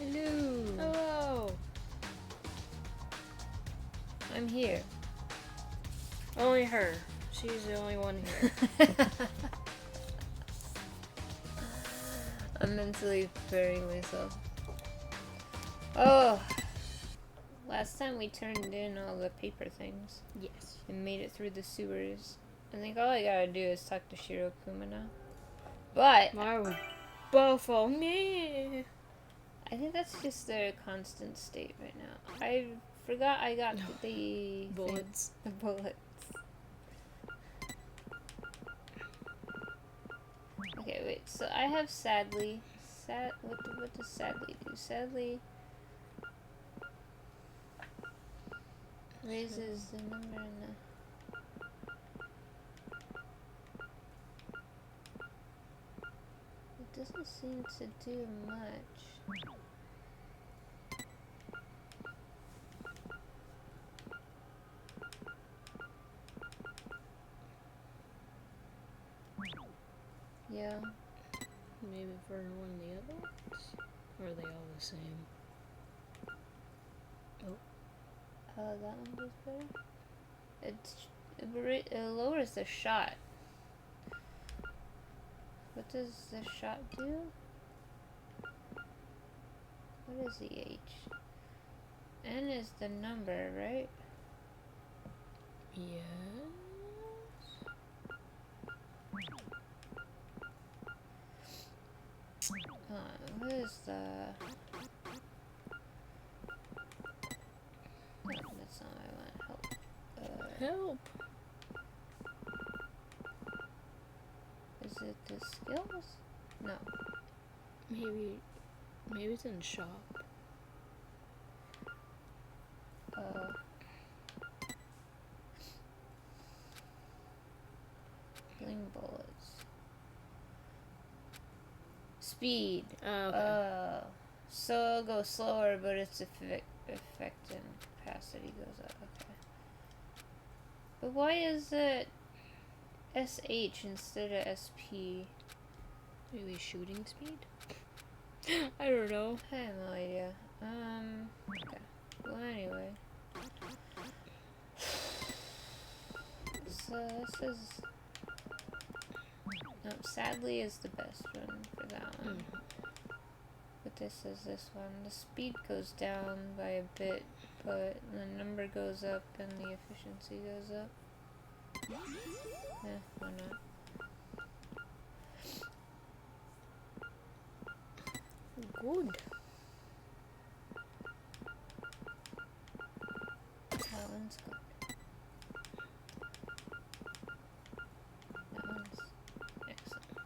Hello. Hello. I'm here. Only her. She's the only one here. I'm mentally preparing myself. Oh! Last time we turned in all the paper things. Yes. And made it through the sewers. I think all I gotta do is talk to Shirokuma now. But Why would both of me? I think that's just their constant state right now. I forgot I got the Bullets. The bullets. Okay, wait. So I have sadly. What does sadly do? Sadly raises the number in the. It doesn't seem to do much. Yeah. Maybe for one of the other ones? Or are they all the same? Oh. That one does better. It lowers the shot. What does the shot do? What is the H? N is the number, right? Yes. What is the... No, that's not what I want. Help. Help. Is it the skills? No. Maybe it's in shop. Bling bullets. Speed. Okay. So it'll go slower, but its effect and capacity goes up. Okay. But why is it SH instead of SP? Maybe shooting speed? I don't know. I have no idea. Okay. Well, anyway. So this is... No, sadly is the best one for that one. But this is this one. The speed goes down by a bit, but the number goes up and the efficiency goes up. Yeah, why not? Good. That one's good. That one's excellent.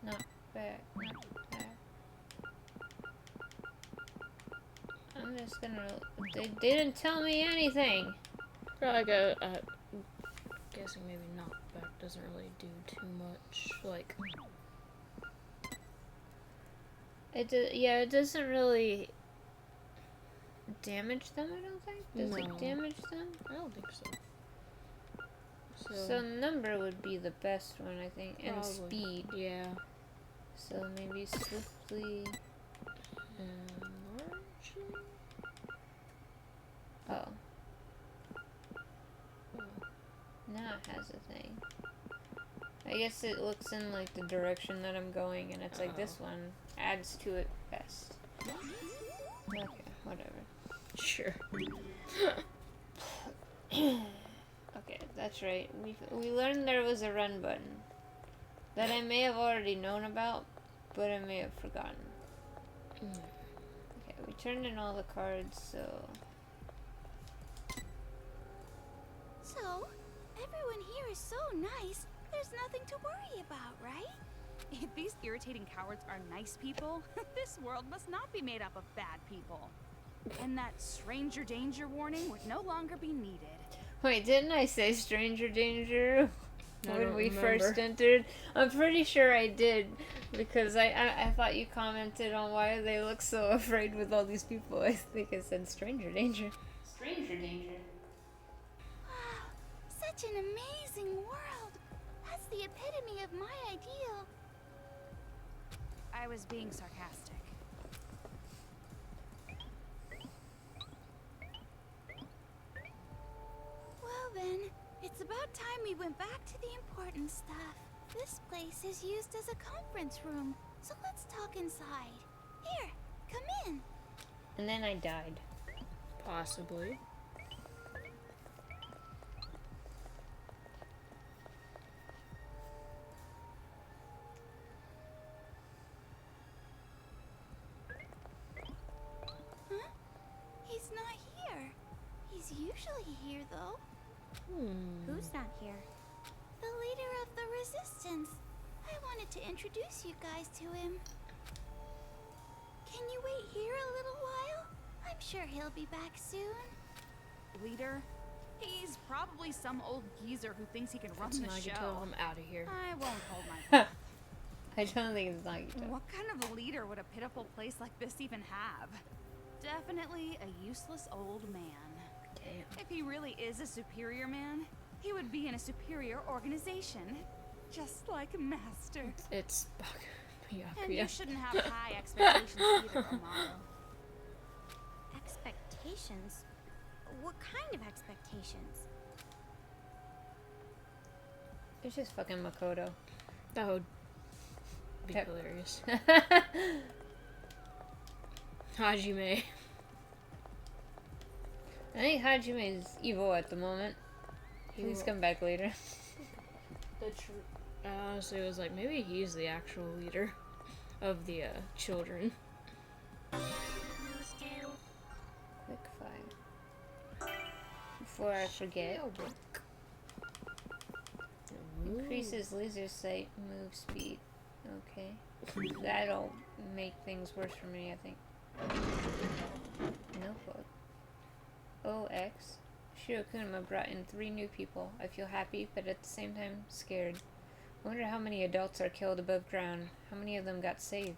Not bad, not bad. I'm just gonna... They didn't tell me anything! Like guessing maybe knockback doesn't really do too much. Like... Yeah, it doesn't really damage them, I don't think. Does it damage them? I don't think so. So number would be the best one, I think, and Probably. speed. Yeah. So maybe swiftly. Largely? Oh. Now it has a thing. I guess it looks in like the direction that I'm going, and it's like this one adds to it best. Okay, whatever. Sure. Okay, that's right. We learned there was a run button that I may have already known about, but I may have forgotten. Okay, we turned in all the cards, so... So, everyone here is so nice, there's nothing to worry about, right? If these irritating cowards are nice people, this world must not be made up of bad people. And that stranger danger warning would no longer be needed. Wait, didn't I say stranger danger when we remember. first entered? I'm pretty sure I did, because I thought you commented on why they look so afraid with all these people. I think I said stranger danger. Stranger danger. Wow, such an amazing world. That's the epitome of my ideal. I was being sarcastic. Well then, it's about time we went back to the important stuff. This place is used as a conference room, so let's talk inside. Here, come in. And then I died. Possibly. Huh? He's not here. He's usually here, though. Who's not here? The leader of the Resistance. I wanted to introduce you guys to him. Can you wait here a little while? I'm sure he'll be back soon. Leader? He's probably some old geezer who thinks he can run It's the Nagito, show. I'm out of here. I won't hold my breath. I don't think it's Nagito. What kind of leader would a pitiful place like this even have? Definitely a useless old man. Damn. If he really is a superior man, he would be in a superior organization. Just like Master. It's And you shouldn't have high expectations either, Amaro. Expectations? What kind of expectations? It's just fucking Makoto. That would be Yep. hilarious. Hajime. I think Hajime is evil at the moment. Please come back later. I honestly was like, maybe he's the actual leader of the children. Quick fire. Before I forget, increases laser sight move speed. Okay. That'll make things worse for me, I think. Notebook. OX. Shirokuma brought in 3 new people. I feel happy, but at the same time, scared. I wonder how many adults are killed above ground. How many of them got saved?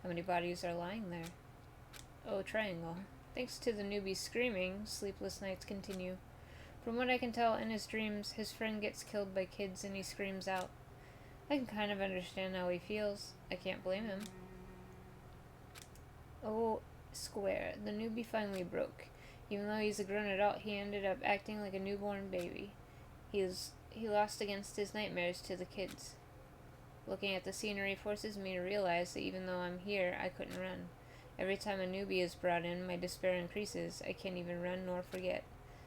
How many bodies are lying there? Oh, triangle. Thanks to the newbie screaming, sleepless nights continue. From what I can tell, in his dreams, his friend gets killed by kids and he screams out. I can kind of understand how he feels. I can't blame him. Oh, square. The newbie finally broke. Even though he's a grown adult, he ended up acting like a newborn baby. He lost against his nightmares to the kids. Looking at the scenery forces me to realize that even though I'm here, I couldn't run. Every time a newbie is brought in, my despair increases. I can't even run nor forget.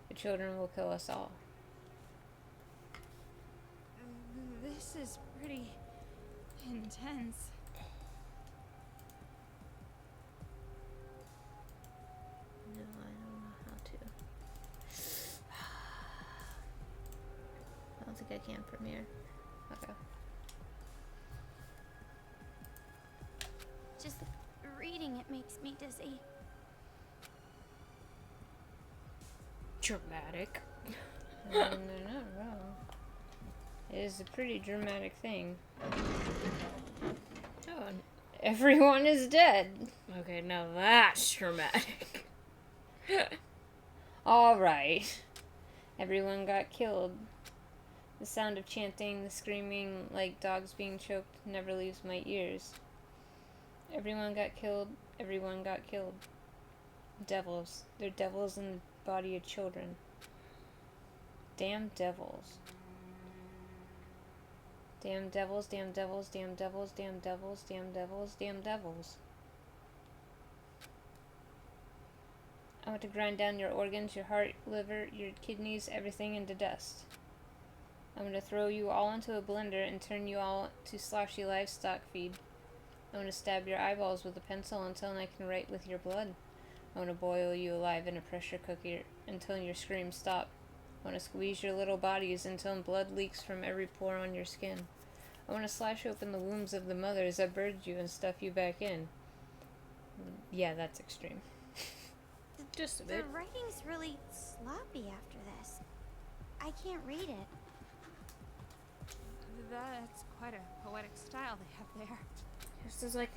The children will kill us all. This is pretty intense. No, I don't know how to. I don't think I can premiere. Okay. Just reading it makes me dizzy. Dramatic. I mean, they're not wrong. It is a pretty dramatic thing. Oh, Everyone is dead. okay, now that's dramatic. Alright. Everyone got killed. The sound of chanting, the screaming like dogs being choked never leaves my ears. Everyone got killed. Everyone got killed. Devils. They're devils in the body of children. Damn devils. Damn devils, damn devils, damn devils, damn devils, damn devils, damn devils. I want to grind down your organs, your heart, liver, your kidneys, everything into dust. I'm going to throw you all into a blender and turn you all to sloshy livestock feed. I'm going to stab your eyeballs with a pencil until I can write with your blood. I'm going to boil you alive in a pressure cooker until your screams stop. I want to squeeze your little bodies until blood leaks from every pore on your skin. I want to slash open the wombs of the mothers that birthed you and stuff you back in. Yeah, that's extreme. Just a The bit. writing's really sloppy after this. I can't read it. That's quite a poetic style they have there. This is like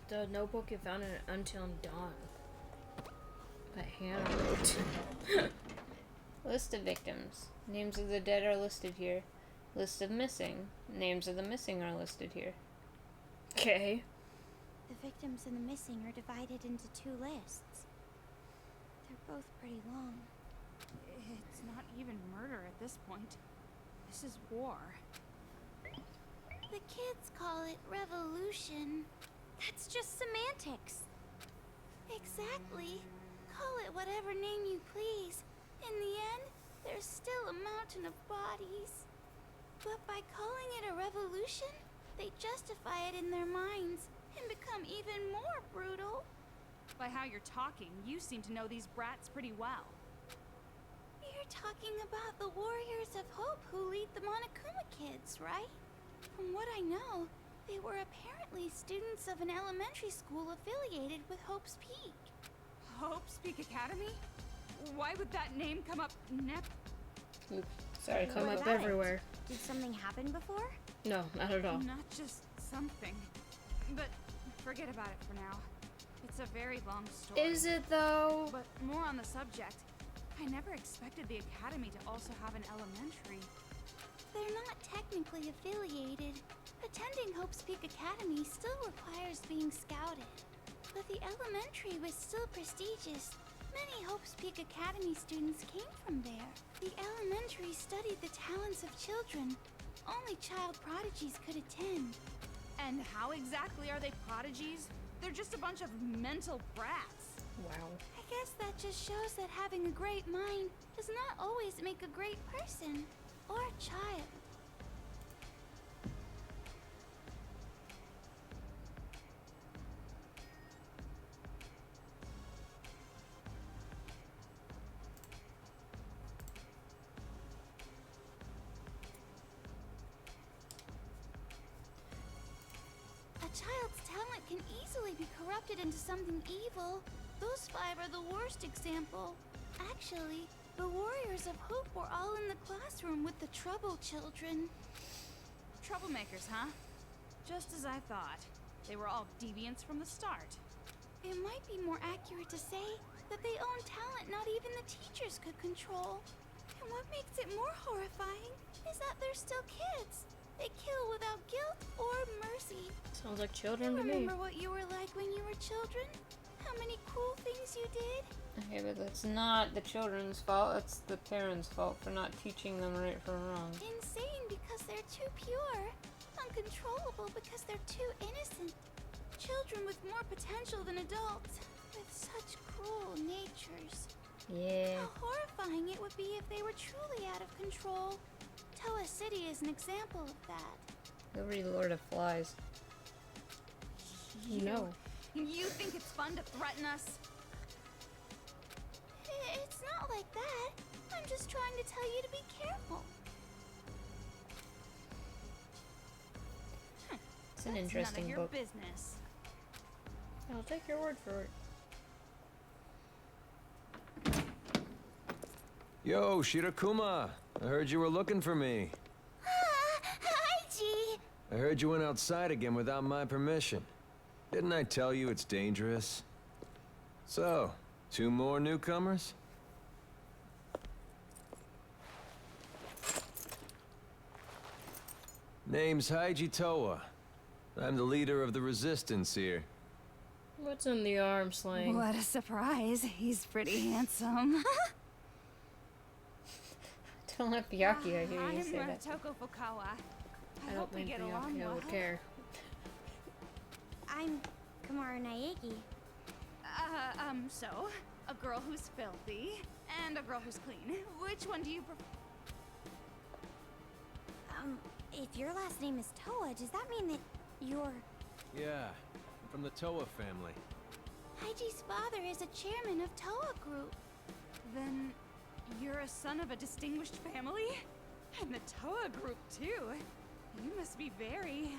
the notebook you found in Until Dawn. That Hannah wrote. List of victims. Names of the dead are listed here. List of missing. Names of the missing are listed here. Okay. The victims and the missing are divided into 2 lists. They're both pretty long. It's not even murder at this point. This is war. The kids call it revolution. That's just semantics. Exactly. Call it whatever name you please. In the end, there's still a mountain of bodies. But by calling it a revolution, they justify it in their minds and become even more brutal. By how you're talking, you seem to know these brats pretty well. You're talking about the Warriors of Hope who lead the Monokuma kids, right? From what I know, they were apparently students of an elementary school affiliated with Hope's Peak. Hope's Peak Academy? Why would that name come up Oops, sorry. Come What up about it? everywhere. Did something happen before? No, not at all. Not just something. But forget about it for now. It's a very long story. Is it though? But more on the subject. I never expected the academy to also have an elementary. They're not technically affiliated. Attending Hope's Peak Academy still requires being scouted. But the elementary was still prestigious. Many Hope's Peak Academy students came from there. The elementary studied the talents of children. Only child prodigies could attend. And how exactly are they prodigies? They're just a bunch of mental brats. Wow. I guess that just shows that having a great mind does not always make a great person or child. A child's talent can easily be corrupted into something evil. Those 5 are the worst example. Actually, the Warriors of Hope were all in the classroom with the trouble children. Troublemakers, huh? Just as I thought. They were all deviants from the start. It might be more accurate to say that they own talent not even the teachers could control. And what makes it more horrifying is that they're still kids. They kill without guilt or mercy. Sounds like children to me. Remember what you were like when you were children? How many cool things you did? Okay, but that's not the children's fault. That's the parents' fault for not teaching them right from wrong. Insane because they're too pure. Uncontrollable because they're too innocent. Children with more potential than adults. With such cruel natures. Yeah. How horrifying it would be if they were truly out of control. Toa City is an example of that. Go read Lord of Flies. No. You think it's fun to threaten us? It's not like that. I'm just trying to tell you to be careful. It's an That's interesting none of your book. business. I'll take your word for it. Yo, Shirakuma! I heard you were looking for me. Hi, G. I heard you went outside again without my permission. Didn't I tell you it's dangerous? So, 2 more newcomers? Name's Haiji Toa. I'm the leader of the resistance here. What's in the arm sling? What a surprise. He's pretty handsome. Don't let Byakuya hear you I'm say that. Toko Fukawa. I don't hope we think get along Byakuya well. would care. I'm Kamaru Naegi. So, a girl who's filthy and a girl who's clean. Which one do you prefer? If your last name is Toa, does that mean that you're... Yeah, I'm from the Toa family. Haiji's father is a chairman of Toa Group. Then you're a son of a distinguished family? And the Toa group, too. You must be very...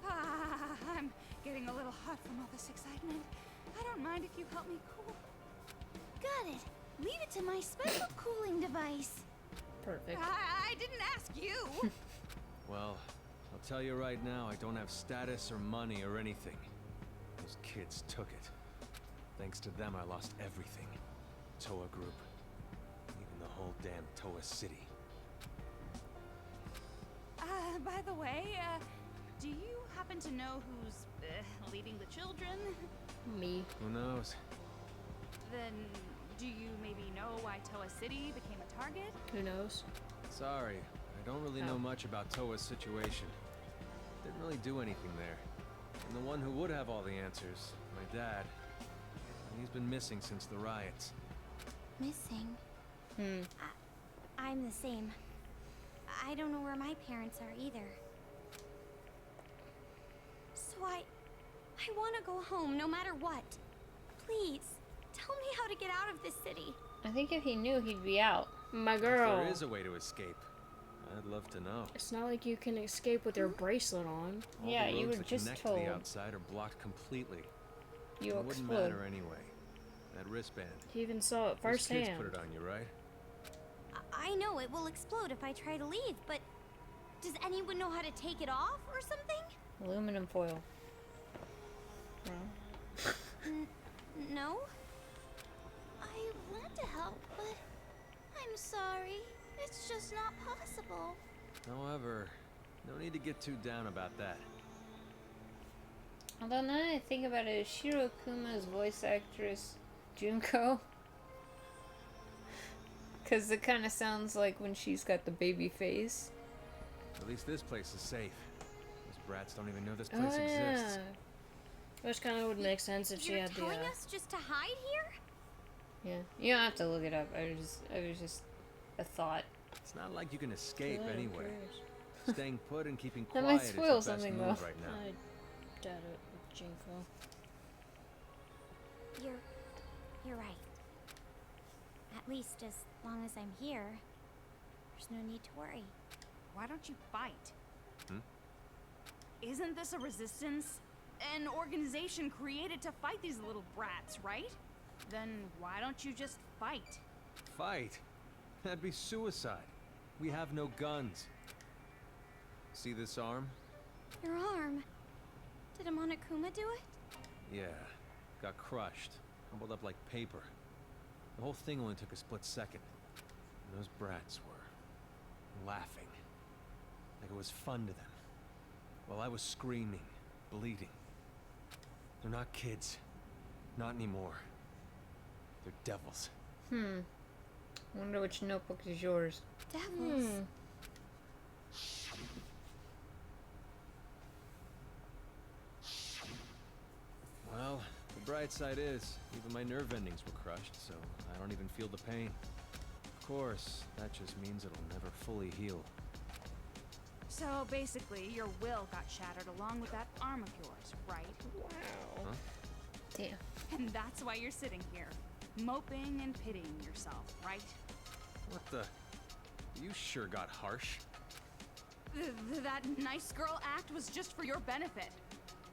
I'm getting a little hot from all this excitement. I don't mind if you help me cool. Got it. Leave it to my special cooling device. Perfect. I didn't ask you. Well, I'll tell you right now, I don't have status or money or anything. Those kids took it. Thanks to them, I lost everything. Toa Group. Even the whole damn Toa City. By the way, do you happen to know who's leading the children? Me. Who knows? Then do you maybe know why Toa City became a target? Who knows? Sorry, I don't really know much about Toa's situation. Didn't really do anything there. And the one who would have all the answers, my dad, he's been missing since the riots. Missing? I'm the same. I don't know where my parents are either. So I want to go home no matter what. Please, tell me how to get out of this city. I think if he knew, he'd be out. My If girl. there is a way to escape, I'd love to know. It's not like you can escape with your bracelet on. All Yeah, the you roads were that just connect told. to the outside are blocked completely. You It wouldn't explode. matter anyway. That wristband. He even saw it Those kids firsthand. put it on you, right? I know it will explode if I try to leave, but does anyone know how to take it off or something? Aluminum foil. No? I want to help, but I'm sorry. It's just not possible. However, no need to get too down about that. Although now that I think about it, is Shiro Kuma's voice actress Junko? Because it kind of sounds like when she's got the baby face. At least this place is safe. Those brats don't even know this Oh, place yeah. exists. Which kind of would make sense if she You're had the. telling us just to hide here? Yeah, you don't have to look it up. I was just a thought. It's not like you can escape Yeah, who anyway. cares? Staying put and keeping That quiet might is spoil the best something, move though. right now. I doubt it with Jinko. You're right. At least as long as I'm here, there's no need to worry. Why don't you fight? Hmm? Isn't this a resistance? An organization created to fight these little brats, right? Then why don't you just fight? Fight? That'd be suicide. We have no guns. See this arm? Your arm. Did a Monokuma do it? Yeah. Got crushed. Crumbled up like paper. The whole thing only took a split second. And those brats were laughing. Like it was fun to them. While I was screaming, bleeding. They're not kids. Not anymore. They're devils. Wonder which notebook is yours. Devils. Well, the bright side is, even my nerve endings were crushed, so I don't even feel the pain. Of course, that just means it'll never fully heal. So basically, your will got shattered along with that arm of yours, right? Wow. Huh? Damn. And that's why you're sitting here, moping and pitying yourself, right? What the? You sure got harsh. That nice girl act was just for your benefit.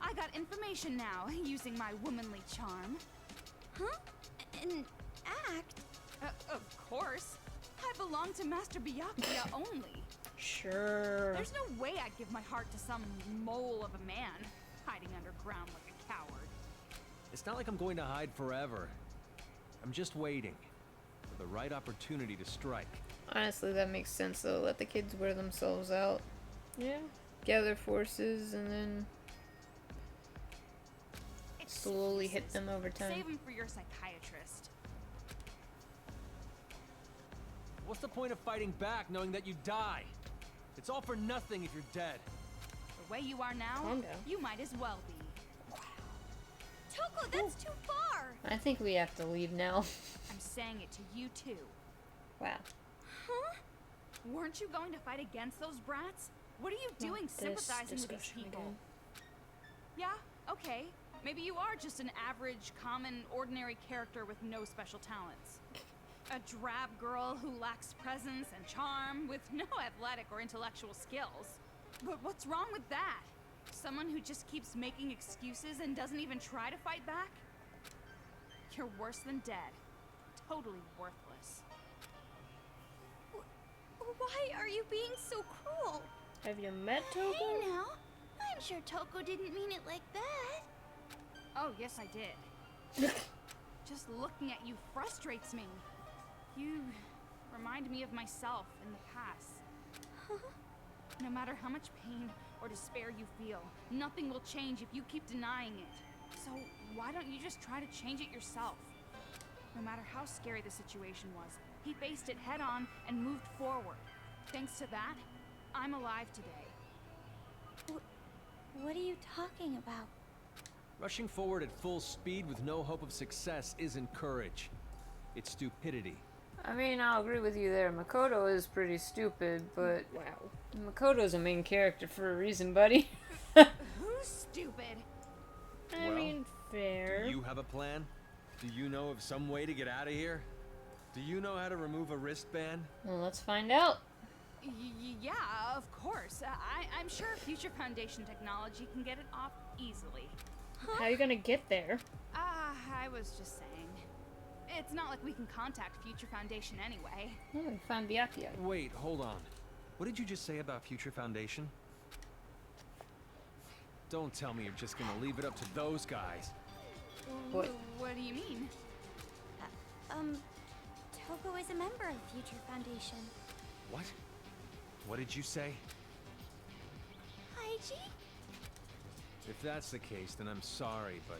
I got information now, using my womanly charm. Huh? An act? Of course. I belong to Master Byakuya only. Sure. There's no way I'd give my heart to some mole of a man, hiding underground like a coward. It's not like I'm going to hide forever. I'm just waiting for the right opportunity to strike. Honestly, that makes sense though. Let the kids wear themselves out, Yeah. gather forces, and then slowly hit Excuses. them over time. Save them for your psychiatrist. What's the point of fighting back knowing that you die? It's all for nothing if you're dead. The way you are now, Calm down. you might as well be. Toko, that's too far! I think we have to leave now. I'm saying it to you too. Wow. Huh? Weren't you going to fight against those brats? What are you doing This sympathizing with these discussion people? again. Yeah, okay. Maybe you are just an average, common, ordinary character with no special talents. A drab girl who lacks presence and charm with no athletic or intellectual skills. But what's wrong with that? Someone who just keeps making excuses and doesn't even try to fight back? You're worse than dead. Totally worthless. Why are you being so cruel? Have you met Toko? Hey now, I'm sure Toko didn't mean it like that. Oh, yes, I did. Just looking at you frustrates me. You remind me of myself in the past. No matter how much pain or despair you feel. Nothing will change if you keep denying it. So why don't you just try to change it yourself? No matter how scary the situation was, he faced it head on and moved forward. Thanks to that, I'm alive today. What are you talking about? Rushing forward at full speed with no hope of success isn't courage. It's stupidity. I mean, I'll agree with you there. Makoto is pretty stupid, but Wow. Makoto's a main character for a reason, buddy. Who's stupid? I Well, mean, fair. Do you have a plan? Do you know of some way to get out of here? Do you know how to remove a wristband? Well, let's find out. Yeah, of course. I'm sure Future Foundation technology can get it off easily. How are you gonna get there? I was just saying. It's not like we can contact Future Foundation anyway. Oh, we found Byakuya. Wait, hold on. What did you just say about Future Foundation? Don't tell me you're just gonna leave it up to those guys. What? What do you mean? Toko is a member of Future Foundation. What? What did you say? Haiji? If that's the case, then I'm sorry, but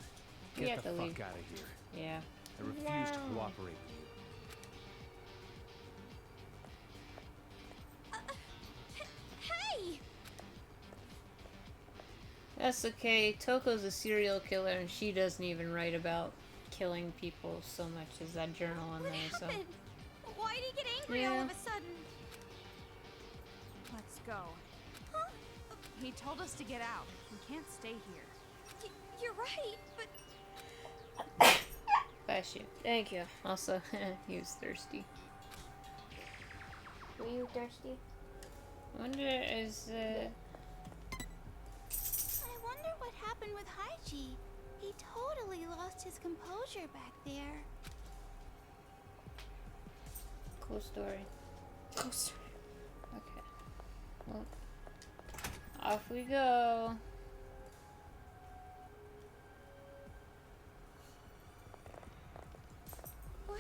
We get have the to fuck leave. out of here. Yeah. I refuse to Wow. cooperate with you. Hey! That's okay. Toko's a serial killer, and she doesn't even write about killing people so much as that journal on What there. So happened? Why did he get angry all Yeah. of a sudden? Let's go. Huh? He told us to get out. We can't stay here. You're right, but bless you. Thank you. Also, he was thirsty. Were you thirsty? I wonder is I wonder what happened with Haiji. He totally lost his composure back there. cool story. Closer. Okay. Well, off we go. What?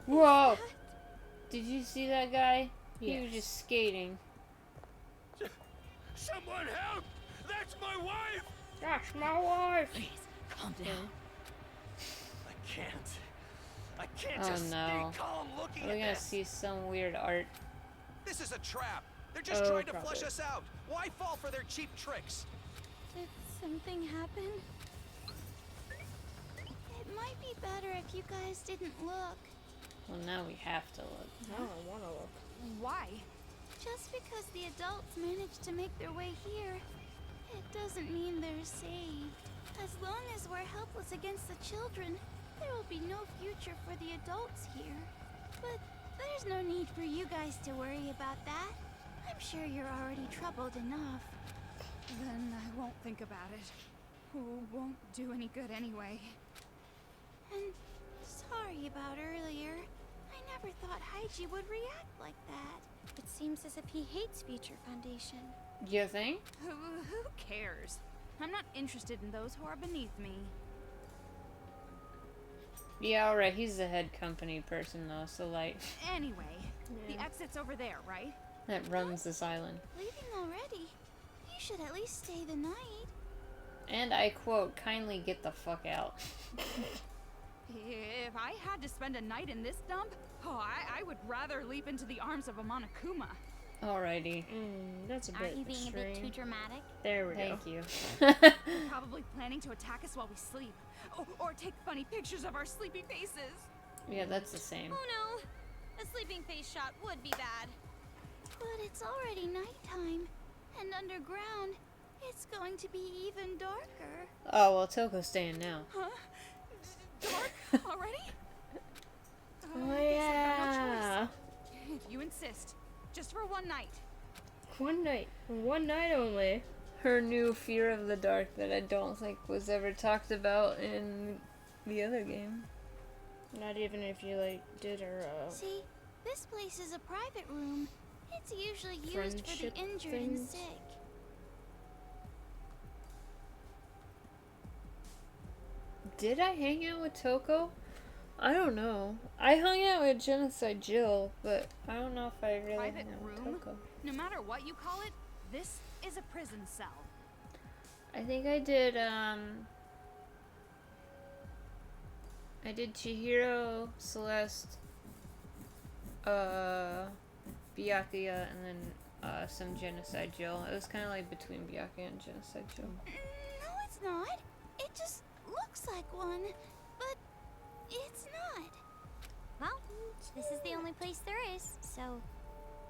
Whoa! Did you see that guy? He was Yes. just skating. Someone help! That's my wife! That's my wife. Calm down. I can't Oh, just no. stay calm looking We're at gonna this. see some weird art. This is a trap. They're just Oh, trying to probably. flush us out. Why fall for their cheap tricks? Did something happen? It might be better if you guys didn't look. Well, now we have to look. I don't wanna look. Why? Just because the adults managed to make their way here, it doesn't mean they're saved. As long as we're helpless against the children, there will be no future for the adults here. But there's no need for you guys to worry about that. I'm sure you're already troubled enough. Then I won't think about it. Won't do any good anyway. And sorry about earlier. I never thought Haiji would react like that. It seems as if he hates Future Foundation. You think? Who cares? I'm not interested in those who are beneath me. Yeah, alright. He's the head company person, though, so, like, Anyway, the Yeah. exit's over there, right? that runs this island. Leaving already? You should at least stay the night. And I quote, kindly get the fuck out. If I had to spend a night in this dump, I would rather leap into the arms of a Monokuma. Alrighty. That's a bit Aren't you being a bit extreme. too dramatic? There we go. Thank you. Probably planning to attack us while we sleep. Or take funny pictures of our sleepy faces. Yeah, that's the same. Oh no! A sleeping face shot would be bad. But it's already nighttime, and underground, it's going to be even darker. Oh, well, Toko's staying now. Huh? Dark already? Oh I guess I've got no yeah. choice. If you insist. Just for one night. One night only. Her new fear of the dark that I don't think was ever talked about in the other game. Not even if you like did her See, this place is a private room. It's usually used for Friendship the injured and things? sick. Did I hang out with Toko? I don't know. I hung out with Genocide Jill, but I don't know if I really Private hung out with room? Toko. No matter what you call it, This is a prison cell. I think I did Chihiro, Celeste, Byakuya, and then some Genocide Jill. It was kind of like between Byakuya and Genocide Jill. No, it's not. It just looks like one, but it's not. Well, this is the only place there is, so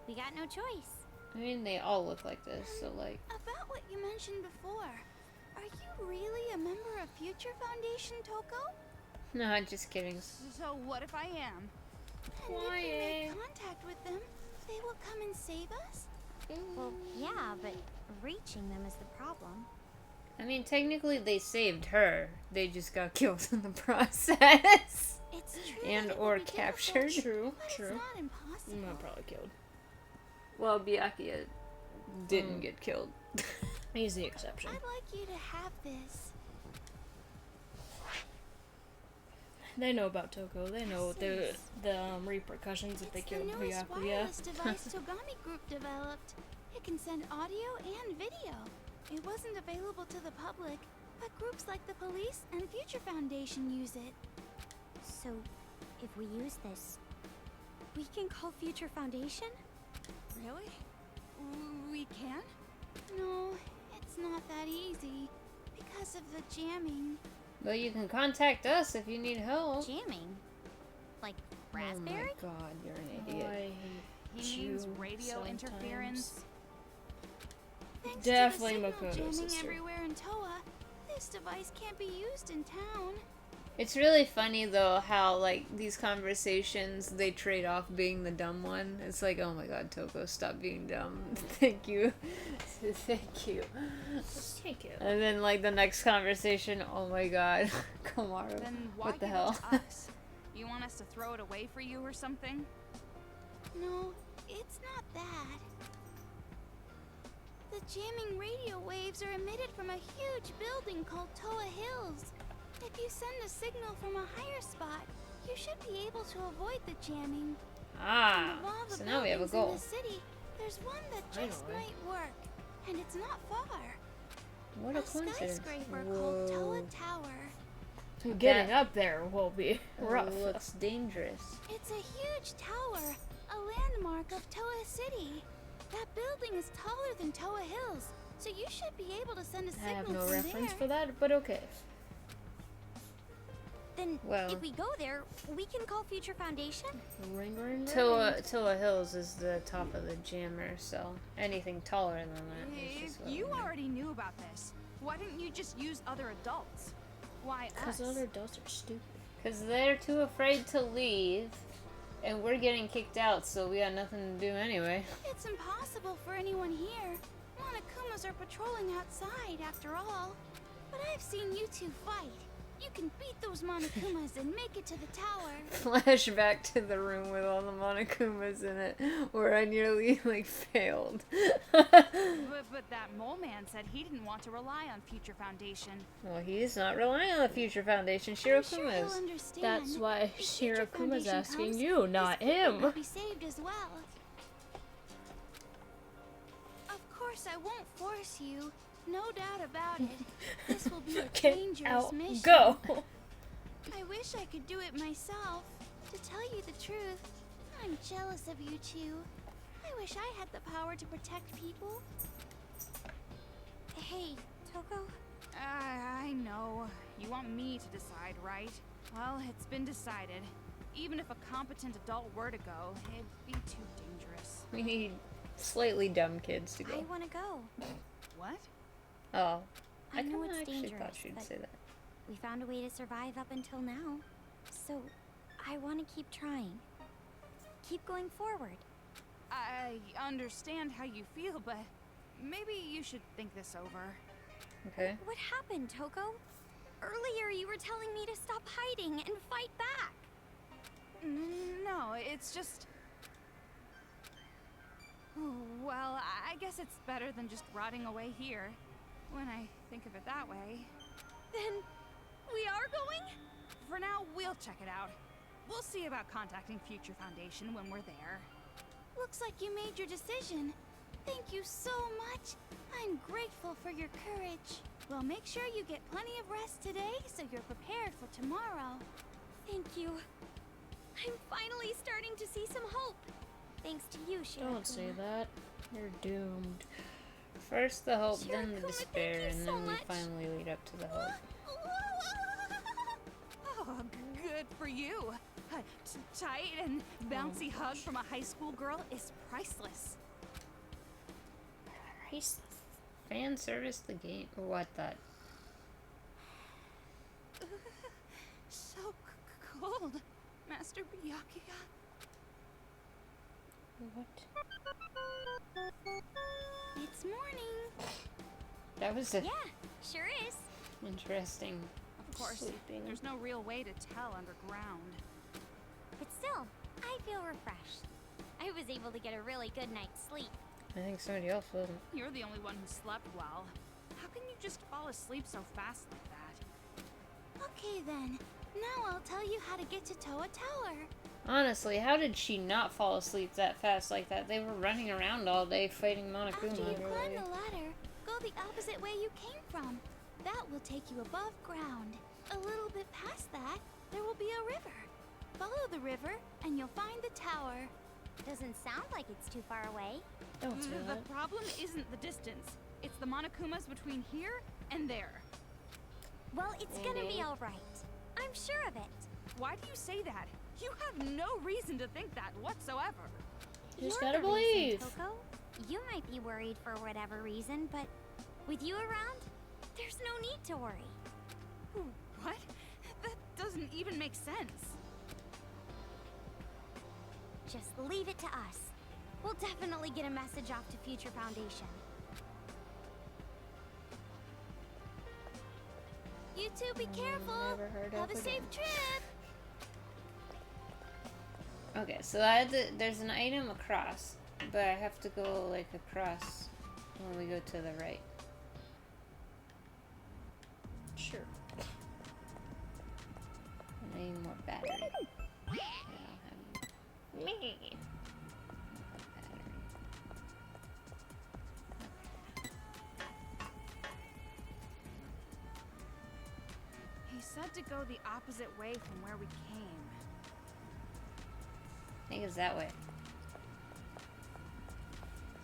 we got no choice. I mean, they all look like this, so like... About what you mentioned before, are you really a member of Future Foundation, Toko? No, I'm just kidding. So what if I am? And if we make contact with them, they will come and save us? Well, yeah, but reaching them is the problem. I mean, technically they saved her. They just got killed in the process. It's true And that it will or be captured. difficult, True, but true. it's not impossible. I'm probably killed. Well, Byakuya didn't get killed. He's the exception. I'd like you to have this. They know about Toko. They know the repercussions if they It's kill the newest Byakuya. wireless device Togami Group developed. It can send audio and video. It wasn't available to the public, but groups like the police and Future Foundation use it. So, if we use this, we can call Future Foundation? Really? We can? No, it's not that easy. Because of the jamming. Well, you can contact us if you need help. Jamming? Like Oh raspberry? my god, you're an idiot. I hate He means you radio sometimes. interference. Thanks Definitely to the signal Makoto's jamming sister. everywhere in Toa, this device can't be used in town. It's really funny though how like these conversations they trade off being the dumb one. It's like, oh my god, Toko, stop being dumb. Thank you. Thank you. Thank you. And then like the next conversation, oh my god, Komaru. Then why What the give hell? it to us? You want us to throw it away for you or something? No, it's not that. The jamming radio waves are emitted from a huge building called Toa Hills. If you send a signal from a higher spot, you should be able to avoid the jamming. Ah, Of all the so now we have a buildings in goal. the city, there's one that I just know, right? might work, and it's not far. What a coincidence. skyscraper called Toa Whoa. Tower. Getting That- up there will be rough. Oh, looks dangerous. It's a huge tower, a landmark of Toa City. That building is taller than Toa Hills, so you should be able to send a I signal have no from reference there. for that, but okay. Then, Well- if we go there, we can call Future Foundation? Ring, ring, ring. Toa Hills is the top of the jammer, so anything taller than that is If just what you we need. already knew about this, why didn't you just use other adults? Why us? Because other adults are stupid. Because they're too afraid to leave, and we're getting kicked out, so we got nothing to do anyway. It's impossible for anyone here. Monokumas are patrolling outside, after all. But I've seen you two fight. You can beat those Monokumas and make it to the tower. Flashback to the room with all the Monokumas in it, where I nearly, like, failed. But that mole man said he didn't want to rely on Future Foundation. Well, he's not relying on the Future Foundation. I'm sure he'll Shirokuma is. understand. That's why If Future Shirokuma's Foundation asking comes, you, his not people him. will be saved as well. Of course, I won't force you. No doubt about it. This will be a Get dangerous out. mission. Go. I wish I could do it myself. To tell you the truth, I'm jealous of you two. I wish I had the power to protect people. Hey, Toko? I know. You want me to decide, right? Well, it's been decided. Even if a competent adult were to go, it'd be too dangerous. We need slightly dumb kids to I go. want to go. What? Oh. I know kinda it's actually dangerous, thought she'd but say that. we found a way to survive up until now. So, I want to keep trying. Keep going forward. I understand how you feel, but maybe you should think this over. Okay. What happened, Toko? Earlier you were telling me to stop hiding and fight back. No, it's just... Well, I guess it's better than just rotting away here. When I think of it that way. Then, we are going? For now, we'll check it out. We'll see about contacting Future Foundation when we're there. Looks like you made your decision. Thank you so much. I'm grateful for your courage. Well, make sure you get plenty of rest today so you're prepared for tomorrow. Thank you. I'm finally starting to see some hope. Thanks to you, Shiro. Don't say that. You're doomed. First the hope, then the Shiro-kuma, despair, thank you and so then we much. finally lead up to the hope. Oh, good for you. A tight and bouncy hug from a high school girl is priceless. Fan service the game, or what that? So cold, Master Byakuya. What? It's morning. That was a Yeah, sure is. interesting. Of course, sleeping. there's no real way to tell underground. But still, I feel refreshed. I was able to get a really good night's sleep. I think somebody else wasn't. You're the only one who slept well. How can you just fall asleep so fast like that? Okay then. Now I'll tell you how to get to Toa Tower. Honestly, how did she not fall asleep that fast like that? They were running around all day fighting After Monokuma. you climb Really. the ladder, go the opposite way you came from. That will take you above ground. A little bit past that, there will be a river. Follow the river, and you'll find the tower. Doesn't sound like it's too far away. Don't say The that. problem isn't the distance. It's the Monokumas between here and there. Well, it's gonna be Maybe. all right. I'm sure of it. Why do you say that? You have no reason to think that whatsoever. You just You're gotta the reason, believe. Coco. You might be worried for whatever reason, but with you around, there's no need to worry. What? That doesn't even make sense. Just leave it to us. We'll definitely get a message off to Future Foundation. You two be careful. Never heard Have of a safe again. trip. Okay, so I had to, there's an item across, but I have to go like across when we go to the right. Sure. And I need more battery. I don't have Me. battery. He said to go the opposite way from where we came. I think it's that way.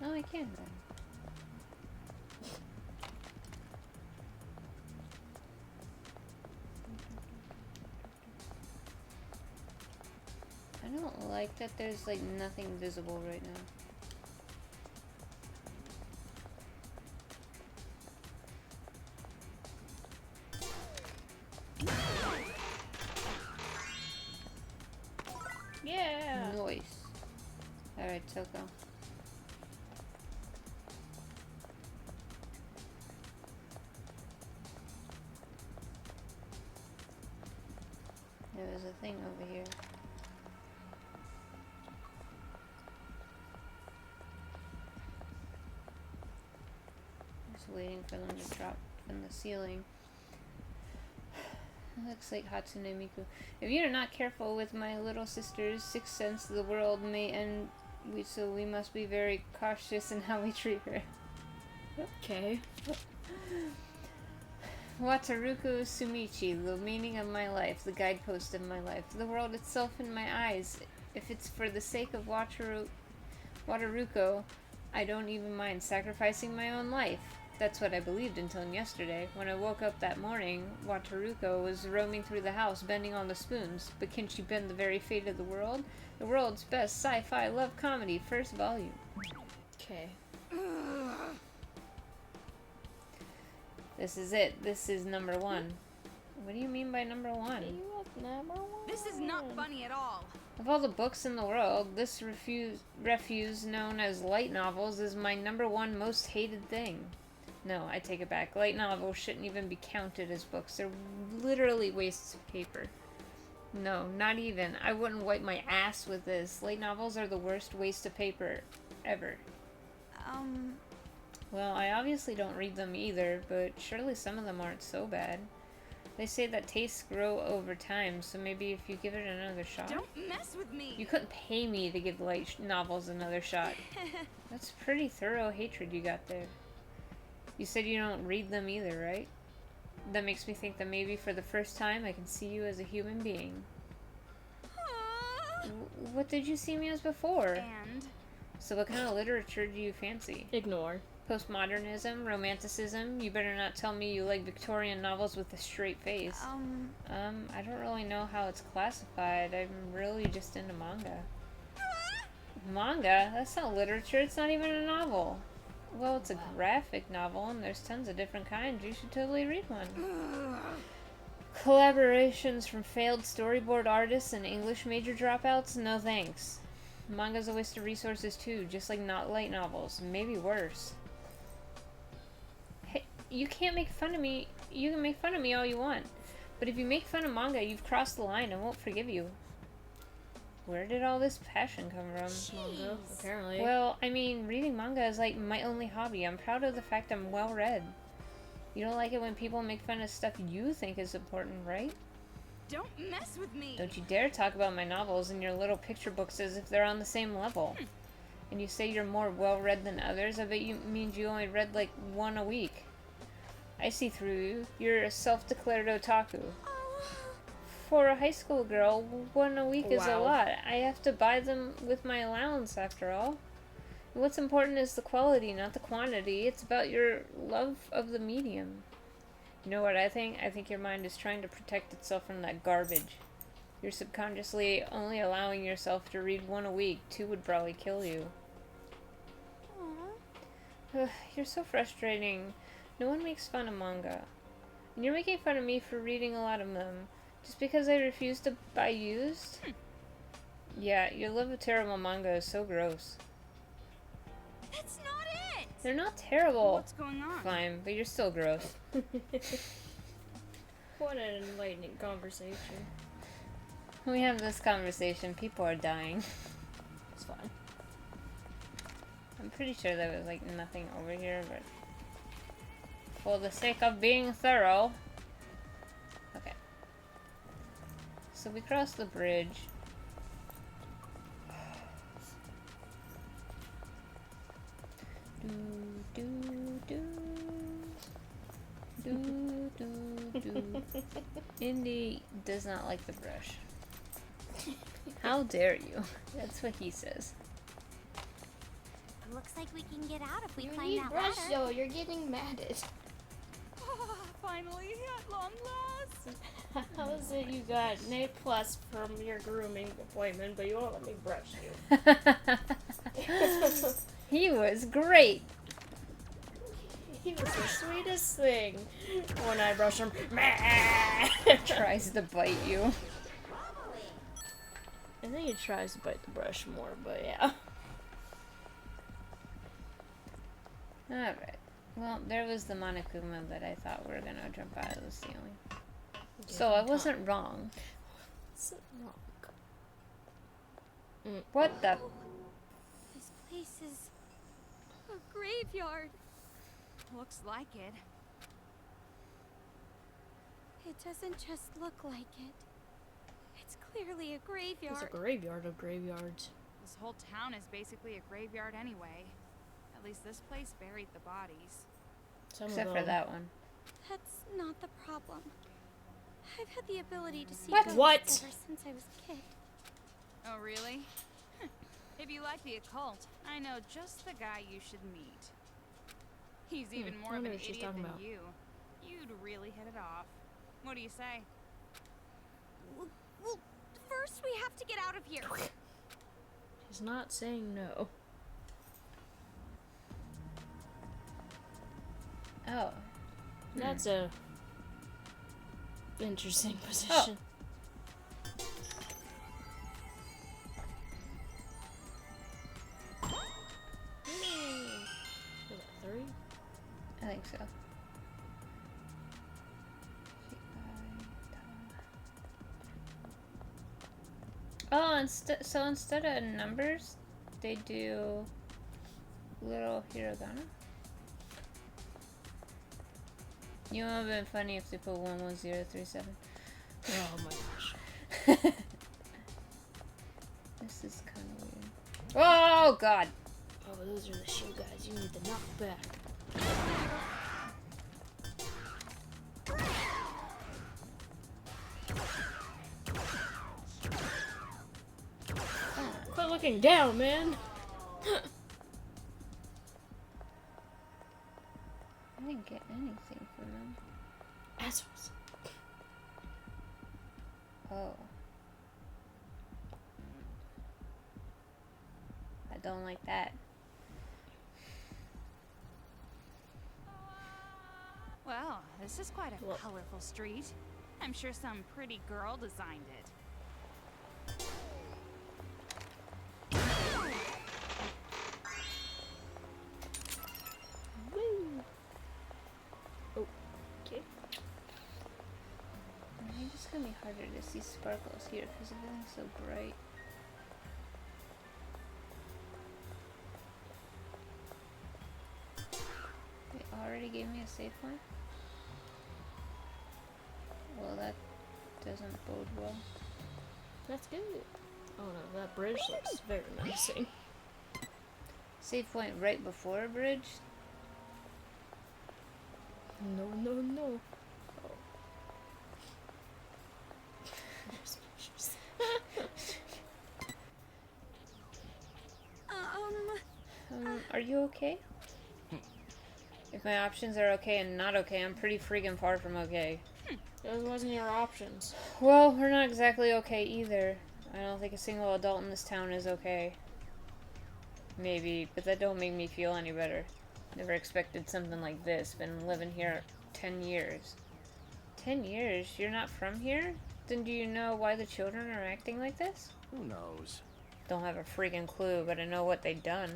No, I can then. I don't like that there's like nothing visible right now. Yeah. Noise. Alright, Toko. There was a thing over here. Just waiting for them to drop from the ceiling. Looks like Hatsune Miku. If you're not careful with my little sister's sixth sense, the world may end. So we must be very cautious in how we treat her. Okay. Wataruku Sumichi, the meaning of my life, the guidepost of my life, the world itself in my eyes. If it's for the sake of Wataruko, I don't even mind sacrificing my own life. That's what I believed until yesterday. When I woke up that morning, Wataruko was roaming through the house, bending on the spoons. But can she bend the very fate of the world? The world's best sci-fi love comedy, first volume. Okay. This is it. This is number one. What do you mean by number one? This is not funny at all. Of all the books in the world, this refuse known as light novels is my number one most hated thing. No, I take it back. Light novels shouldn't even be counted as books. They're literally wastes of paper. No, not even. I wouldn't wipe my ass with this. Light novels are the worst waste of paper ever. Well, I obviously don't read them either, but surely some of them aren't so bad. They say that tastes grow over time, so maybe if you give it another shot. Don't mess with me. You couldn't pay me to give light novels another shot. That's pretty thorough hatred you got there. You said you don't read them either, right? That makes me think that maybe for the first time I can see you as a human being. What did you see me as before? And So what kind of literature do you fancy? Ignore. Postmodernism? Romanticism? You better not tell me you like Victorian novels with a straight face. I don't really know how it's classified. I'm really just into manga. Manga? That's not literature. It's not even a novel. Well, it's a graphic novel, and there's tons of different kinds. You should totally read one. Collaborations from failed storyboard artists and English major dropouts? No thanks. Manga's a waste of resources too, just like not light novels. Maybe worse. Hey, you can't make fun of me. You can make fun of me all you want. But if you make fun of manga, you've crossed the line. I won't forgive you. Where did all this passion come from? Manga, apparently. Well, I mean, reading manga is like my only hobby. I'm proud of the fact I'm well read. You don't like it when people make fun of stuff you think is important, right? don't mess with me. Don't you dare talk about my novels and your little picture books as if they're on the same level. And you say you're more well read than others. I bet you means you only read like one a week. I see through you. You're a self-declared otaku. For a high school girl, one a week is a Wow. lot. I have to buy them with my allowance, after all. What's important is the quality, not the quantity. It's about your love of the medium. You know what I think? I think your mind is trying to protect itself from that garbage. You're subconsciously only allowing yourself to read one a week. 2 would probably kill you. Ugh, you're so frustrating. No one makes fun of manga. And you're making fun of me for reading a lot of them. Just because I refuse to buy used? Yeah, your love of terrible manga is so gross. That's not it! They're not terrible. What's going on? Fine, but you're still gross. What an enlightening conversation. When we have this conversation, people are dying. It's fine. I'm pretty sure there was like nothing over here, but for the sake of being thorough. Okay. So we cross the bridge. Do do do do do do. Indy does not like the brush. How dare you? That's what he says. Looks like we can get out if we You climb need that brush ladder. though, you're getting matted. Finally, at long last. How is it you got an A+ from your grooming appointment, but you won't let me brush you? He was great. He was the sweetest thing. When I brush him, Tries to bite you. I think he tries to bite the brush more, but yeah. Alright. Well, there was the Monokuma that I thought we were gonna jump out of the ceiling. So I wasn't wrong. What's wrong? What the? This place is a graveyard. Looks like it. It doesn't just look like it. It's clearly a graveyard. It's a graveyard of graveyards. This whole town is basically a graveyard anyway. At least this place buried the bodies. Some Except of for them. that one. That's not the problem. I've had the ability to see What? ghosts What? ever since I was a kid. Oh, really? If you like the occult, I know just the guy you should meet. He's even more of wonder an what she's idiot talking than about. you. You'd really hit it off. What do you say? Well, first we have to get out of here. He's not saying no. Oh. That's a interesting position. Was that 3? I think so. Oh, so instead of numbers, they do little hiragana. You know, it would have been funny if they put 11037. Oh my gosh. This is kind of weird. Oh God! Oh, those are the shoe guys you need to knock back. Quit looking down, man! I didn't get anything from them. Assholes. Oh. I don't like that. Well, this is quite a Look. colorful street. I'm sure some pretty girl designed it. Woo! Okay. I think it's gonna be harder to see sparkles here because everything's so bright. They already gave me a save point? Well, that doesn't bode well. That's good. Oh no, that bridge looks very menacing. Save point right before a bridge? No, no, no. Oh. Are you okay? If my options are okay and not okay, I'm pretty freaking far from okay. Those wasn't your options. Well, we're not exactly okay either. I don't think a single adult in this town is okay. Maybe, but that don't make me feel any better. Never expected something like this. Been living here 10 years. 10 years? You're not from here? Then do you know why the children are acting like this? Who knows? Don't have a freaking clue, but I know what they done.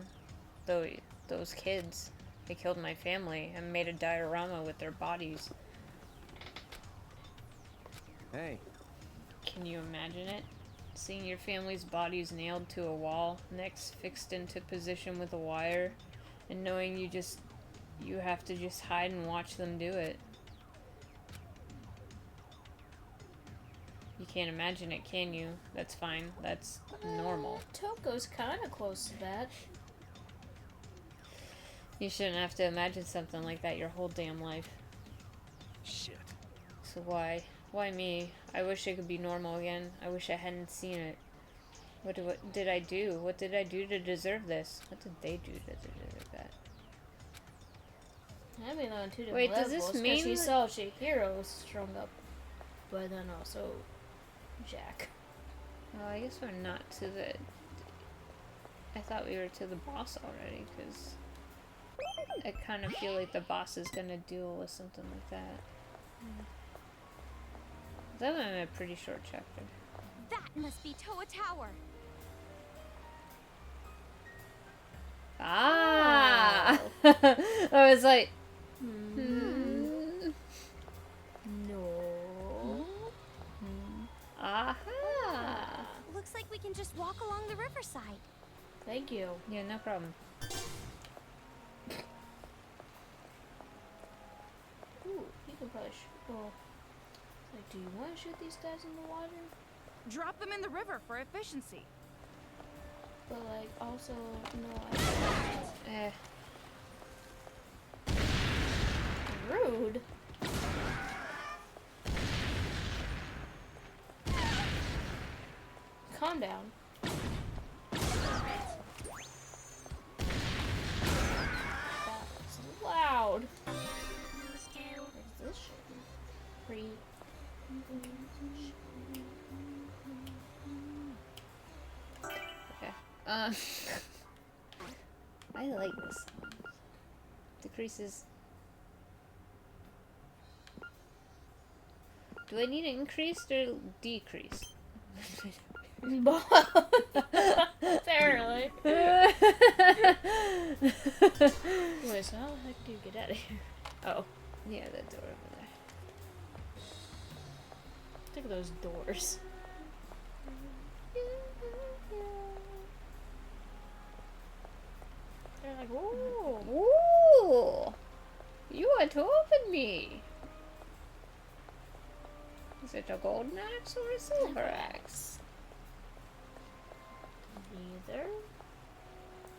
Those kids. They killed my family and made a diorama with their bodies. Hey, Can you imagine it? Seeing your family's bodies nailed to a wall, necks fixed into position with a wire, and knowing you have to just hide and watch them do it. You can't imagine it, can you? That's fine. That's normal. Toko's kind of close to that. You shouldn't have to imagine something like that your whole damn life. shit. So why? Why me? I wish it could be normal again. I wish I hadn't seen it. What did I do? What did I do to deserve this? What did they do to deserve that? I mean, on two different Wait, does levels. this 'Cause mean he that- saw Yasuhiro was strung up, but then also Jack. Well, I guess we're not to the... I thought we were to the boss already, because... I kind of feel like the boss is gonna deal with something like that. That went in a pretty short chapter. That must be Toa Tower. Ah! I was like... No. Aha! Looks like we can just walk along the riverside. Thank you. Yeah, no problem. Ooh, you can probably shoot. Well, like, do you want to shoot these guys in the water? Drop them in the river for efficiency. But like, also, no. Eh. Rude. Calm down. That was loud. Where's this shit? Pretty. Okay. I like this. Decreases. Do I need it increased or decreased? Apparently. Wait, so how the heck do you get out of here? Oh, Yeah, that door over there. look at those doors. They're like, ooh. Ooh! You want to open me! Is it a golden axe or a silver axe? Neither.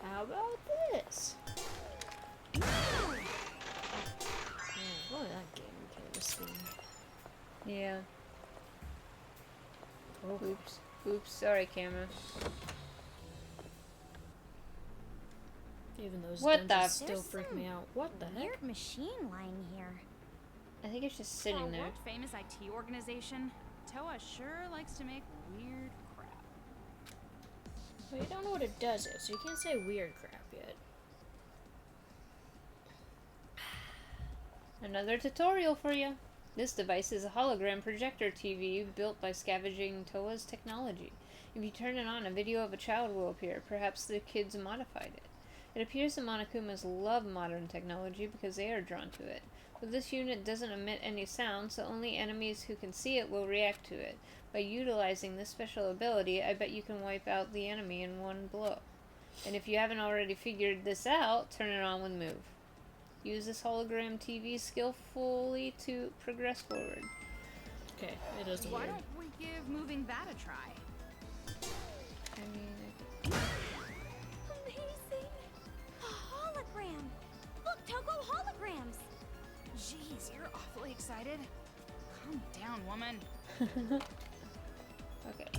How about this? Look at that game camera scene. Yeah. Oh, oops. Oops, sorry, camera. Even those What the- dungeons still There's freak some me out. What the heck? Weird machine lying here. I think it's just For a sitting there. world-famous IT organization, Toa sure likes to make weird crap. Well, you don't know what it does yet, so you can't say weird crap yet. Another tutorial for you. This device is a hologram projector TV built by scavenging Toa's technology. If you turn it on, a video of a child will appear. Perhaps the kids modified it. It appears the Monokumas love modern technology because they are drawn to it. But this unit doesn't emit any sound, so only enemies who can see it will react to it. By utilizing this special ability, I bet you can wipe out the enemy in one blow. And if you haven't already figured this out, turn it on with move. Use this hologram TV skillfully to progress forward. Okay, it is Why weird. don't we give moving that a try? I mean, Amazing! A hologram! Look, Togo, holograms! Jeez, you're awfully excited. Calm down, woman. okay.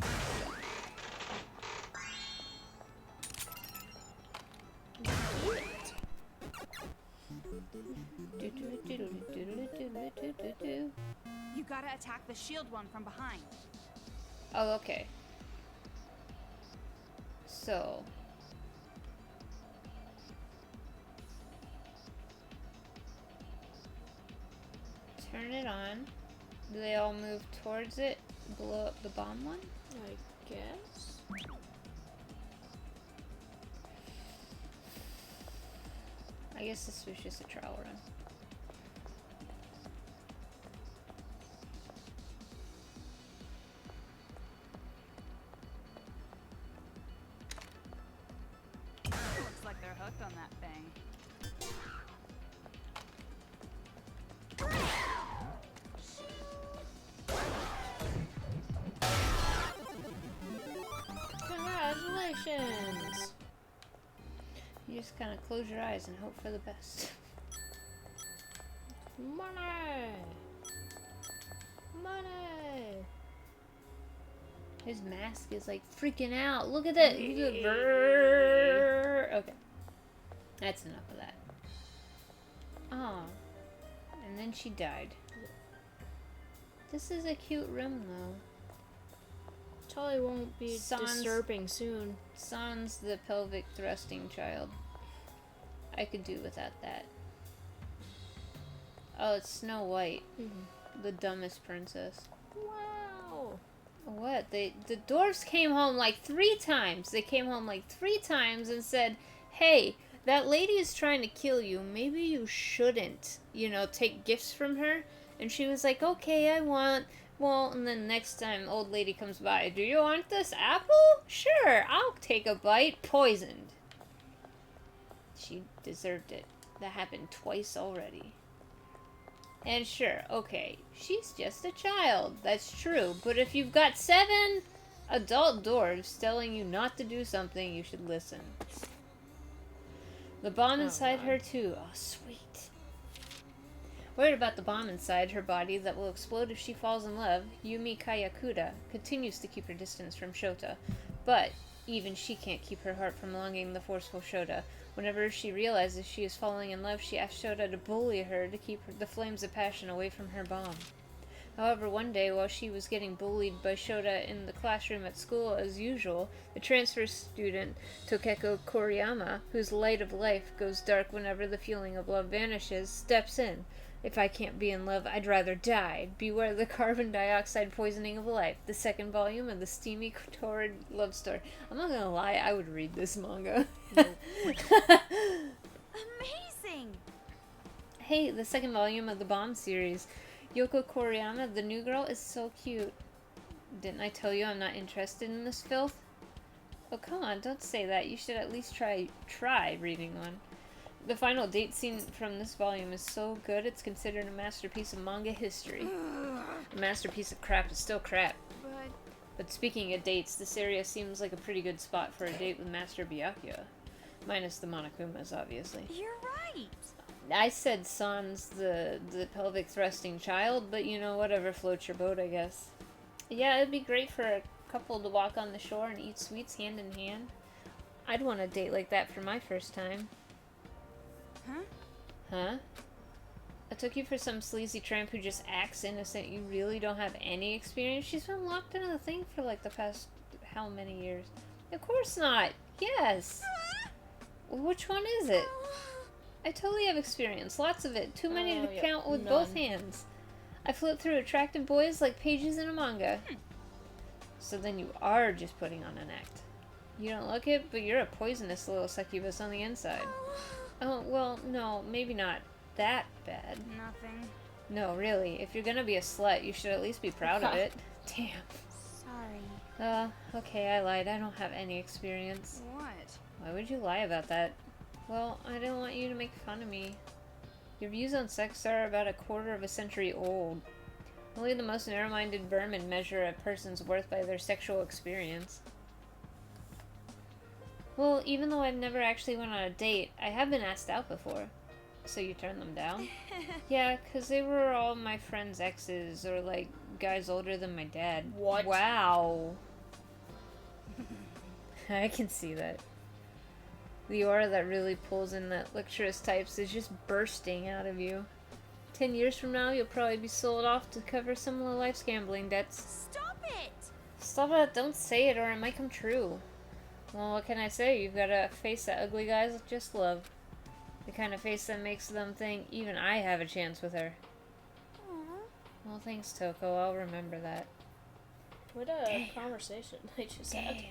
You gotta attack the shield one from behind. Oh, okay. So. Turn it on. Do they all move towards it? Blow up the bomb one? I guess. I guess this was just a trial run. Looks like they're hooked on that thing. Congratulations! You just kind of close your eyes and hope for the best. Money! Money! His mask is like freaking out. Look at that. He's like, "Brrr." Okay. That's enough of that. Oh. And then she died. This is a cute room though. Totally won't be Sans- disturbing soon. Sans the pelvic thrusting child. I could do without that. Oh, it's Snow White. The dumbest princess. Wow! What? The dwarves came home like 3 times. They came home like 3 times and said, hey, that lady is trying to kill you. Maybe you shouldn't, take gifts from her. And she was like, okay, I want... Well, and then next time old lady comes by, do you want this apple? Sure, I'll take a bite. Poisoned. She deserved it. That happened twice already. And sure, okay, she's just a child. That's true. But if you've got 7 adult dwarves telling you not to do something, you should listen. The bomb inside her, too. Oh, sweet. Worried about the bomb inside her body that will explode if she falls in love, Yumi Kayakuda continues to keep her distance from Shota. But even she can't keep her heart from longing the forceful Shota. Whenever she realizes she is falling in love, she asks Shota to bully her to keep the flames of passion away from her bomb. However, one day, while she was getting bullied by Shota in the classroom at school as usual, the transfer student Tokeko Koriyama, whose light of life goes dark whenever the feeling of love vanishes, steps in. If I can't be in love, I'd rather die. Beware the carbon dioxide poisoning of life. The 2nd volume of the steamy, torrid love story. I'm not gonna lie, I would read this manga. Amazing! Hey, the 2nd volume of the Bomb series. Yoko Koriyama, the new girl, is so cute. Didn't I tell you I'm not interested in this filth? Oh, come on, don't say that. You should at least try reading one. The final date scene from this volume is so good, it's considered a masterpiece of manga history. A masterpiece of crap is still crap. But speaking of dates, this area seems like a pretty good spot for a date with Master Byakuya. Minus the Monokumas, obviously. You're right. I said sans the pelvic thrusting child, but you know, whatever floats your boat, I guess. Yeah, it'd be great for a couple to walk on the shore and eat sweets hand in hand. I'd want a date like that for my first time. Huh? Huh? I took you for some sleazy tramp who just acts innocent. You really don't have any experience? She's been locked in a thing for like the past how many years? Of course not. Yes. Which one is it? I totally have experience. Lots of it. Too many to count with both hands. I flip through attractive boys like pages in a manga. So then you are just putting on an act. You don't look it, but you're a poisonous little succubus on the inside. Oh, well, no, maybe not that bad. Nothing. No, really. If you're gonna be a slut, you should at least be proud of it. Damn. Sorry. Okay, I lied. I don't have any experience. What? Why would you lie about that? Well, I didn't want you to make fun of me. Your views on sex are about a quarter of a century old. Only the most narrow-minded vermin measure a person's worth by their sexual experience. Well, even though I've never actually went on a date, I have been asked out before. So you turned them down? Yeah, because they were all my friends' exes, or like, guys older than my dad. What? Wow. I can see that. The aura that really pulls in that lecturous types is just bursting out of you. 10 years from now, you'll probably be sold off to cover some of life's gambling debts. Stop it! Stop it, don't say it or it might come true. Well, what can I say? You've got a face that ugly guys just love. The kind of face that makes them think, even I have a chance with her. Aww. Well, thanks, Toko. I'll remember that. What a conversation I just had. Damn.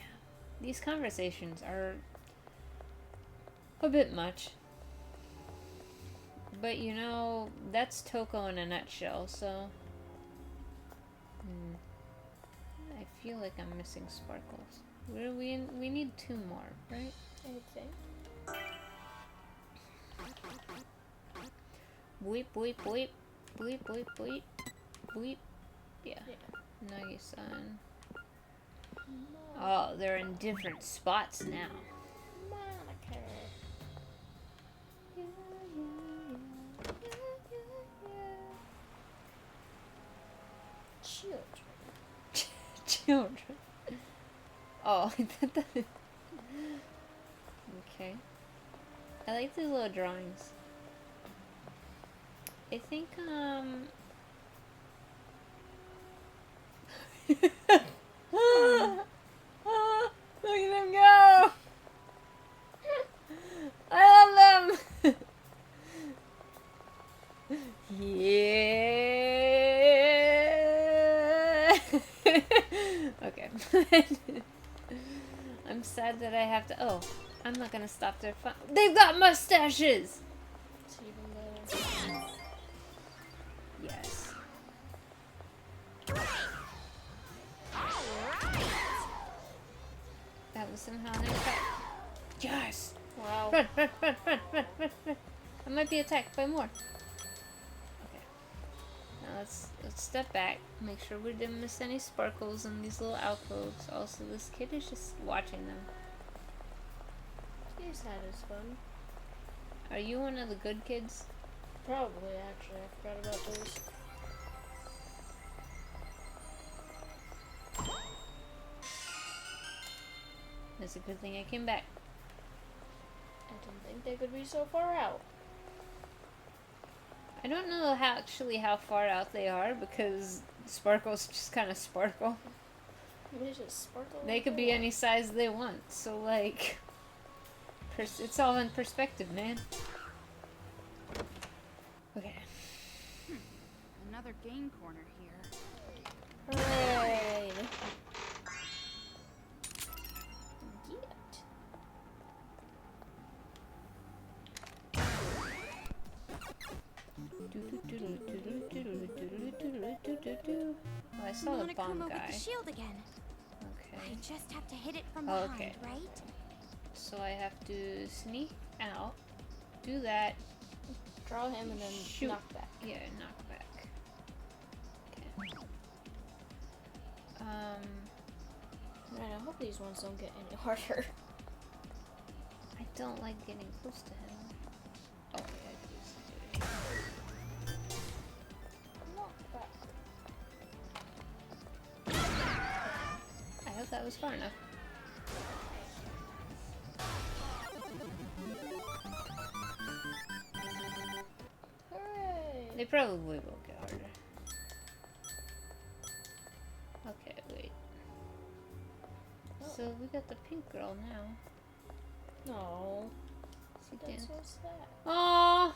These conversations are a bit much. But you know, that's Toko in a nutshell, so... I feel like I'm missing sparkles. We need 2 more, right? I would think. Boop, boop, boop. Boop, boop, boop. Boop. Yeah. Nagi-san. Oh, they're in different spots now. Monica. Children. Children. Oh, I thought that. Okay. I like these little drawings. I think, look at them go! I love them! Yeah! Okay. I'm sad that I have to. Oh, I'm not gonna stop their fun. They've got mustaches! It's even better. Yes. That was somehow an attack. Yes! Wow. Run, run, run, run, run, run, run. I might be attacked by more. Okay. Now let's step back. Make sure we didn't miss any sparkles in these little alcoves. Also, this kid is just watching them. He's had his fun. Are you one of the good kids? Probably, actually. I forgot about those. It's a good thing I came back. I didn't think they could be so far out. I don't know how far out they are because sparkles just kind of sparkle. They just sparkle. They could be any size they want. So like, it's all in perspective, man. Okay. Another game corner here. Hooray! Oh, I saw the bomb Monokuma guy. with the shield again. Okay. I just have to hit it from Oh, behind, okay. right? So I have to sneak out, do that, Draw him and then shoot. knock back. Yeah, knock back. Okay. Man, I hope these ones don't get any harder. I don't like getting close to him. Oh, yeah, I could use it here. Not bad. I hope that was far enough. Hooray! They probably will get harder. Okay, wait. Oh. So we got the pink girl now. No. She That's dance. so sad. Aww.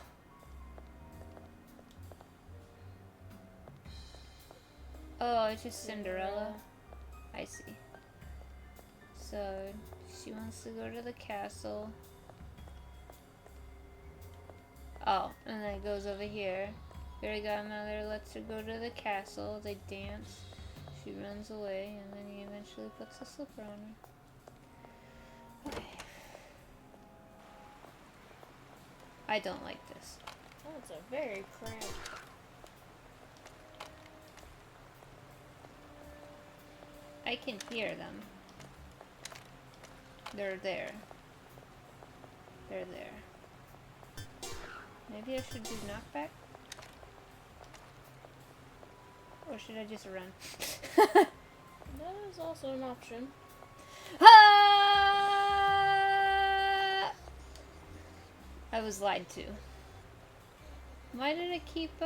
Oh, it's just Cinderella. I see. So she wants to go to the castle. Oh, and then it goes over here. Fairy godmother lets her go to the castle. They dance. She runs away, and then he eventually puts a slipper on her. Okay. I don't like this. Oh, it's a very cramped. I can hear them. They're there. They're there. Maybe I should do knockback? Or should I just run? That is also an option. Ah! I was lied to. Why did I keep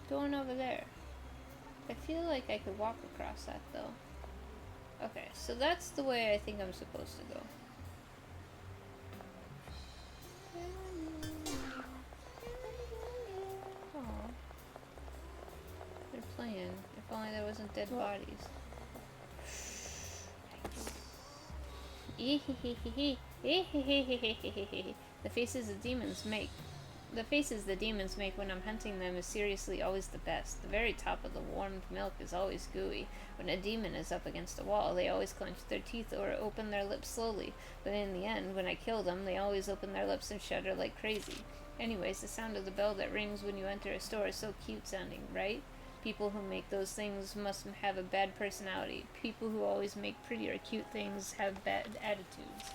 going over there? I feel like I could walk across that though. Okay, so that's the way I think I'm supposed to go. Aw. They're playing. If only there wasn't dead bodies. The faces the demons make. The faces the demons make when I'm hunting them is seriously always the best. The very top of the warmed milk is always gooey. When a demon is up against a wall, they always clench their teeth or open their lips slowly. But in the end, when I kill them, they always open their lips and shudder like crazy. Anyways, the sound of the bell that rings when you enter a store is so cute sounding, right? People who make those things must have a bad personality. People who always make pretty or cute things have bad attitudes.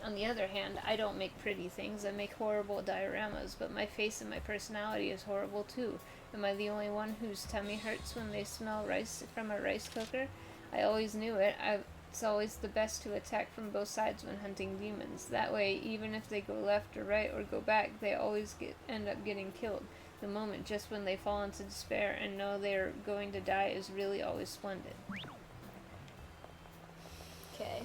On the other hand, I don't make pretty things, I make horrible dioramas, but my face and my personality is horrible too. Am I the only one whose tummy hurts when they smell rice from a rice cooker? I always knew it. It's always the best to attack from both sides when hunting demons. That way, even if they go left or right or go back, they always end up getting killed. The moment just when they fall into despair and know they're going to die is really always splendid. Okay.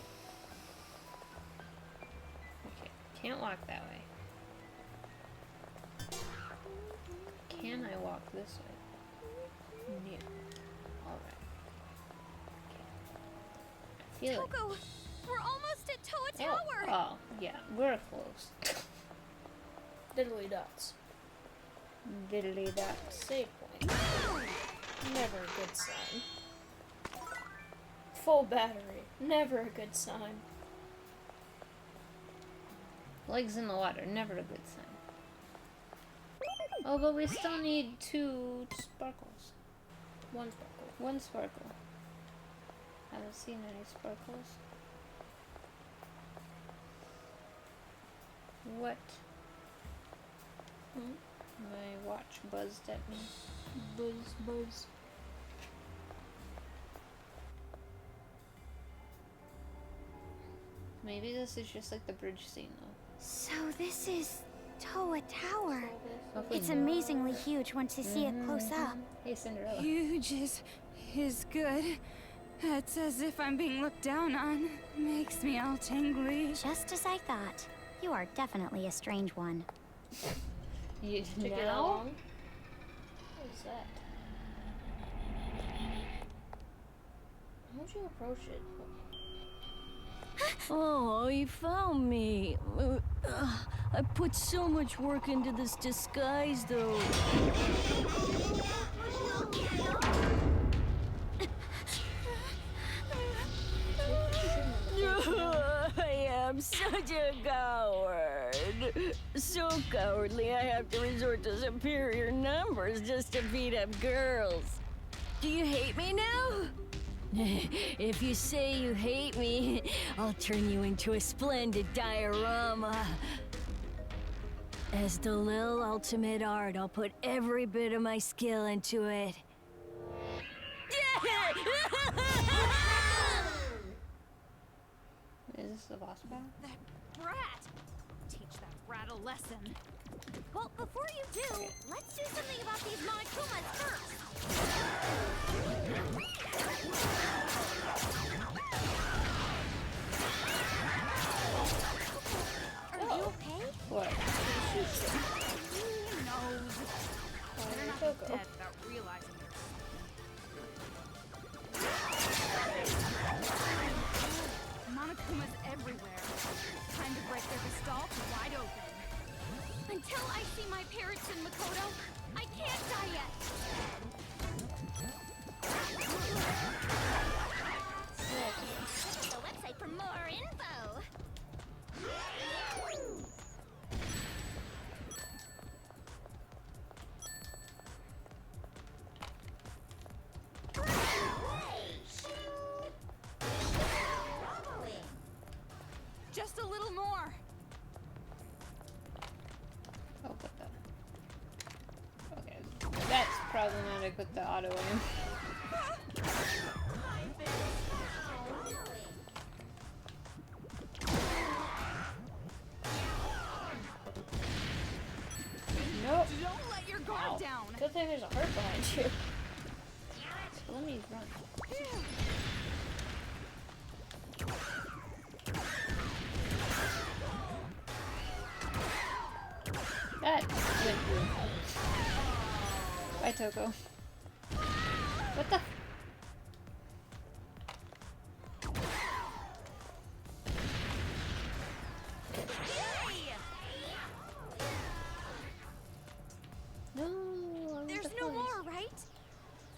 Can't walk that way. Can I walk this way? No. Alright. Okay. I feel like... Toko, we're almost at Toa Tower. Oh, yeah, we're close. Diddly dots. Diddly dots. Save point. Never a good sign. Full battery. Never a good sign. Legs in the water, never a good sign. Oh, but we still need 2 sparkles. 1 sparkle. 1 sparkle. Haven't seen any sparkles. What? My watch buzzed at me. Buzz, buzz. Maybe this is just like the bridge scene though. So this is Toa Tower. Hopefully It's amazingly huge once you see it close up. Hey, Cinderella. Huge is good. It's as if I'm being looked down on. Makes me all tingly. Just as I thought. You are definitely a strange one. You Took it now? long? What is that? How'd you approach it? Oh, you found me. I put so much work into this disguise, though. I am such a coward. So cowardly, I have to resort to superior numbers just to beat up girls. Do you hate me now? If you say you hate me, I'll turn you into a splendid diorama. As the Lil Ultimate Art, I'll put every bit of my skill into it. Is this the boss battle? That brat! Teach that brat a lesson. Well, before you do, let's do something about these Monokumas first. Are you okay? What? Who knows? Better not be dead without realizing they're Monokumas everywhere. Time to break their gestalt wide open. Until I see my parents in Makoto, I can't die yet. Check the website for more info. Just a little more. Oh, what the? Okay, that's problematic with the auto aim. Nope. Don't let your guard Ow. down. Good thing there's a heart behind you. So let me run. That went through. Bye, Toko. What the? No, I want There's the no points. more, right?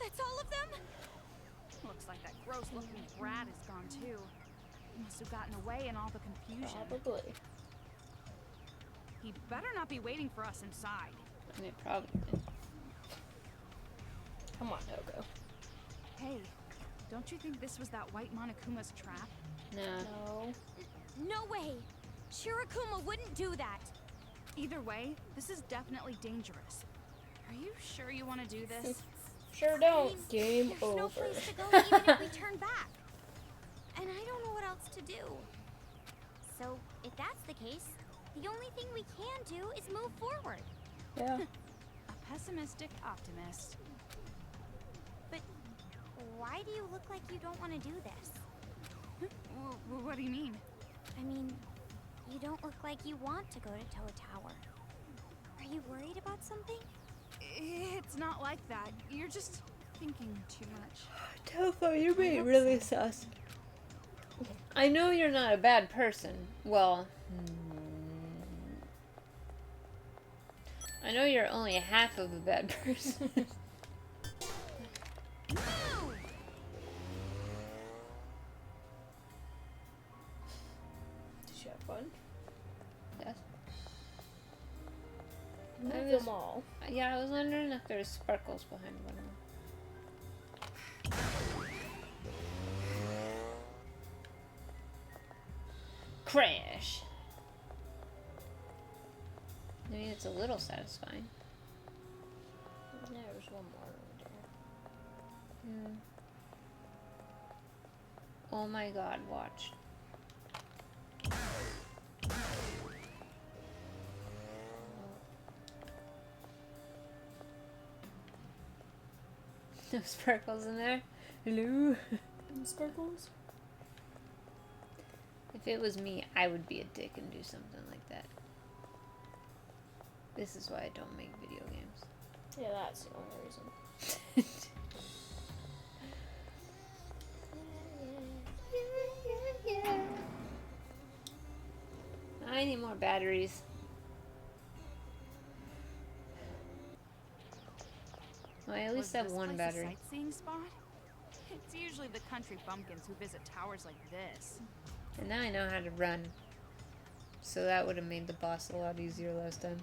That's all of them? Looks like that gross-looking brat is gone too. He must have gotten away in all the confusion. Probably. He better not be waiting for us inside. And it probably did. Come on, Toko. Hey, don't you think this was that white Monokuma's trap? No. No. No way. Shirakuma wouldn't do that. Either way, this is definitely dangerous. Are you sure you want to do this? Sure don't. Game There's over. no place to go even if we turn back. And I don't know what else to do. So, if that's the case, the only thing we can do is move forward. Yeah. A pessimistic optimist. But why do you look like you don't want to do this? What do you mean? I mean, you don't look like you want to go to Toa Tower. Are you worried about something? It's not like that. You're just thinking too much. Toko, you're being really sus. I know you're not a bad person. Well, I know you're only half of a bad person. Did you have fun? Yes. Move I was- them all. Yeah, I was wondering if there's sparkles behind one of them. Crash! I mean, it's a little satisfying. Yeah, there's one more over there. Yeah. Oh my god, watch. No sparkles in there. Hello. And sparkles? If it was me, I would be a dick and do something like that. This is why I don't make video games. Yeah, that's the only reason. I need more batteries. Well, I at least have this one place battery. A sightseeing spot? It's usually the country bumpkins who visit towers like this. And now I know how to run. So that would have made the boss a lot easier last time.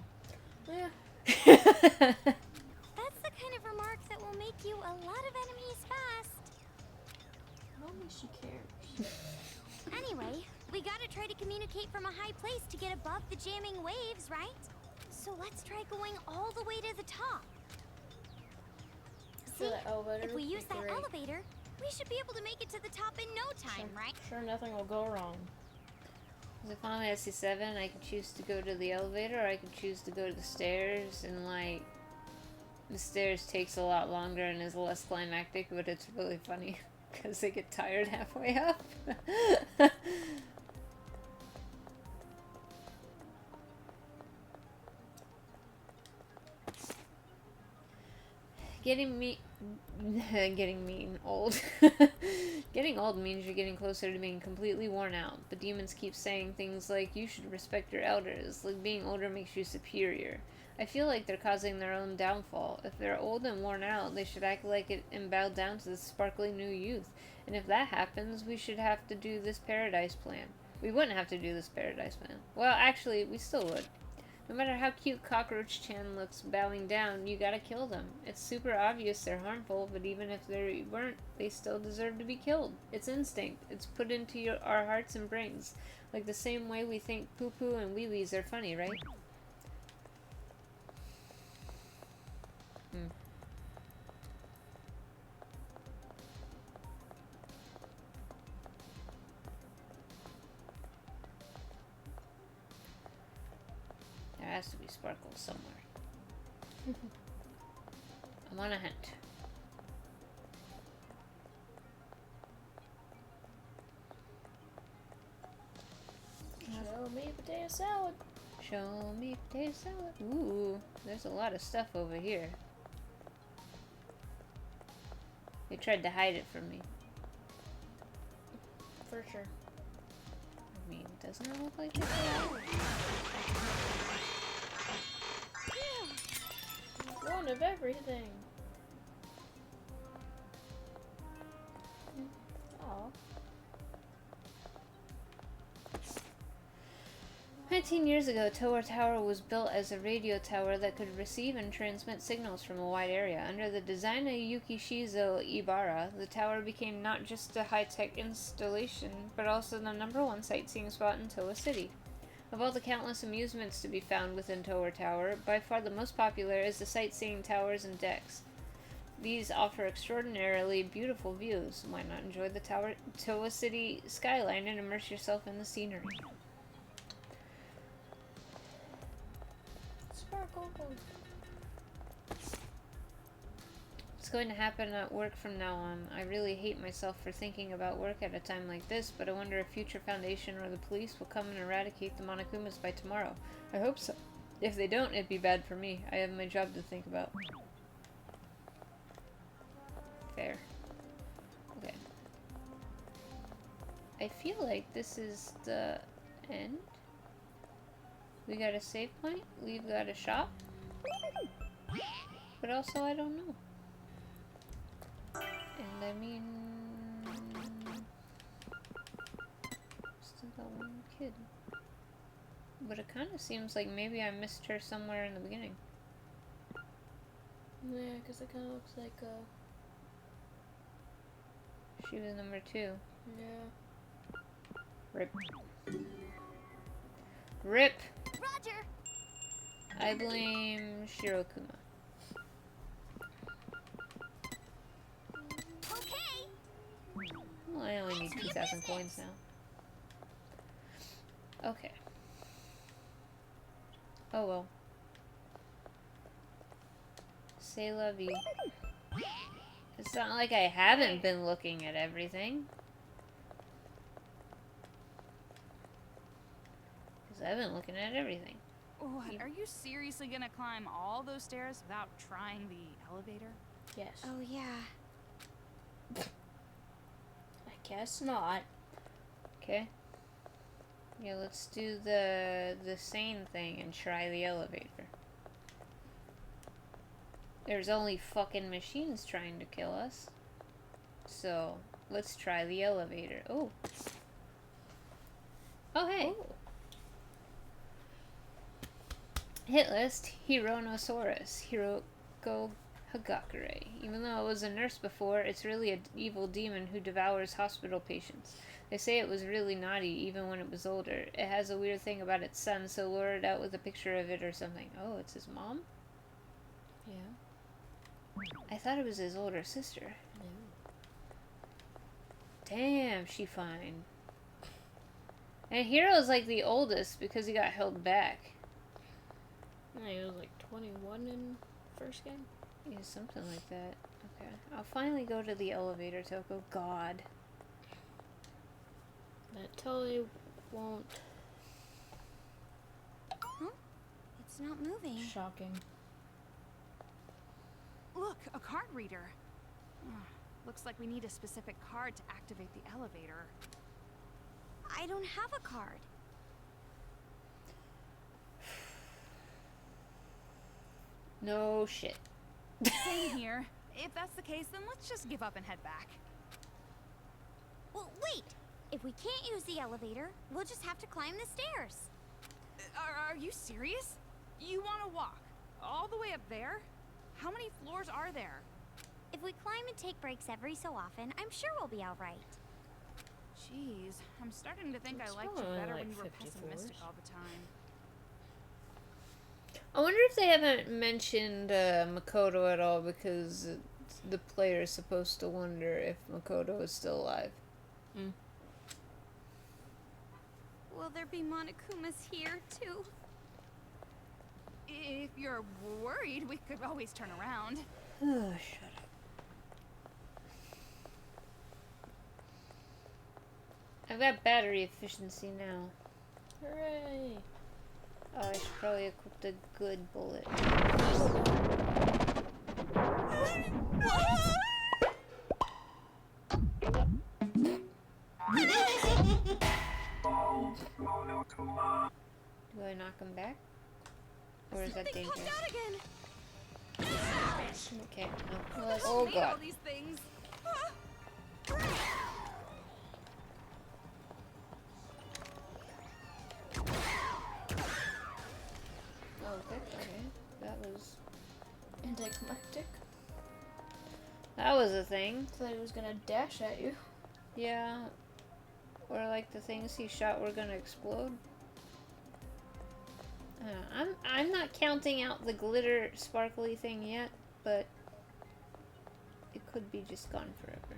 Yeah. That's the kind of remark that will make you a lot of enemies fast. Anyway, we gotta try to communicate from a high place to get above the jamming waves, right? So let's try going all the way to the top. See, The elevator if we would use be that great. elevator, we should be able to make it to the top in no time, right? Sure, nothing will go wrong. If I'm at SC7, I can choose to go to the elevator, or I can choose to go to the stairs, and like, the stairs takes a lot longer and is less climactic, but it's really funny, because they get tired halfway up. Getting old. Getting old means you're getting closer to being completely worn out. The demons keep saying things like, you should respect your elders, like being older makes you superior. I feel like they're causing their own downfall. If they're old and worn out, they should act like it and bow down to the sparkling new youth. And if that happens, we should have to do this paradise plan. We wouldn't have to do this paradise plan. Well, actually, we still would. No matter how cute Cockroach Chan looks bowing down, you gotta kill them. It's super obvious they're harmful, but even if they weren't, they still deserve to be killed. It's instinct. It's put into our hearts and brains. Like the same way we think poo-poo and wee-wees are funny, right? There has to be sparkles somewhere. I'm on a hunt. Show me potato salad. Show me potato salad. Ooh, there's a lot of stuff over here. They tried to hide it from me. For sure. I mean, doesn't it look like this? One of everything. Oh. 19 years ago, Towa Tower was built as a radio tower that could receive and transmit signals from a wide area. Under the design of Yukishizo Ibara, the tower became not just a high-tech installation, but also the #1 sightseeing spot in Towa City. Of all the countless amusements to be found within Towa Tower, by far the most popular is the sightseeing towers and decks. These offer extraordinarily beautiful views. Why not enjoy the Towa City skyline and immerse yourself in the scenery? Sparkles. What's going to happen at work from now on? I really hate myself for thinking about work at a time like this, but I wonder if Future Foundation or the police will come and eradicate the Monokumas by tomorrow. I hope so. If they don't, it'd be bad for me. I have my job to think about. Fair. Okay. I feel like this is the end. We got a save point. We've got a shop. But also, I don't know. And I mean... still got one kid. But it kind of seems like maybe I missed her somewhere in the beginning. Yeah, because it kind of looks like She was #2. yeah. Rip. RIP! Roger! I blame Shirokuma. Okay! Well, I only need 2,000 coins now. Okay. Oh well. C'est la vie. It's not like I haven't been looking at everything. Because I've been looking at everything. What? Are you seriously gonna climb all those stairs without trying the elevator? Yes. Oh, yeah. I guess not. Okay. Yeah, let's do the sane thing and try the elevator. There's only fucking machines trying to kill us. So, let's try the elevator. Oh. Oh, hey. Ooh. Hit list, Hironosaurus. Hagakure. Even though it was a nurse before, it's really an evil demon who devours hospital patients. They say it was really naughty even when it was older. It has a weird thing about its son, so lure it out with a picture of it or something. Oh, it's his mom? Yeah. I thought it was his older sister. No. Damn, she fine. And Hiro's like the oldest because he got held back. Yeah, he was like 21 in first game. Yeah, something like that. Okay. I'll finally go to the elevator, Toko. God. That totally won't. Huh? It's not moving. Shocking. Look, a card reader. Ugh, looks like we need a specific card to activate the elevator. I don't have a card. No shit. Same here. If that's the case, then let's just give up and head back. Well, wait! If we can't use the elevator, we'll just have to climb the stairs. Are you serious? You want to walk all the way up there? How many floors are there? If we climb and take breaks every so often, I'm sure we'll be alright. Jeez, I'm starting to think It's I liked you probably better like when you were 50 pessimistic floors. all the time. I wonder if they haven't mentioned Makoto at all because the player is supposed to wonder if Makoto is still alive. Will there be Monokumas here, too? If you're worried, we could always turn around. Oh, shut up. I've got battery efficiency now. Hooray! Oh, I should probably equip the good bullet. Do I knock him back? Or is that dangerous? Okay. No. There's Oh made god. all these things. Oh, okay. That was... Anticlimactic. That was a thing. Thought he was gonna dash at you. Yeah. Or like the things he shot were gonna explode. I'm not counting out the glitter sparkly thing yet, but it could be just gone forever.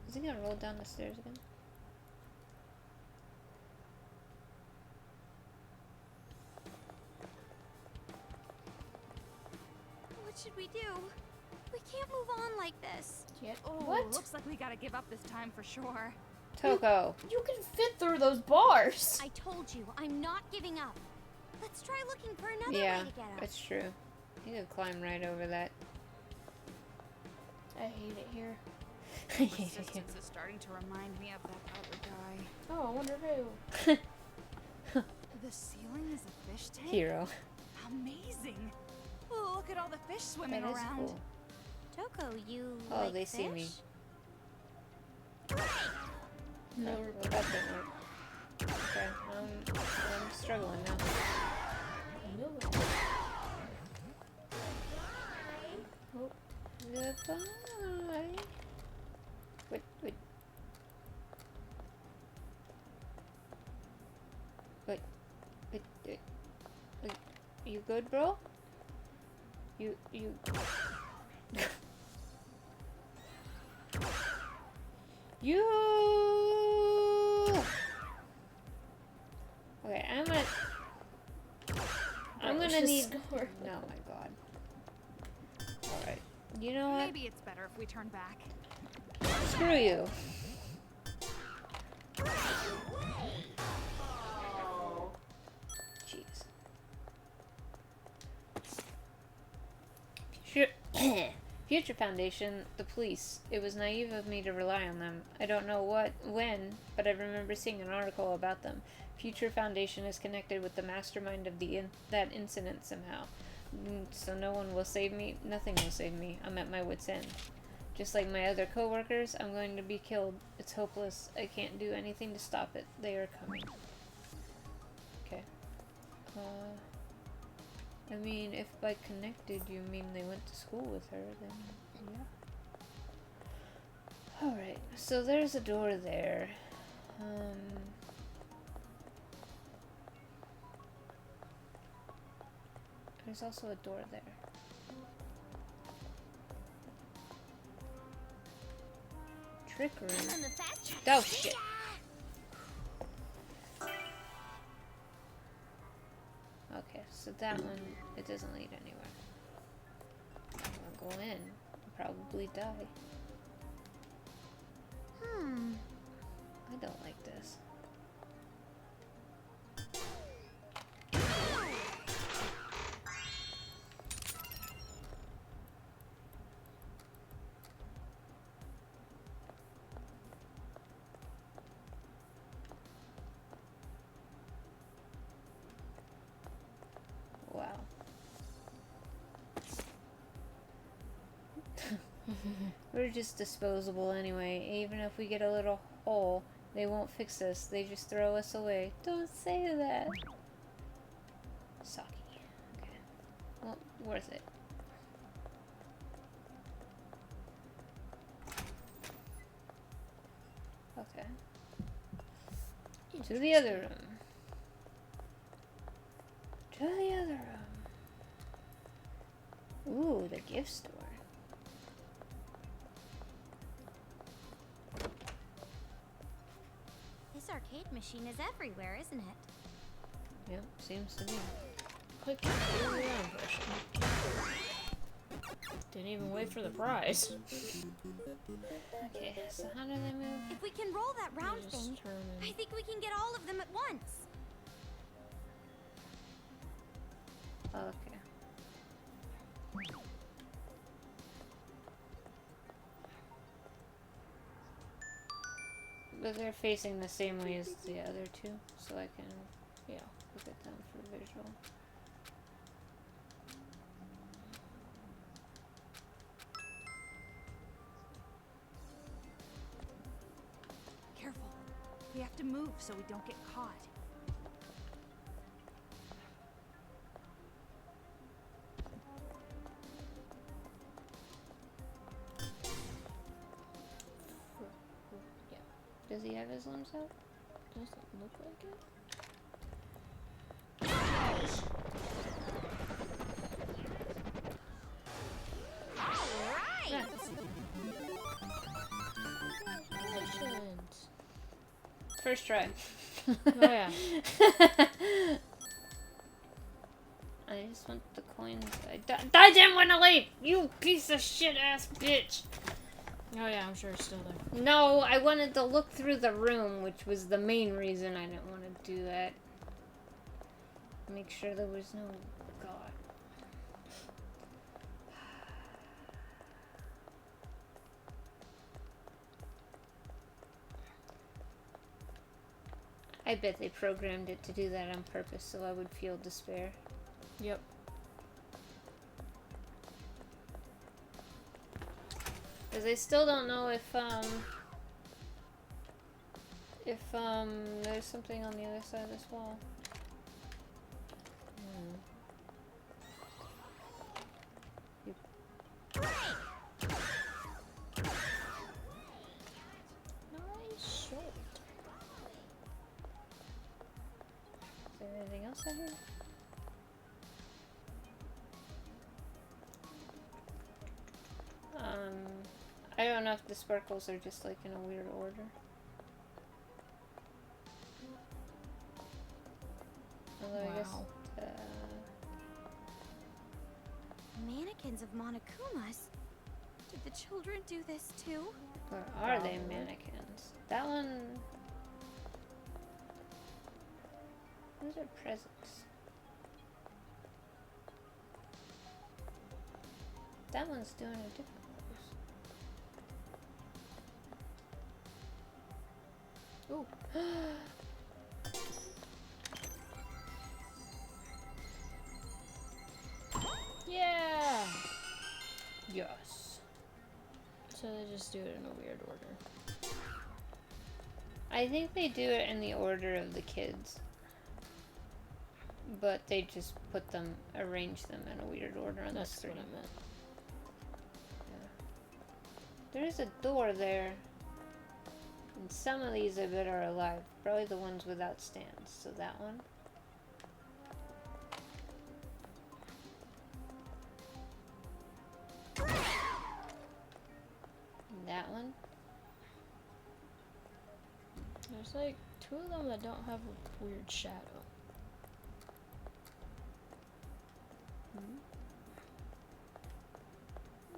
Is he gonna roll down the stairs again? What should we do? We can't move on like this. Yet. Oh, What? looks like we gotta give up this time for sure. Toko. You can fit through those bars. I told you, I'm not giving up. Let's try looking for another Yeah, way to get up. that's true. You could climb right over that. I hate it here. Resistance is starting to remind me of that other guy. Oh, I wonder who. The ceiling is a fish tank? Hero. Amazing! Oh, look at all the fish swimming That is around. cool. Toko, you Oh, like they fish? see me. No, well, that didn't work. Okay, I'm struggling now. no. Oh, goodbye. Wait. Wait. You good, bro? You. You. Okay, I'm gonna need. Score. No, my God. All right. You know what? Maybe it's better if we turn back. Screw you. Jeez. Future Foundation, the police. It was naive of me to rely on them. I don't know when, but I remember seeing an article about them. Future Foundation is connected with the mastermind of that incident somehow. So no one will save me. Nothing will save me. I'm at my wit's end. Just like my other co-workers, I'm going to be killed. It's hopeless. I can't do anything to stop it. They are coming. Okay. I mean, if by connected you mean they went to school with her, then yeah. Alright, so there's a door there. There's also a door there. Trick room. On the fast track. Oh shit. Okay, so that one, it doesn't lead anywhere. I'm gonna go in and probably die. I don't like this. Wow. We're just disposable anyway. Even if we get a little hole, they won't fix us. They just throw us away. Don't say that. Saki. Okay. Well, worth it. Okay. To the other room. To the other room. Ooh, the gift store. This arcade machine is everywhere, isn't it? Yep, seems to be. Quick, early on version. Didn't even wait for the prize. Okay, so how do they move? If we can roll that round Just thing, turn and- I think we can get all of them at once. Oh, okay. But they're facing the same way as the other two, so I can, yeah, look at them for visual. Careful. We have to move so we don't get caught. Does he have his limbs out? Doesn't look like it. Right. Congratulations. First try. Oh yeah. I just want the coins. I didn't want to leave! You piece of shit ass bitch! Oh yeah, I'm sure it's still there. No, I wanted to look through the room, which was the main reason I didn't want to do that. Make sure there was no god. I bet they programmed it to do that on purpose so I would feel despair. Yep. Because I still don't know if there's something on the other side of this wall. Nice shot. Is there anything else out here? I don't know if the sparkles are just like in a weird order. Although I guess, Mannequins of Monokumas? Did the children do this too? or are they mannequins? That one... Those are presents. That one's doing a different pose. Ooh. Yeah! Yes. So they just do it in a weird order. I think they do it in the order of the kids. but they just arrange them in a weird order on the screen. That's what I meant. There is a door there. And some of these I bet are alive. Probably the ones without stands. So that one. And that one. There's like 2 of them that don't have a weird shadow.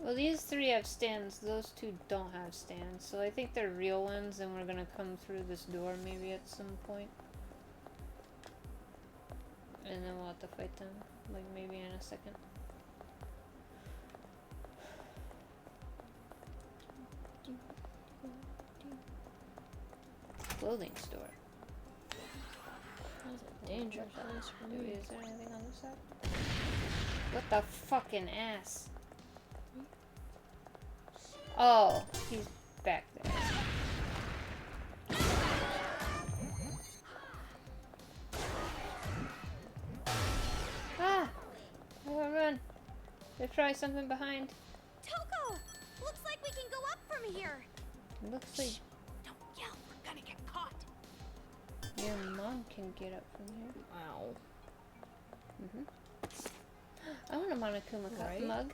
Well, these 3 have stands. Those 2 don't have stands. So I think they're real ones, and we're gonna come through this door maybe at some point. And then we'll have to fight them, like maybe in a second. Clothing store. That's a dangerous place for me. Is there anything on this side? What the fucking ass? Oh, he's back there. Ah! I gotta run. There's probably something behind. Toko! Looks like we can go up from here. Looks like Don't yell, we're gonna get caught. your mom can get up from here. Wow. I want a Monokuma Right? mug.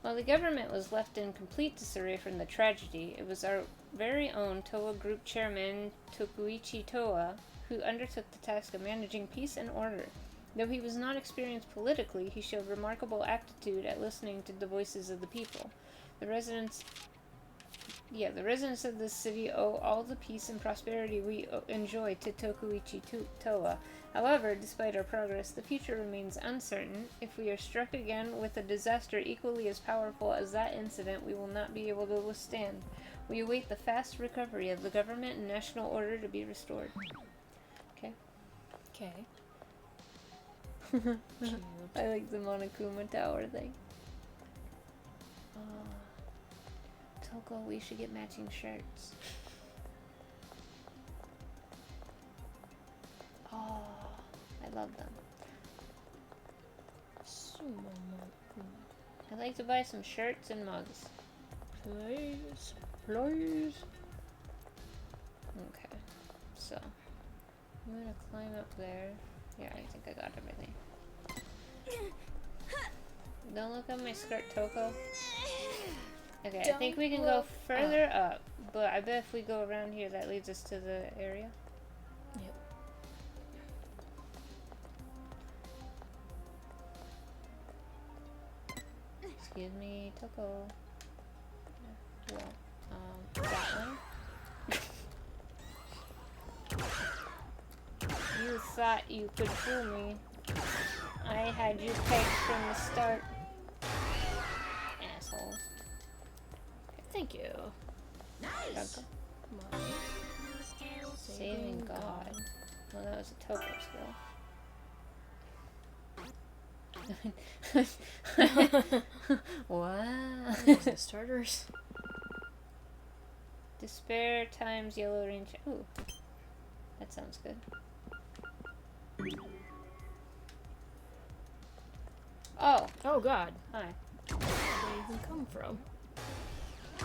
While the government was left in complete disarray from the tragedy, it was our very own Toa Group chairman, Tokuichi Toa, who undertook the task of managing peace and order. Though he was not experienced politically, he showed remarkable aptitude at listening to the voices of the people. The residents of this city owe all the peace and prosperity we enjoy to Tokuichi Toa. However, despite our progress, the future remains uncertain. If we are struck again with a disaster equally as powerful as that incident, we will not be able to withstand. We await the fast recovery of the government and national order to be restored. Okay. Okay. I like the Monokuma Tower thing. Toko, we should get matching shirts. Oh, I love them. I'd like to buy some shirts and mugs. Please. Please. Okay, so I'm gonna climb up there. Yeah, I think I got everything. Don't look at my skirt, Toko. Okay, I think we can go further up, but I bet if we go around here, that leads us to the area. Yep. Excuse me, Toko. Well, that one. You thought you could fool me. I had you pegged from the start. Assholes. Thank you. Nice. Saving God. Well, that was a Toko skill. Wow. The starters. Despair times yellow range. Ooh. That sounds good. Oh. Oh God. Hi. Where did they even come from? I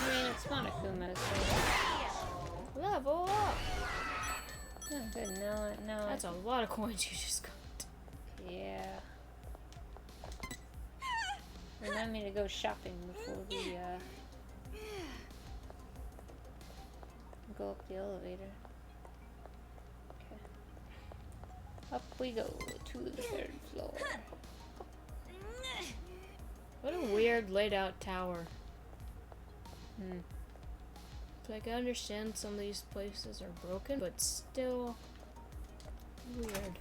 mean, it's Monokuma's. So. Level up. Oh, good. Now. That's a lot of coins you just got. Yeah. Remind me to go shopping before we go up the elevator. Okay. Up we go to the 3rd floor. What a weird laid out tower. Like, I understand some of these places are broken, but still weird.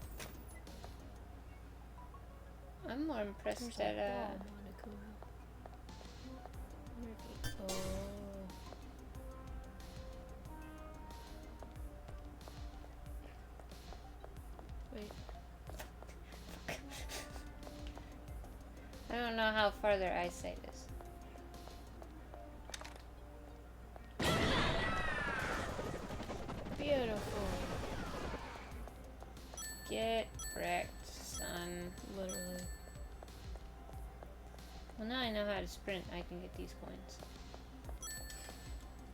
I'm more impressed There's that Oh. Wait. I don't know how far their eyesight is. Beautiful. Get wrecked, son. Literally. Well, now I know how to sprint. I can get these coins.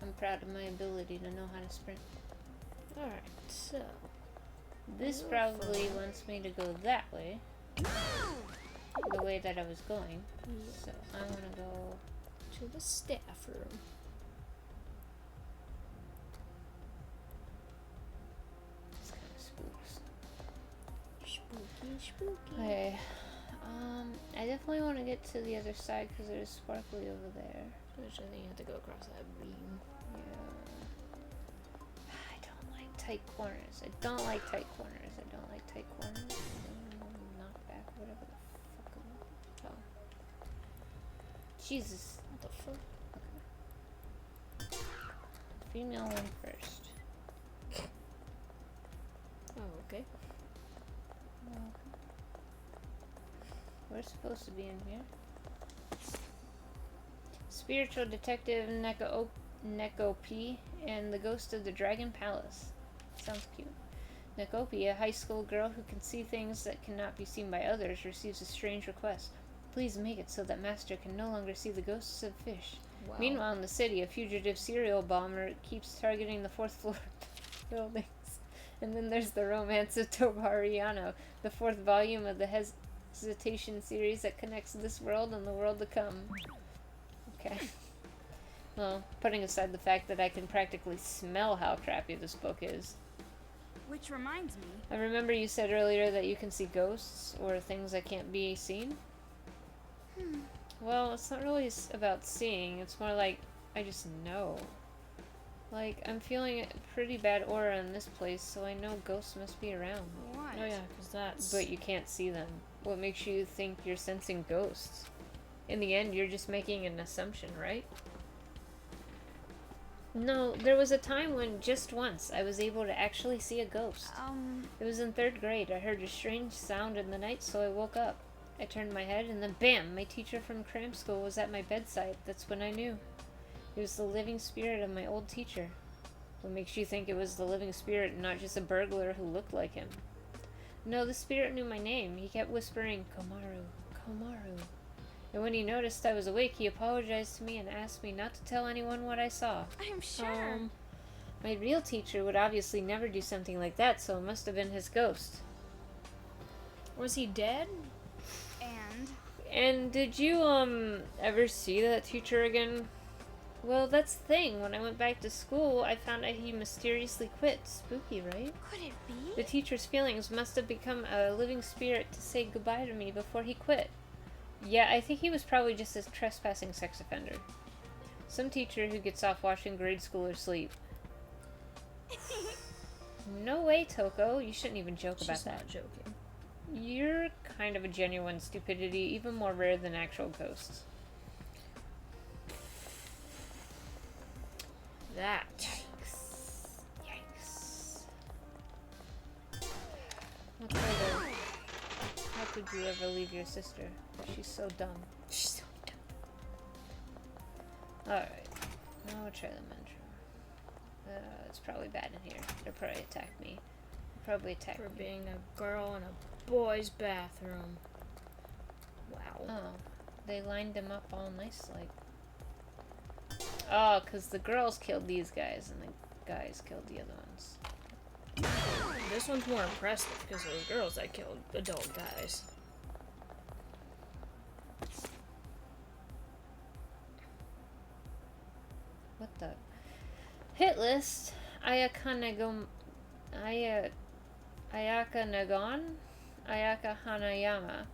I'm proud of my ability to know how to sprint. Alright, so. This Ooh, probably fun. wants me to go that way. The way that I was going. So I want to go To the staff room. This kind of spooks. Spooky, spooky. Okay. I definitely want to get to the other side because there's sparkly over there. Which I think you have to go across that beam. Yeah. I don't like tight corners. I don't like tight corners. I don't like tight corners. Knock back, whatever the fuck. Oh. Jesus. What the fuck? Female one first. Oh, okay. We're supposed to be in here. Spiritual Detective Nekopi and the Ghost of the Dragon Palace. Sounds cute. Nekopi, a high school girl who can see things that cannot be seen by others, receives a strange request. Please make it so that Master can no longer see the ghosts of fish. Wow. Meanwhile, in the city, a fugitive serial bomber keeps targeting the 4th floor buildings. And then there's the romance of Tobaru Yano, the 4th volume of the Hesitation series that connects this world and the world to come. Okay. Well, putting aside the fact that I can practically smell how crappy this book is. Which reminds me, I remember you said earlier that you can see ghosts or things that can't be seen. Well, it's not really about seeing, it's more like I just know. Like, I'm feeling a pretty bad aura in this place, so I know ghosts must be around. what? Oh yeah, because that's... But you can't see them. What makes you think you're sensing ghosts? In the end, you're just making an assumption, right? No, there was a time when, just once, I was able to actually see a ghost. It was in 3rd grade. I heard a strange sound in the night, so I woke up. I turned my head, and then bam! My teacher from cram school was at my bedside. That's when I knew. It was the living spirit of my old teacher. What makes you think it was the living spirit and not just a burglar who looked like him? No, the spirit knew my name. He kept whispering, Komaru, Komaru. And when he noticed I was awake, he apologized to me and asked me not to tell anyone what I saw. I'm sure. My real teacher would obviously never do something like that, so it must have been his ghost. Was he dead? And did you, ever see that teacher again? Well, that's the thing. When I went back to school, I found out he mysteriously quit. Spooky, right? Could it be? The teacher's feelings must have become a living spirit to say goodbye to me before he quit. Yeah, I think he was probably just a trespassing sex offender. Some teacher who gets off watching grade schoolers sleep. No way, Toko. You shouldn't even joke about She's that. not joking. You're kind of a genuine stupidity, even more rare than actual ghosts. That. Yikes. What further? How could you ever leave your sister? She's so dumb. She's so dumb. Alright. Now we'll try the mantra. It's probably bad in here. They'll probably attack me. Probably attack For me. being a girl in a boy's bathroom. Wow. Oh. They lined them up all nice like. Oh, because the girls killed these guys and the guys killed the other ones. This one's more impressive because it was girls that killed adult guys. What the? Hit list. Ayaka Nagon? Ayaka Hanayama.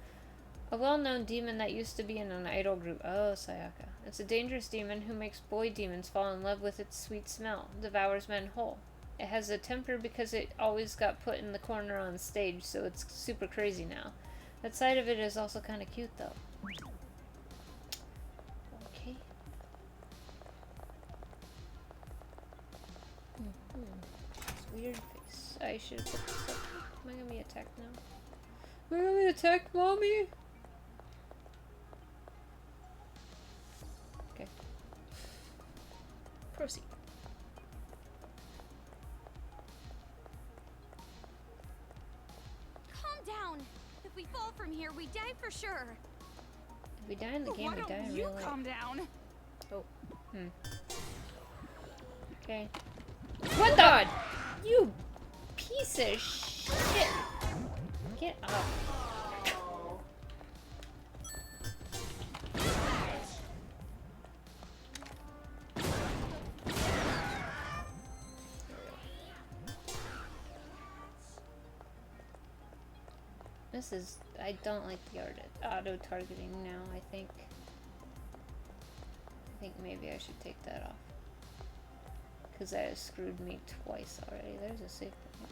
A well-known demon that used to be in an idol group. Oh, Sayaka. It's a dangerous demon who makes boy demons fall in love with its sweet smell. Devours men whole. It has a temper because it always got put in the corner on stage, so it's super crazy now. That side of it is also kind of cute, though. Okay. It's weird face. I should have put this up. Am I gonna be attacked now? Am I gonna be attacked, mommy? Okay. Proceed. we fall from here, we die for sure. If we die in the game, Why we die don't in you real life. calm down? Okay. What the? God! You piece of shit! Get up. This is... I don't like the auto-targeting now, I think. I think maybe I should take that off. Because that has screwed me twice already. There's a save point.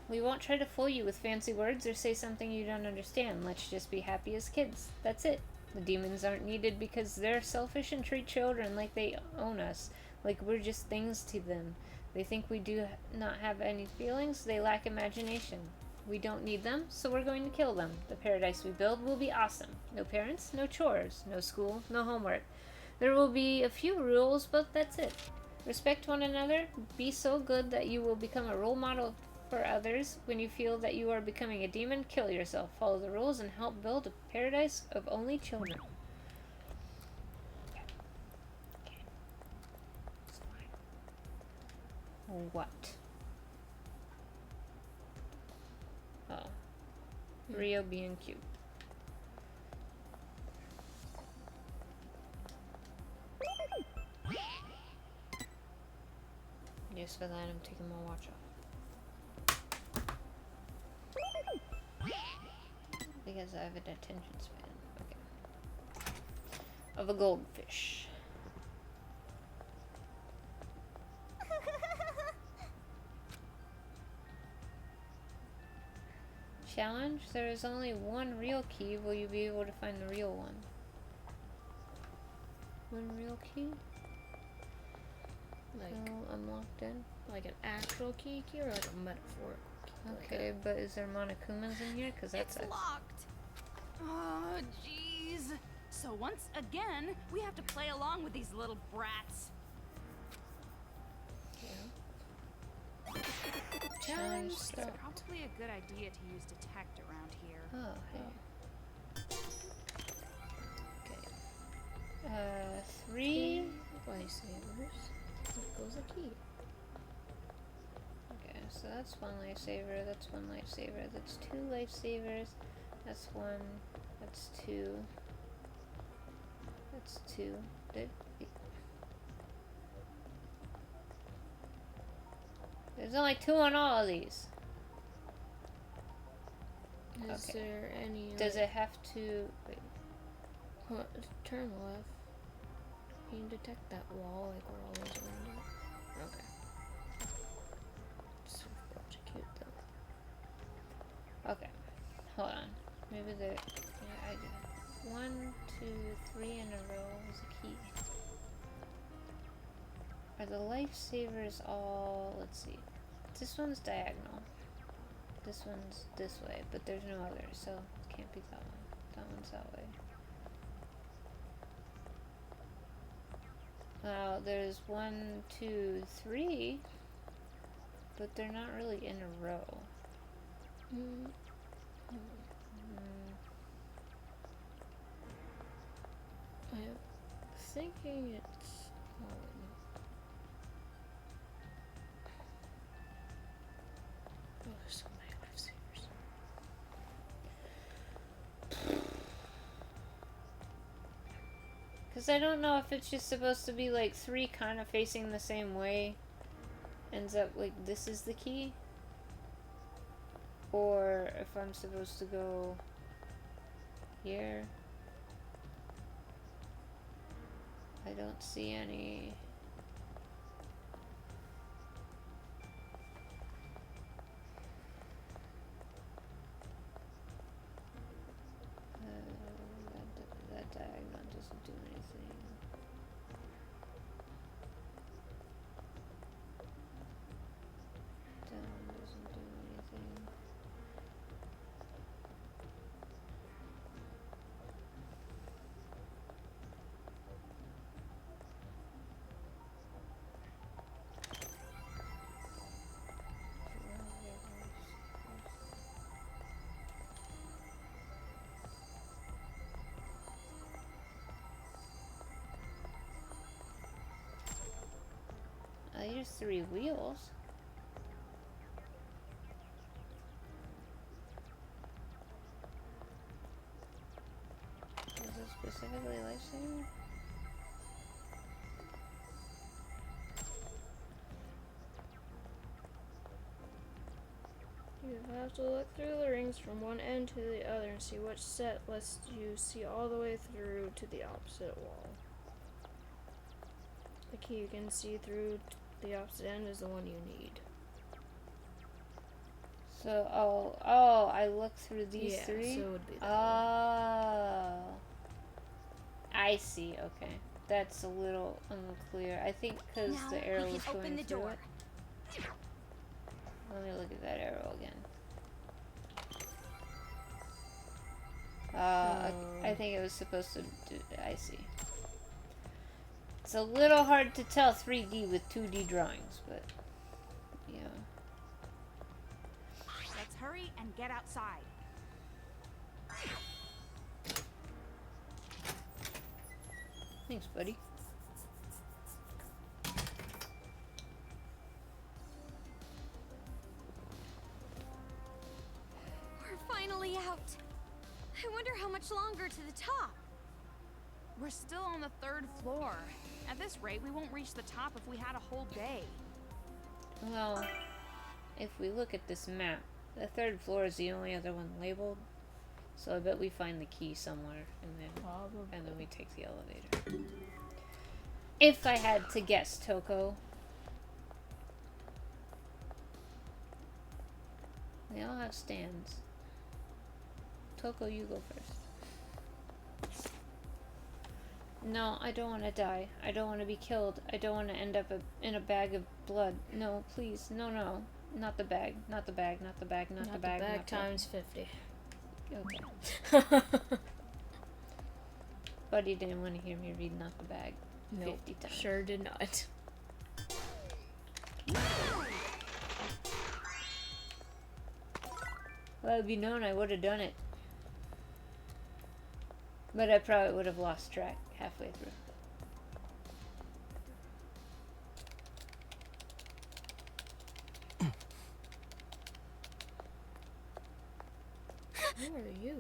We won't try to fool you with fancy words or say something you don't understand. Let's just be happy as kids. That's it. The demons aren't needed because they're selfish and treat children like they own us. Like we're just things to them. They think we do not have any feelings. They lack imagination. We don't need them, so we're going to kill them. The paradise we build will be awesome. No parents, no chores, no school, no homework. There will be a few rules, but that's it. Respect one another. Be so good that you will become a role model for others. When you feel that you are becoming a demon, kill yourself. Follow the rules and help build a paradise of only children. Okay. It's fine. What? Oh. Rio being cute. Just for that, I'm taking my watch off. Because I have an attention span. Okay. Of a goldfish. Challenge? There is only one real key. Will you be able to find the real one? One real key? Like, So I'm locked in. like an actual key or like a metaphorical key? Okay, but is there Monokumas in here? Because that's It's locked. Oh, jeez. So once again, we have to play along with these little brats. challenge It's start. probably a good idea to use detect around here. Oh, hey. Okay. 3. Lifesavers. What goes a key? Okay, so that's one lifesaver, that's one lifesaver, that's 2 lifesavers, that's 1, that's 2, that's 2. There's only 2 on all of these. Is Okay. there any? Does like, it have to... Wait. turn left? Can you detect that wall like we're always around it? Okay. Surfboard's cute though. Okay. Hold on. Maybe the... Yeah, I do. 1, 2, 3 in a row is a key. Are the lifesavers all... Let's see. This one's diagonal. This one's this way, but there's no other, so it can't be that one. That one's that way. There's 1, 2, 3, but they're not really in a row. I'm thinking it's. Oh, there's so many lifesavers. Because I don't know if it's just supposed to be like 3 kind of facing the same way. Ends up like this is the key. Or if I'm supposed to go here. I don't see any. That diagonal doesn't do anything. That one doesn't do anything. There's 3 wheels. Is it specifically lifesaver? You have to look through the rings from one end to the other and see which set lets you see all the way through to the opposite wall. The key you can see through the opposite end is the one you need. So, I look through these 3? So it would be that Oh. I see, okay. That's a little unclear. I think because Now the arrow we was can going open the through door. it. Let me look at that arrow again. I think it was supposed to do... I see. It's a little hard to tell 3D with 2D drawings, but... Yeah. Let's hurry and get outside. Thanks, buddy. We're finally out. I wonder how much longer to the top. We're still on the 3rd floor. At this rate, we won't reach the top if we had a whole day. Well, if we look at this map, the 3rd floor is the only other one labeled. So I bet we find the key somewhere, and then we take the elevator. If I had to guess, Toko. They all have stands. Toko, you go first. No, I don't want to die. I don't want to be killed. I don't want to end up in a bag of blood. No, please. No, no. Not the bag. Not the bag. Not the bag. Not the bag. Bag not times 50. Okay. Buddy didn't want to hear me read not the bag 50 times. Sure did not. Well, if you'd known, I would have done it. But I probably would have lost track halfway through. Who are you?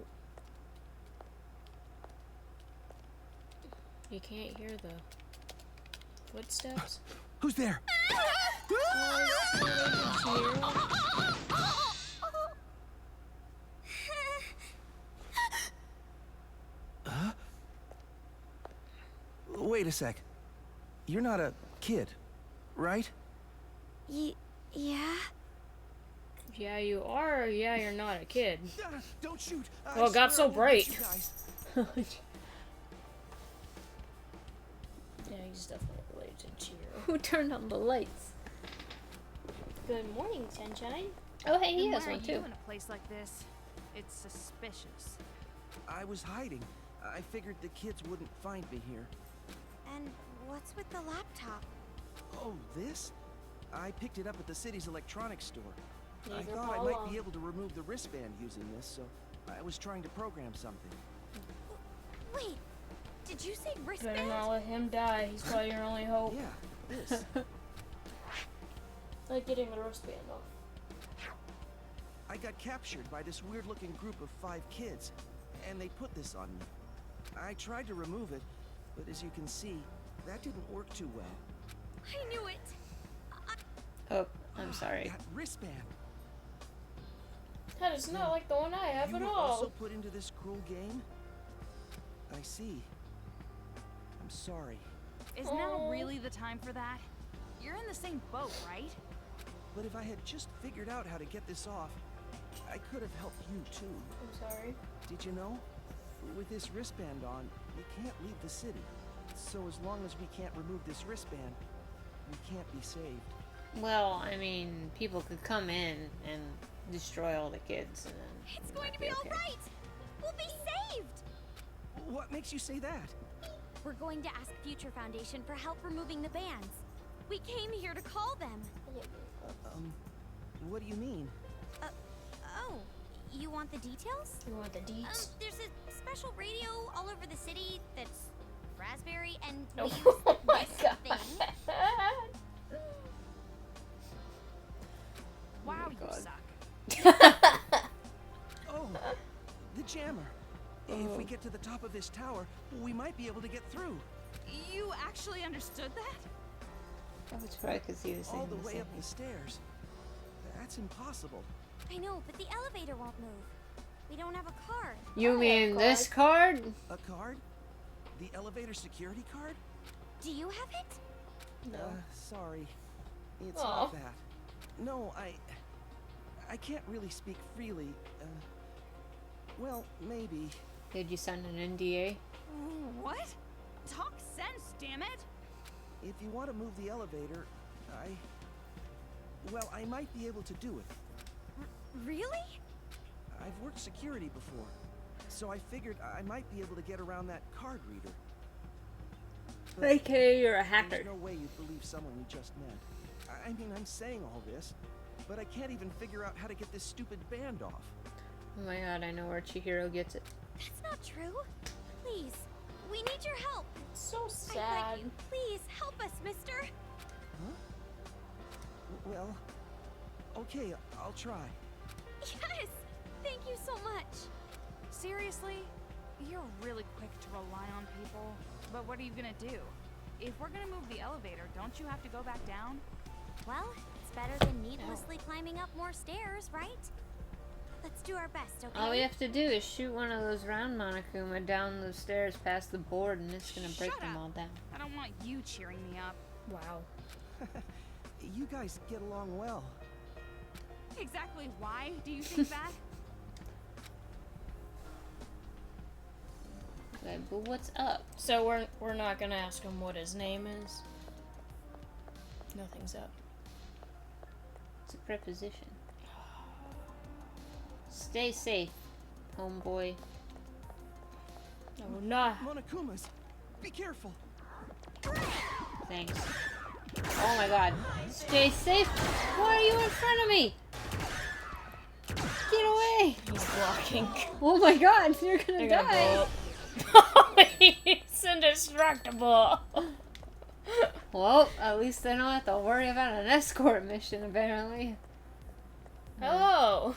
You can't hear the footsteps? Who's there? Huh? Wait a sec. You're not a kid, right? Yeah? Yeah, you are, or yeah, you're not a kid. Don't shoot. Well, it got so bright. Oh, Yeah, he's definitely related to Chiro. who turned on the lights? Good morning, Sunshine. Oh, hey, he And has why are one you too. in a place like this? It's suspicious. I was hiding. I figured the kids wouldn't find me here. And what's with the laptop? Oh, this? I picked it up at the city's electronics store. I Neither thought I Paula. might be able to remove the wristband using this, so I was trying to program something. Wait, did you say Better wristband? not let him die. He's probably your only hope. Yeah, this. Like getting the wristband off. I got captured by this weird-looking group of 5 kids, and they put this on me. I tried to remove it, but as you can see, that didn't work too well. I knew it. Oh, I'm sorry. That wristband. That is not like the one I have You at were all. also put into this cruel game? I see. I'm sorry. Is Oh. now really the time for that? You're in the same boat, right? But if I had just figured out how to get this off, I could have helped you too. I'm sorry. Did you know? With this wristband on, we can't leave the city. So as long as we can't remove this wristband, we can't be saved. Well, I mean, people could come in and destroy all the kids, and then It's it going might to be all okay. right. We'll be saved. What makes you say that? We're going to ask Future Foundation for help removing the bands. We came here to call them. What do you mean? Oh, you want the details? You want the deets? There's a special radio all over the city that's raspberry, and we Oh use my this God. thing. Wow, you God. suck. Oh, the jammer. If we get to the top of this tower, we might be able to get through. You actually understood that? Oh, it's probably because he was saying All the way same up the stairs. That's impossible. I know, but the elevator won't move. We don't have a card. You mean this card? A card? The elevator security card? Do you have it? No. Sorry. It's Aw. not that. No, I can't really speak freely. Well, maybe. Did you sign an NDA? What? Talk sense, damn it! If you want to move the elevator, well, I might be able to do it. Really? I've worked security before, so I figured I might be able to get around that card reader. But Okay, you're a hacker. there's no way you'd believe someone we just met. I mean, I'm saying all this, but I can't even figure out how to get this stupid band off. Oh my god, I know where Chihiro gets it. That's not true. Please, we need your help. It's so I sad. beg you, please help us, mister. Huh? Well, okay, I'll try. Yes! Thank you so much. Seriously? You're really quick to rely on people. But what are you gonna do? If we're gonna move the elevator, don't you have to go back down? Well, it's better than needlessly climbing up more stairs, right? Let's do our best, okay? All we have to do is shoot one of those round Monokuma down the stairs past the board and it's gonna break Shut them up. all down. I don't want you cheering me up. Wow. You guys get along well. Exactly why do you think that? Okay, but what's up? So we're not gonna ask him what his name is. Nothing's up. It's a preposition. Stay safe, homeboy. No, nah. Monokumas, be careful. Thanks. Oh my god. Stay safe! Why are you in front of me? Get away! He's blocking. Oh my god, you're gonna They're gonna die! blow up. He's indestructible. Well, at least I don't have to worry about an escort mission, apparently. Hello.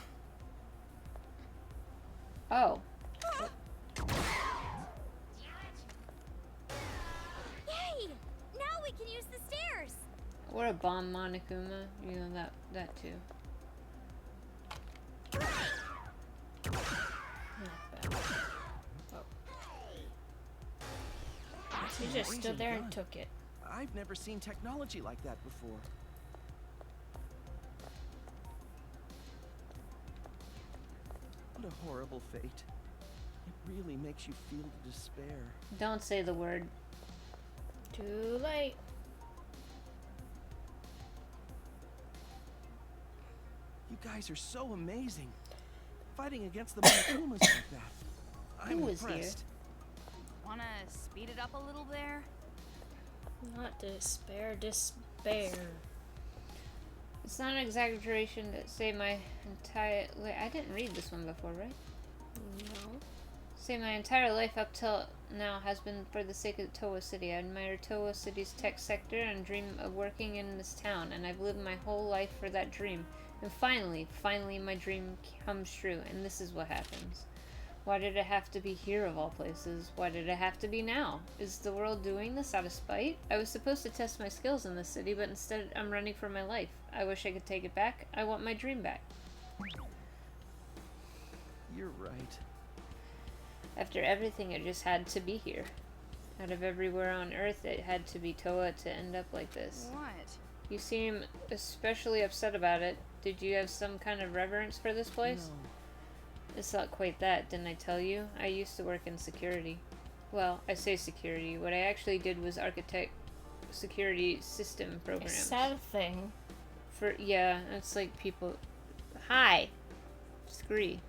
Oh. Yay! Now we can use the stairs. Or a bomb Monokuma. You know, that too. He just stood there and took it. I've never seen technology like that before. What a horrible fate. It really makes you feel the despair. Don't say the word. Too late. You guys are so amazing. Fighting against the Monokumas like that. I'm Who was here? impressed. Wanna speed it up a little there? Not despair, despair. It's not an exaggeration to say my entire... Wait, I didn't read this one before, right? No. Say my entire life up till now has been for the sake of Towa City. I admire Towa City's tech sector and dream of working in this town, and I've lived my whole life for that dream. And finally my dream comes true, and this is what happens. Why did it have to be here of all places? Why did it have to be now? Is the world doing this out of spite? I was supposed to test my skills in this city, but instead I'm running for my life. I wish I could take it back. I want my dream back. You're right. After everything, it just had to be here. Out of everywhere on Earth, it had to be Toa to end up like this. What? You seem especially upset about it. Did you have some kind of reverence for this place? No. It's not quite that, didn't I tell you? I used to work in security. Well, I say security. What I actually did was architect security system programs. Is that a thing? Yeah, it's like people... Hi! Scree.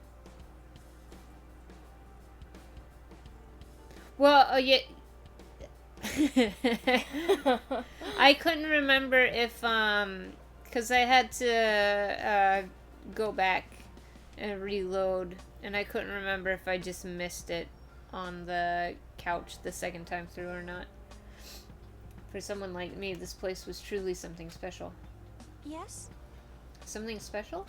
Well, yeah... I couldn't remember if, because I had to, go back and reload, and I couldn't remember if I just missed it on the couch the second time through or not. For someone like me, this place was truly something special. Yes? Something special?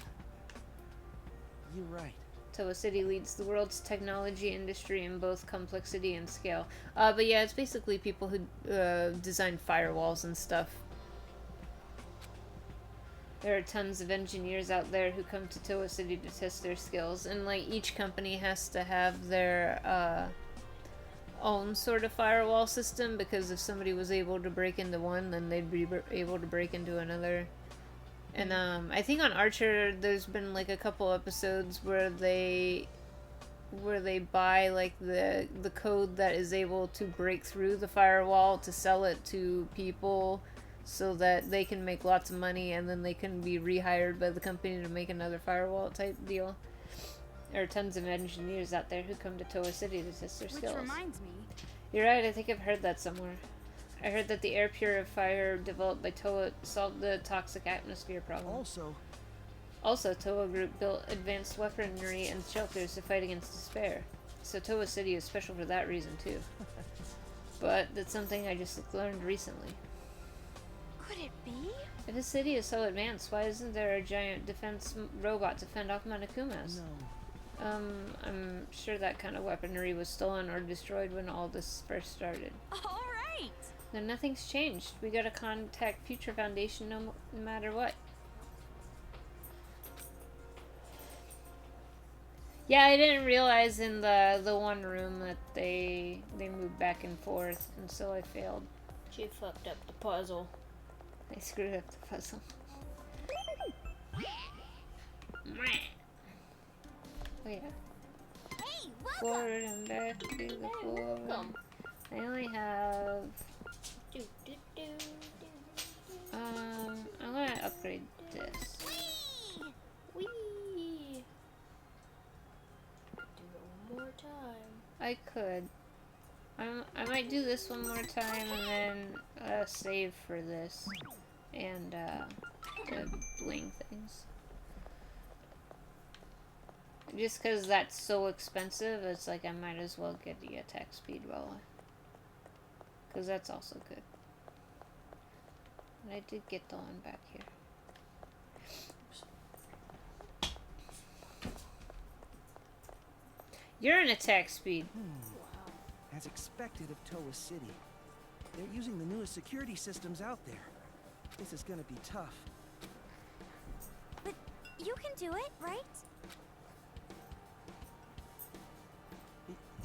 You're right. Toa City leads the world's technology industry in both complexity and scale. But yeah, it's basically people who design firewalls and stuff. There are tons of engineers out there who come to Toa City to test their skills, and like each company has to have their own sort of firewall system, because if somebody was able to break into one, then they'd be able to break into another. And I think on Archer there's been like a couple episodes where they buy like the code that is able to break through the firewall to sell it to people so that they can make lots of money, and then they can be rehired by the company to make another firewall type deal. There are tons of engineers out there who come to Toa City to test their skills. Which reminds me. You're right, I think I've heard that somewhere. I heard that the air purifier developed by Toa solved the toxic atmosphere problem. Also, Toa Group built advanced weaponry and shelters to fight against despair. So Toa City is special for that reason too. But that's something I just learned recently. Could it be? If the city is so advanced, why isn't there a giant defense robot to fend off Monokumas? No. I'm sure that kind of weaponry was stolen or destroyed when all this first started. All right. Then nothing's changed. We gotta contact Future Foundation no matter what. Yeah, I didn't realize in the one room that they moved back and forth, and so I failed. She fucked up the puzzle. I screwed up the puzzle. Oh yeah. Hey, Forward and back to the floor. I only have... I'm gonna upgrade this. Whee! Do it one more time. I could. I might do this one more time and then save for this and the bling things. Just because that's so expensive, it's like I might as well get the attack speed roller. Because that's also good. And I did get the one back here. You're an attack speed. As expected of Toa City. They're using the newest security systems out there. This is gonna be tough. But you can do it, right?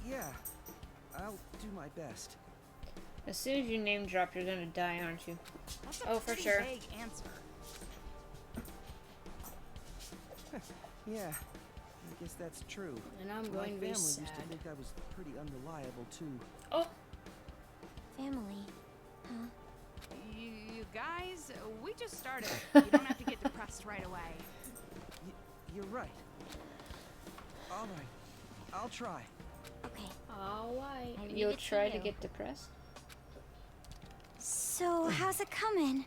Yeah, I'll do my best. As soon as you name drop, you're gonna die, aren't you? That's a Oh, for pretty sure. vague answer. Yeah, I guess that's true. And I'm My going to family be used sad. to think I was pretty unreliable too. Oh, Family. Huh? You guys, we just started. You don't have to get depressed right away. You're right. All right, I'll try. Okay. alright. You'll try to get depressed? So, how's it coming?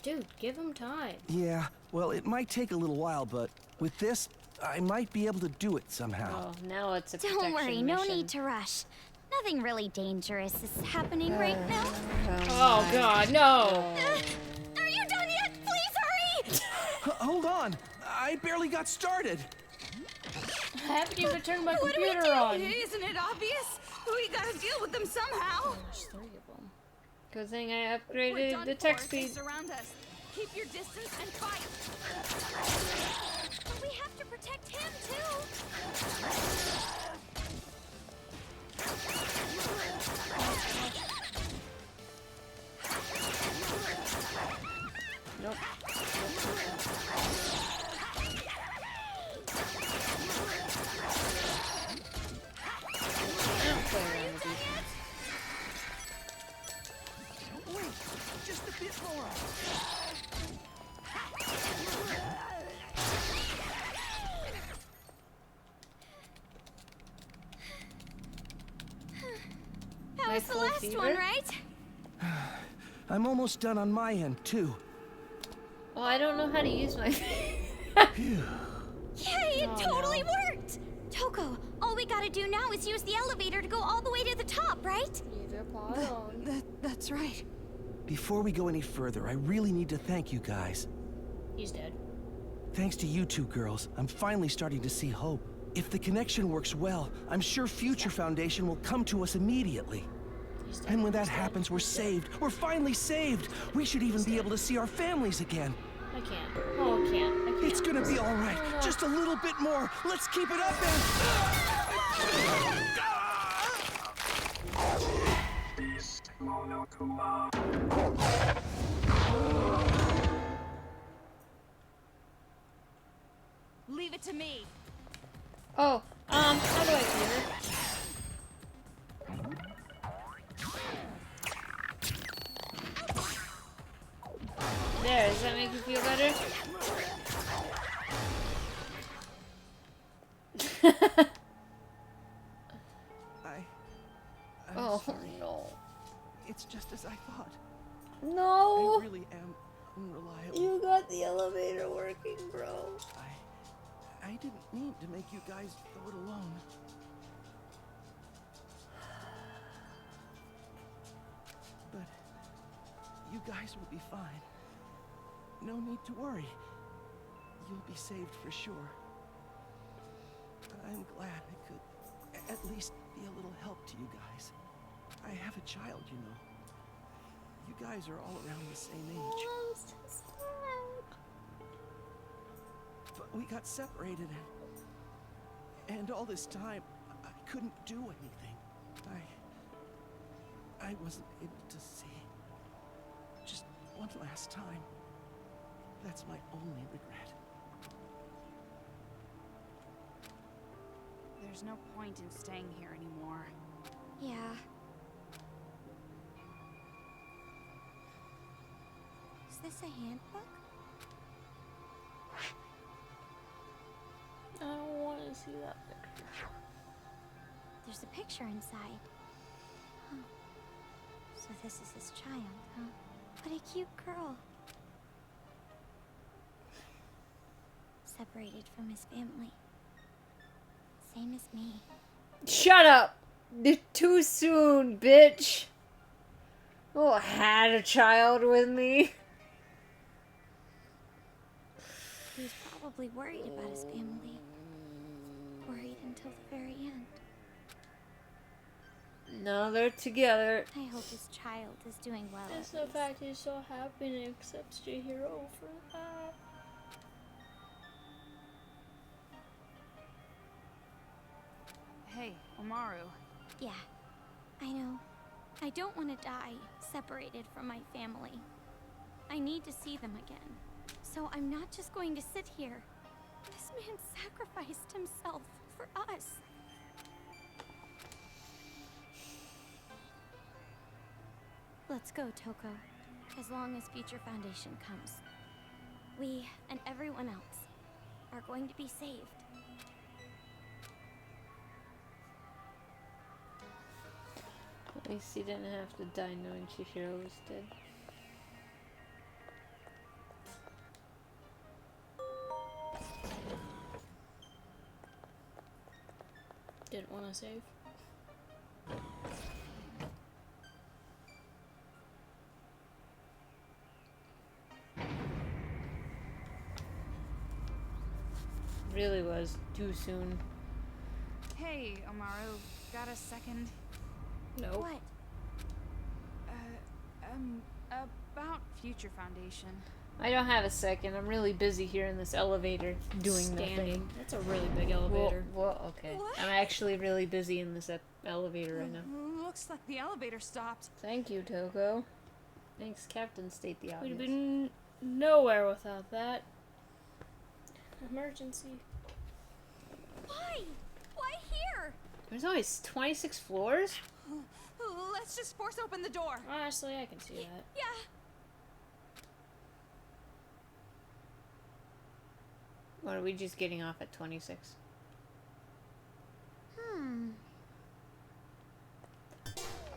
Dude, give him time. Yeah, well, it might take a little while, but with this, I might be able to do it somehow. Oh, now it's a Don't worry, protection no mission. need to rush. Nothing really dangerous is happening right now. Oh god, no! Are you done yet? Please hurry! Hold on, I barely got started. I haven't even turned my What do we computer do? on. Isn't it obvious? We gotta deal with them somehow. There's 3 of them. Good thing I We're upgraded done the for. tech They speed. surround us. Keep your distance and fight. But we have to protect him too. Nope. I don't play around with these. Wait, just a bit more. That My was the full last fever? one, right? I'm almost done on my end, too. Well, I don't know how to use my... Phew. Yay, it totally worked! Toko, all we gotta do now is use the elevator to go all the way to the top, right? Leave your pod on. That's right. Before we go any further, I really need to thank you guys. He's dead. Thanks to you two girls, I'm finally starting to see hope. If the connection works well, I'm sure Future Foundation will come to us immediately. And when that happens, we're saved. We're finally saved. We should even be able to see our families again. I can't. Oh, I can't. I can't. It's gonna be all right. Just a little bit more. Let's keep it up and... Leave it to me. Oh, how do I clear it? There, does that make you feel better? I'm Oh, sorry. no. It's just as I thought. No! I really am unreliable. You got the elevator working, bro. I didn't mean to make you guys go it alone. But you guys will be fine. No need to worry. You'll be saved for sure. I'm glad I could at least be a little help to you guys. I have a child, you know. You guys are all around the same age. But we got separated and all this time I couldn't do anything. I wasn't able to see. Just one last time. That's my only regret. There's no point in staying here anymore. Yeah. Is this a handbook? I don't want to see that picture. There's a picture inside. Huh. So this is his child, huh? What a cute girl. Separated from his family. Same as me. Shut up! Too soon, bitch! Oh, I had a child with me. He was probably worried about his family. Worried until the very end. Now they're together. I hope his child is doing well. It's at the least. fact he's so happy and accepts Chihiro for that. Hey, Omaru. Yeah, I know. I don't want to die separated from my family. I need to see them again. So I'm not just going to sit here. This man sacrificed himself for us. Let's go, Toko. As long as Future Foundation comes. We and everyone else are going to be saved. At least he didn't have to die knowing Chihiro was dead. Didn't want to save. Really was too soon. Hey, Omaru. Got a second? Nope. What? About Future Foundation. I don't have a second. I'm really busy here in this elevator doing the Standing. thing. That's a really big elevator. Well, okay. What? I'm actually really busy in this elevator right now. Looks like the elevator stopped. Thank you, Toko. Thanks, Captain. State the We'd obvious. have been nowhere without that. Emergency. Why? Why here? There's always 26 floors? Let's just force open the door. Honestly, I can see that. Yeah. Or are we just getting off at 26?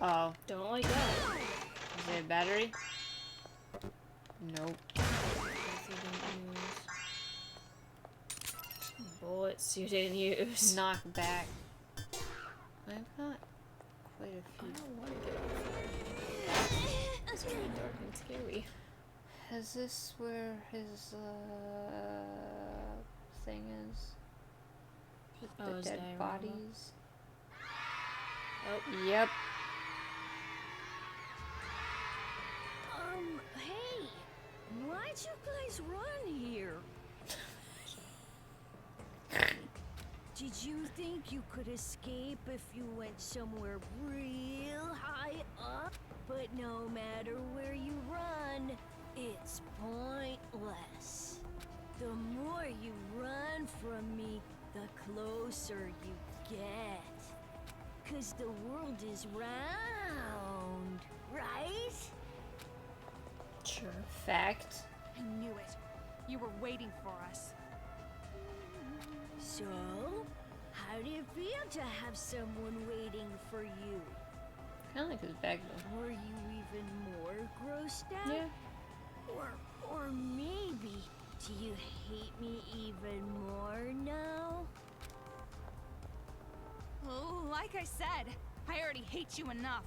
Oh. Don't like that. Is there a battery? Nope. Bullets you didn't use. Knock back. I've got quite a I few. don't want to get off. It's really dark and scary. Is this where his thing is? With the his dead diorama? bodies? Oh. Yep. Hey! Why'd you guys run here? Did you think you could escape if you went somewhere real high up? But no matter where you run, it's pointless. The more you run from me, the closer you get. 'Cause the world is round, right? Sure. Fact. I knew it. You were waiting for us. So, how do you feel to have someone waiting for you? Kinda like his bag though. Were you even more grossed out? Yeah. Or maybe, do you hate me even more now? Oh, like I said, I already hate you enough.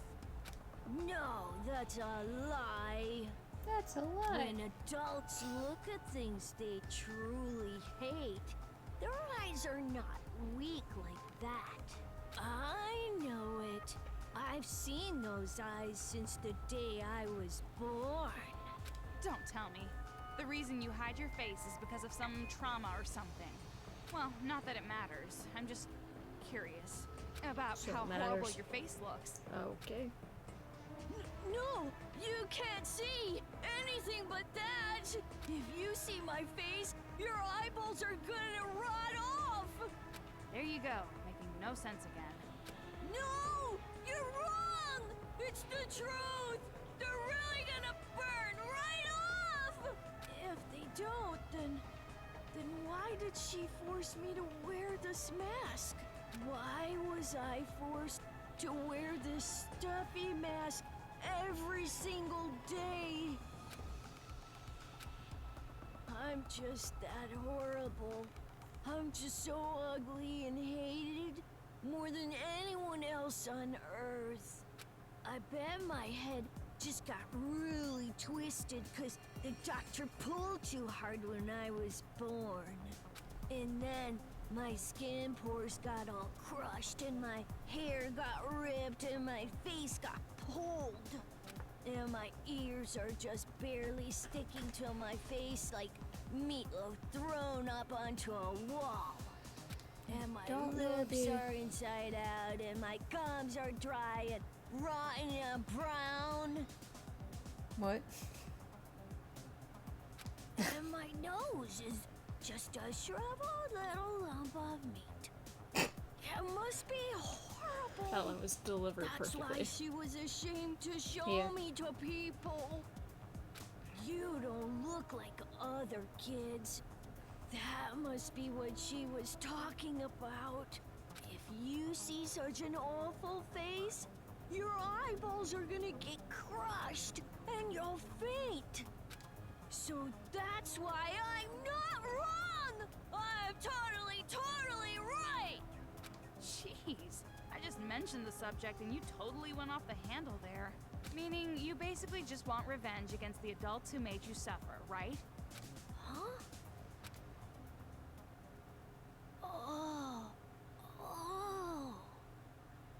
No, that's a lie. That's a lie. When adults look at things they truly hate, their eyes are not weak like that. I know it. I've seen those eyes since the day I was born. Don't tell me. The reason you hide your face is because of some trauma or something. Well, not that it matters. I'm just curious about So it how horrible matters. your face looks. Okay. No, you can't see anything but that. If you see my face, your eyeballs are gonna rot off. There you go, making no sense again. No, you're wrong. It's the truth. They're really gonna burn right off. If they don't, then why did she force me to wear this mask? Why was I forced to wear this stuffy mask every single day? I'm just that horrible. I'm just so ugly and hated more than anyone else on Earth. I bet my head just got really twisted because the doctor pulled too hard when I was born. And then my skin pores got all crushed and my hair got ripped and my face got pulled. And my ears are just barely sticking to my face like meatloaf thrown up onto a wall. And my lips are inside out and my gums are dry and rotten and brown. What? And my nose is just a shriveled little lump of meat. It must be horrible. That one was delivered That's perfectly. why she was ashamed to show me to people. You don't look like other kids. That must be what she was talking about. If you see such an awful face, your eyeballs are gonna get crushed and you'll faint. So that's why I'm not wrong! I'm totally right! Jeez, I just mentioned the subject and you totally went off the handle there. Meaning, you basically just want revenge against the adults who made you suffer, right? Huh? Oh,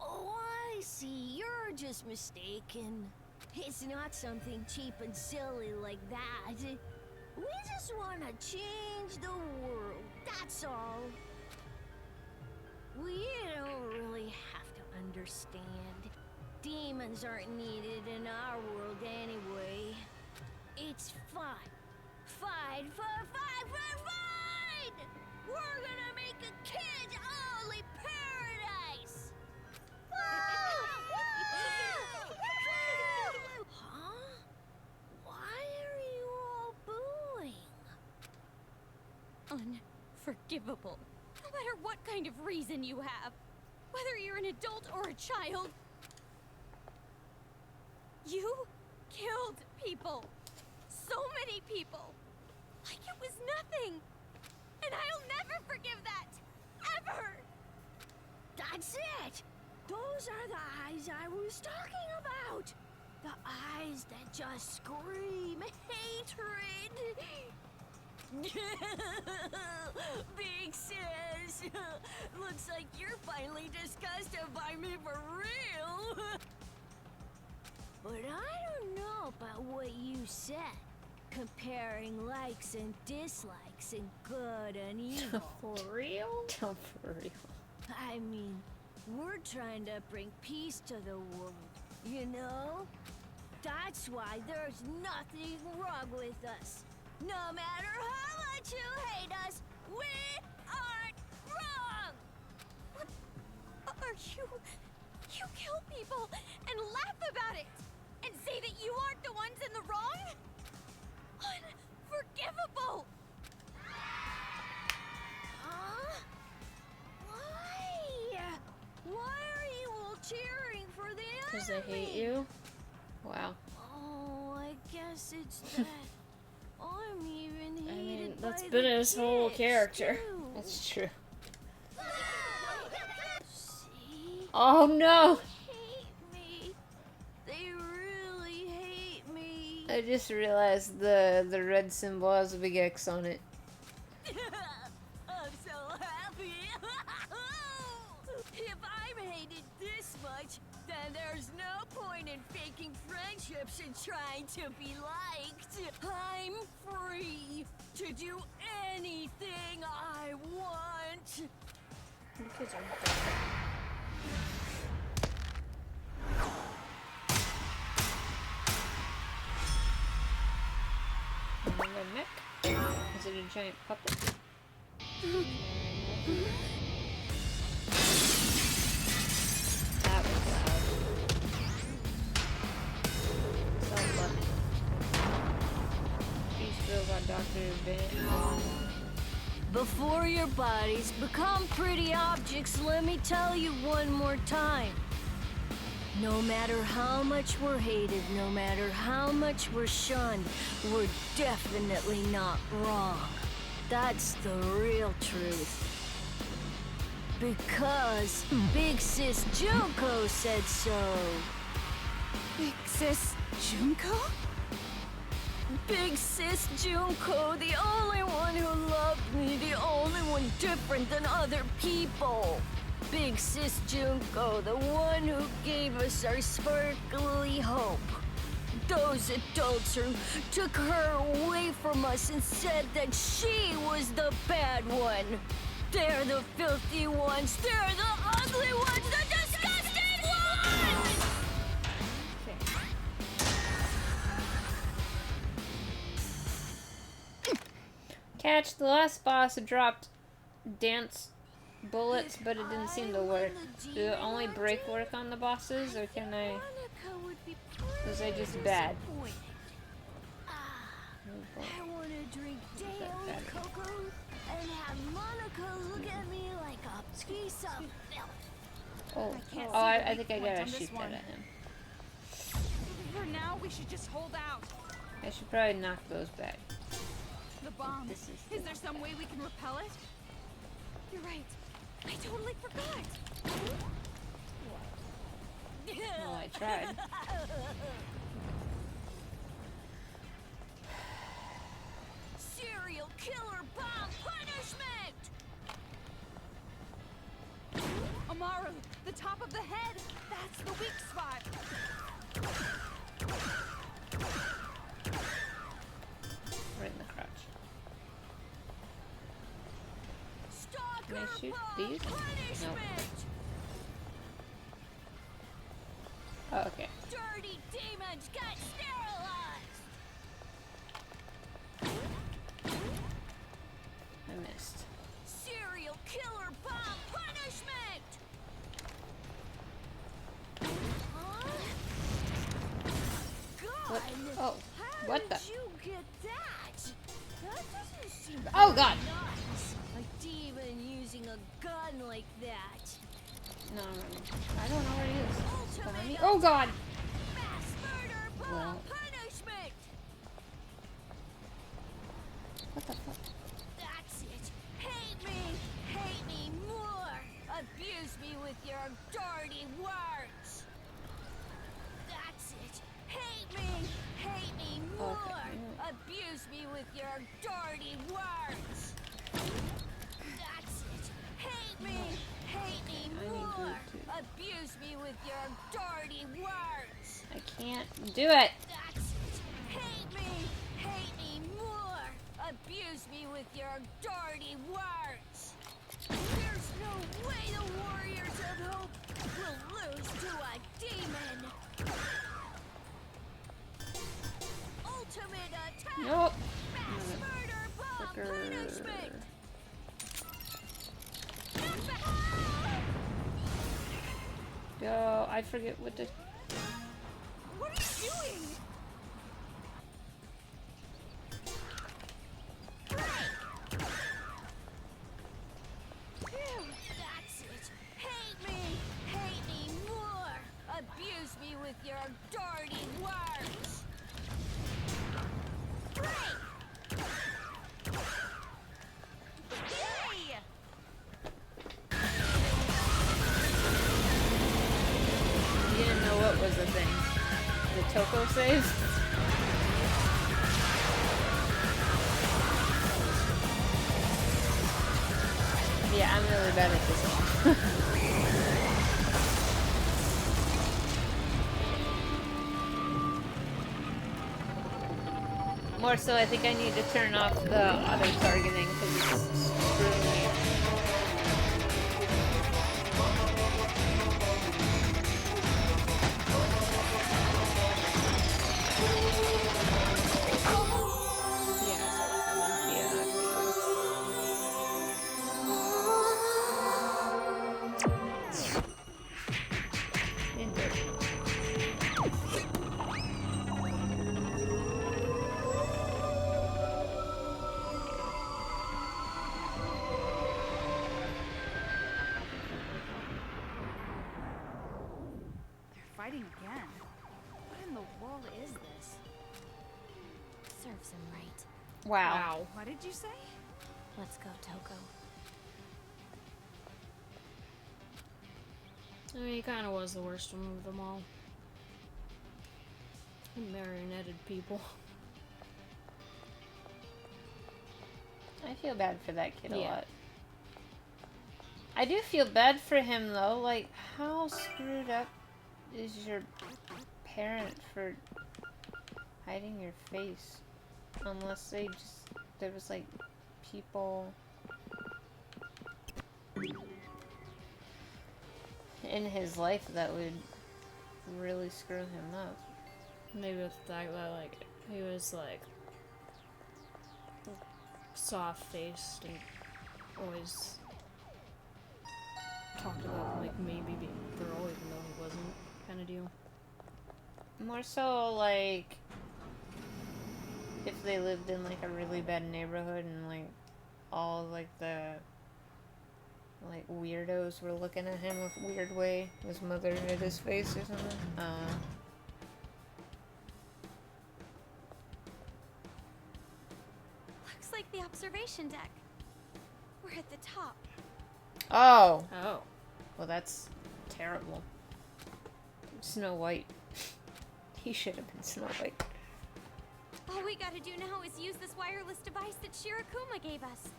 I see. You're just mistaken. It's not something cheap and silly like that. We just want to change the world, that's all. We don't really have to understand. Demons aren't needed in our world anyway. It's fine. Fight! We're gonna make a kids-only paradise! Huh? Why are you all booing? Unforgivable. No matter what kind of reason you have, whether you're an adult or a child, you killed people. So many people. Like it was nothing. And I'll never forgive that. Ever. That's it! Those are the eyes I was talking about! The eyes that just scream hatred. Big sis, looks like you're finally disgusted by me for real. But I don't know about what you said. Comparing likes and dislikes and good and evil. For real? Oh, for real. I mean, we're trying to bring peace to the world, you know? That's why there's nothing wrong with us. No matter how much you hate us, we aren't wrong! What are you? You kill people and laugh about it and say that you aren't the ones in the wrong? Unforgivable! Huh? Why? Why are you all cheering for the enemy? Because they hate you? Wow. Oh, I guess it's that. I'm even hated I mean, that's by been the his whole kids, character. too. That's true. See? Oh no! Hate me. They really hate me. I just realized the red symbol has a big X on it. I'm so happy. If I'm hated this much, then there's no point in faking friendships and trying to be liked. I'm free to do anything I want. The kids are dumb. And the neck? Is it a giant puppet? That was loud. So lucky. Beast robot Dr. Ben. Before your bodies become pretty objects, let me tell you one more time. No matter how much we're hated, no matter how much we're shunned, we're definitely not wrong. That's the real truth. Because Big Sis Junko said so. Big Sis Junko? Big Sis Junko, the only one who loved me, the only one different than other people. Big Sis Junko, the one who gave us our sparkly hope. Those adults who took her away from us and said that she was the bad one. They're the filthy ones. They're the ugly ones. The disgusting ones! Catch, the last boss dropped dance bullets, but it didn't seem to work. Do it only break work on the bosses, or can I... Was I just bad? I want to drink daily cocoa and have Monica look at me like a piece of filth. Oh, can't oh, see the I weak think I point gotta on this shoot one. that at him. For now, we should just hold out. I should probably knock those back. The bomb. This Is there some way we can repel it? You're right. I totally forgot. Well, I tried. Serial killer bomb punishment! Amaru, the top of the head. That's the weak spot. Right in the crotch. Stalker Can I shoot bomb these? punishment! Oh, okay. Dirty demons got sterilized! I missed. Serial killer bomb punishment! Huh? God! What? Oh, How what did the? you get that? That doesn't seem Oh, God. nice. A demon using a gun like that. No, I don't know where he is. Behind me. Ultimate Oh, God! mass murder bomb Well. punishment! What the fuck? That's it. Hate me more. Abuse me with your dirty words. That's it. Abuse me with your dirty words. I can't do it. That's it. Hate me more. Abuse me with your dirty words. There's no way the warriors of hope will lose to a demon. Ultimate attack. Nope. Mass murder bomb punishment. Go. I forget what to. What are you doing? That's it. Hate me more. Abuse me with your dirty words. Hey! You didn't know what was the thing. The Toko save? Yeah, I'm really bad at this one. More so, I think I need to turn off the auto-targeting because it's screwing me. Fighting again. What in the world is this? Serves him right. Wow. What did you say? Let's go, Toko. I mean, he kind of was the worst one of them all. He marionetted people. I feel bad for that kid a Yeah. lot. I do feel bad for him though. Like, how screwed up is your parent for hiding your face? Unless they just, there was like people in his life that would really screw him up. Maybe the fact that, like, he was, like, soft-faced and always talked about, like, maybe being a girl even though he wasn't, kind of deal. More so like if they lived in like a really bad neighborhood and like all like the like weirdos were looking at him with weird way, his mother hid his face or something. Looks like the observation deck. We're at the top. Oh. Oh. Well, that's terrible. Snow White. He should have been Snow White. All we gotta do now is use this wireless device that Shirakuma gave us.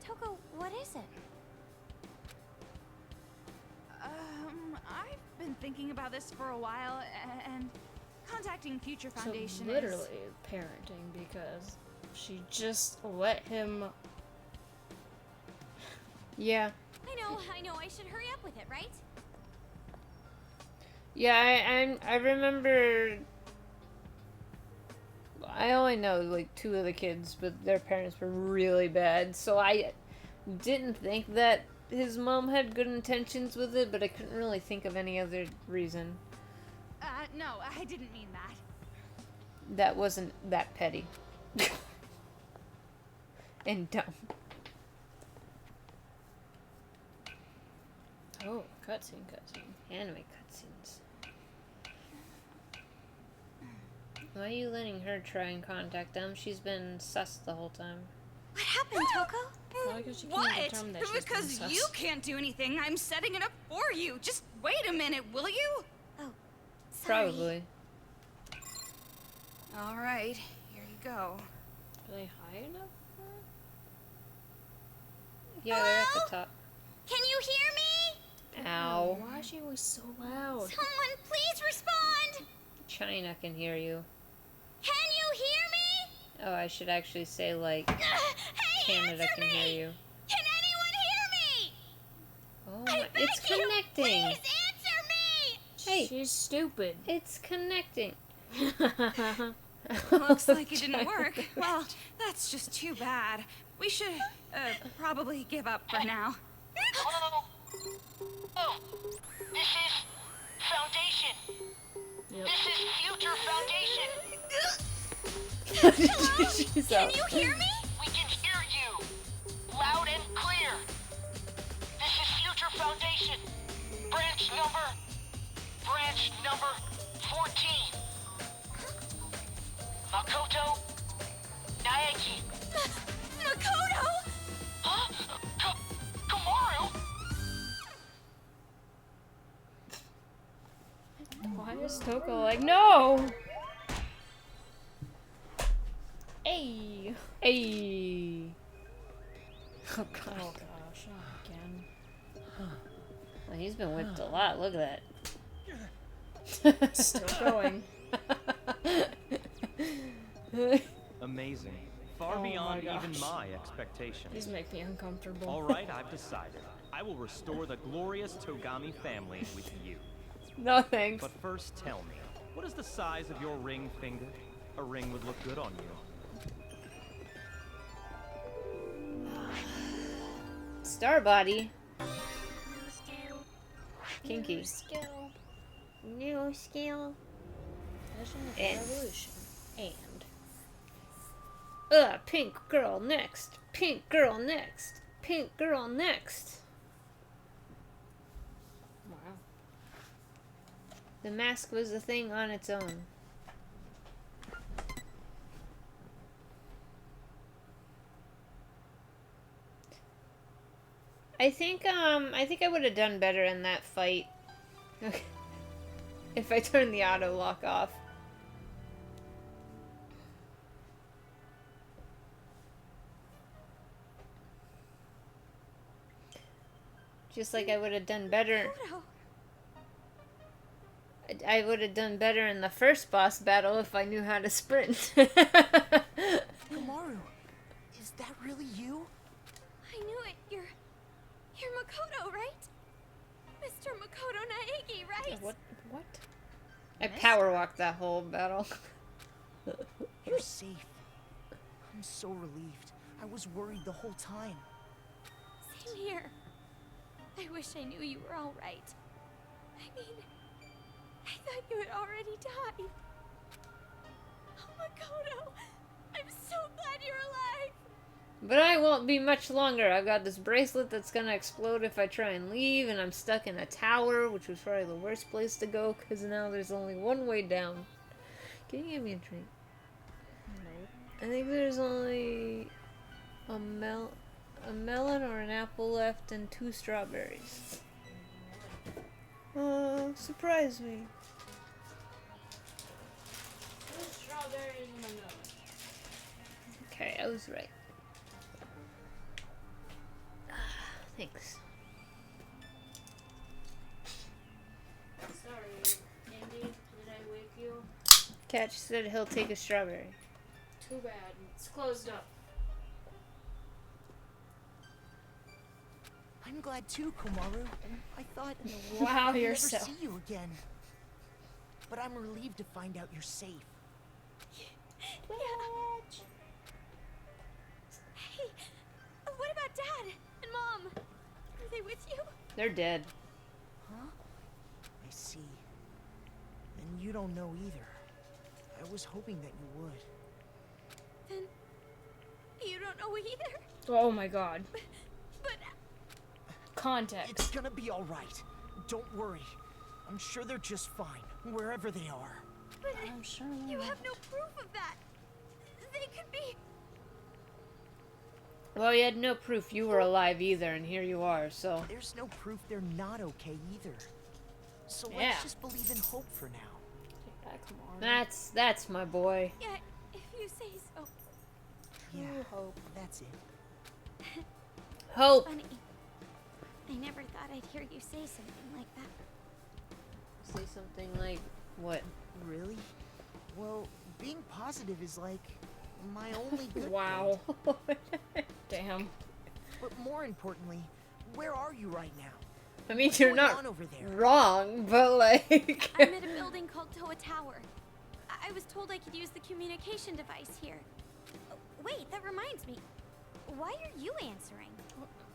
Toko, what is it? I've been thinking about this for a while, and contacting Future Foundation so literally parenting, because she just let him. Yeah. I know, I should hurry up with it, right? Yeah, I remember. I only know like 2 of the kids, but their parents were really bad, so I didn't think that his mom had good intentions with it, but I couldn't really think of any other reason. No, I didn't mean that. That wasn't that petty. And dumb. Oh, cutscene. Anime cutscenes. Why are you letting her try and contact them? She's been sus the whole time. What happened, Toko? Well, because you can't What? determine that she's been Because sus. you can't do anything. I'm setting it up for you. Just wait a minute, will you? Oh, sorry. Probably. All right, here you go. Are they high enough? Yeah, they're at the top. Can you hear me? Ow. Why is she always so loud? Someone please respond! China can hear you. Can you hear me? Oh, I should actually say, like, Hey, Canada answer can me! hear you. Can anyone hear me? Oh, I beg it's you, connecting. please answer me! Hey, She's stupid. it's connecting. Looks like it didn't work. Well, that's just too bad. We should, probably give up for now. Hello? Oh, this is Foundation. Yep. This is Future Foundation. She's Can up. you hear me? We can hear you. Loud and clear. This is Future Foundation. Branch number 14. Makoto Naegi. Makoto! Huh? Kamaru? Why is Toko like, no? Hey. Hey. Oh, God. Oh gosh, not again. Well, he's been whipped a lot. Look at that. Still going. Amazing. Far Oh beyond my even gosh. my expectations. These make me uncomfortable. All right, I've decided. I will restore the glorious Togami family with you. No thanks. But first, tell me, what is the size of your ring finger? A ring would look good on you. Star body. Kinky. New skill. New skill. Fashion of And- revolution. And Pink girl next. Pink girl next. Pink girl next. wow. The mask was a thing on its own. I think I would have done better in that fight. If I turned the auto lock off. Just like I would have done better. Makoto. I would have done better in the first boss battle if I knew how to sprint. Kamaru, is that really you? I knew it. You're Makoto, right? Mr. Makoto Naegi, right? What? I power walked that whole battle. You're safe. I'm so relieved. I was worried the whole time. Same here. I wish I knew you were all right. I mean, I thought you had already died. Oh, Makoto, I'm so glad you're alive. But I won't be much longer. I've got this bracelet that's gonna explode if I try and leave, and I'm stuck in a tower, which was probably the worst place to go, because now there's only one way down. Can you give me a drink? I think there's only a melon or an apple left and 2 strawberries. Surprise me. Strawberries and vanilla. Okay, I was right. Thanks. Sorry, Andy. Did I wake you? Catch said he'll take a strawberry. Too bad. It's closed up. I'm glad too, Komaru. I thought Wow, I'd you're never so. see you again. But I'm relieved to find out you're safe. Yeah. Hey, what about Dad and Mom? Are they with you? They're dead. Huh? I see. And you don't know either. I was hoping that you would. Then you don't know either. Oh my god. But Context. It's gonna be all right. Don't worry. I'm sure they're just fine, wherever they are. I'm sure. you have no proof of that. They could be. Well, you had no proof you were alive either, and here you are, so... There's no proof they're not okay either. So Yeah. let's just believe in hope for now. Take that, come on. That's my boy. Yeah, if you say so. Yeah, hope. that's it. Hope. Funny. I never thought I'd hear you say something like that. Say something like, what? Really? Well, being positive is like my only good Wow. point. Damn. But more importantly, where are you right now? I mean, What's you're going not on over there? wrong, but like... I'm at a building called Toa Tower. I was told I could use the communication device here. Oh, wait, that reminds me. Why are you answering?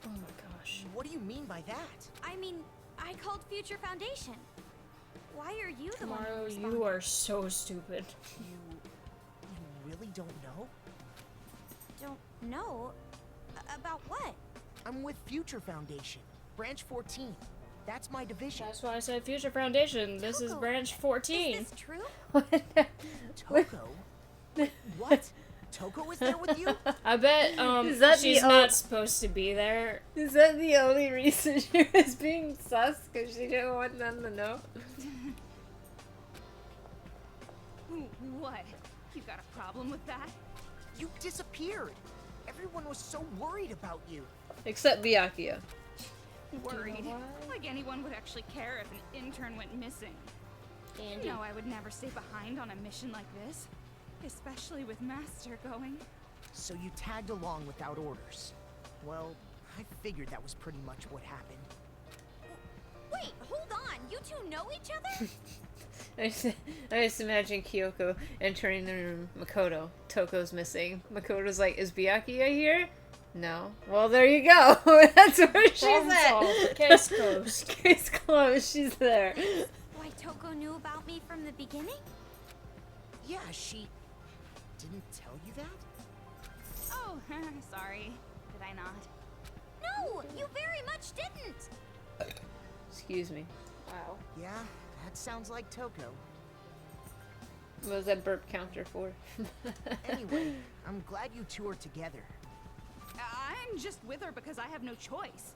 Oh my gosh. What do you mean by that? I mean, I called Future Foundation. Why are you the one who Tomorrow, responded? you are so stupid. You really don't know? Don't know? About what? I'm with Future Foundation, Branch 14. That's my division. That's why I said Future Foundation. This is Toko, branch 14. Is this true? Toko? Wait, what? Toko is there with you? I bet Is that she's the not supposed to be there. Is that the only reason she was being sus? Because she didn't want them to know? What? You got a problem with that? You disappeared. Everyone was so worried about you. Except Byakuya. Worried. Like anyone would actually care if an intern went missing. Andy. You know I would never stay behind on a mission like this. Especially with Master going. So you tagged along without orders. Well, I figured that was pretty much what happened. Wait, hold on. You two know each other? I just imagine Kyoko entering the room. Makoto. Toko's missing. Makoto's like, is Byakuya here? No. Well, there you go. That's where she's Problem at. solved. Case closed. Case closed. She's there. Why Toko knew about me from the beginning? Yeah, she didn't tell you that? Oh, sorry. Did I not? No, you very much didn't. Excuse me. Wow. Yeah, that sounds like Toko. What was that burp counter for? Anyway, I'm glad you two are together. I'm just with her because I have no choice.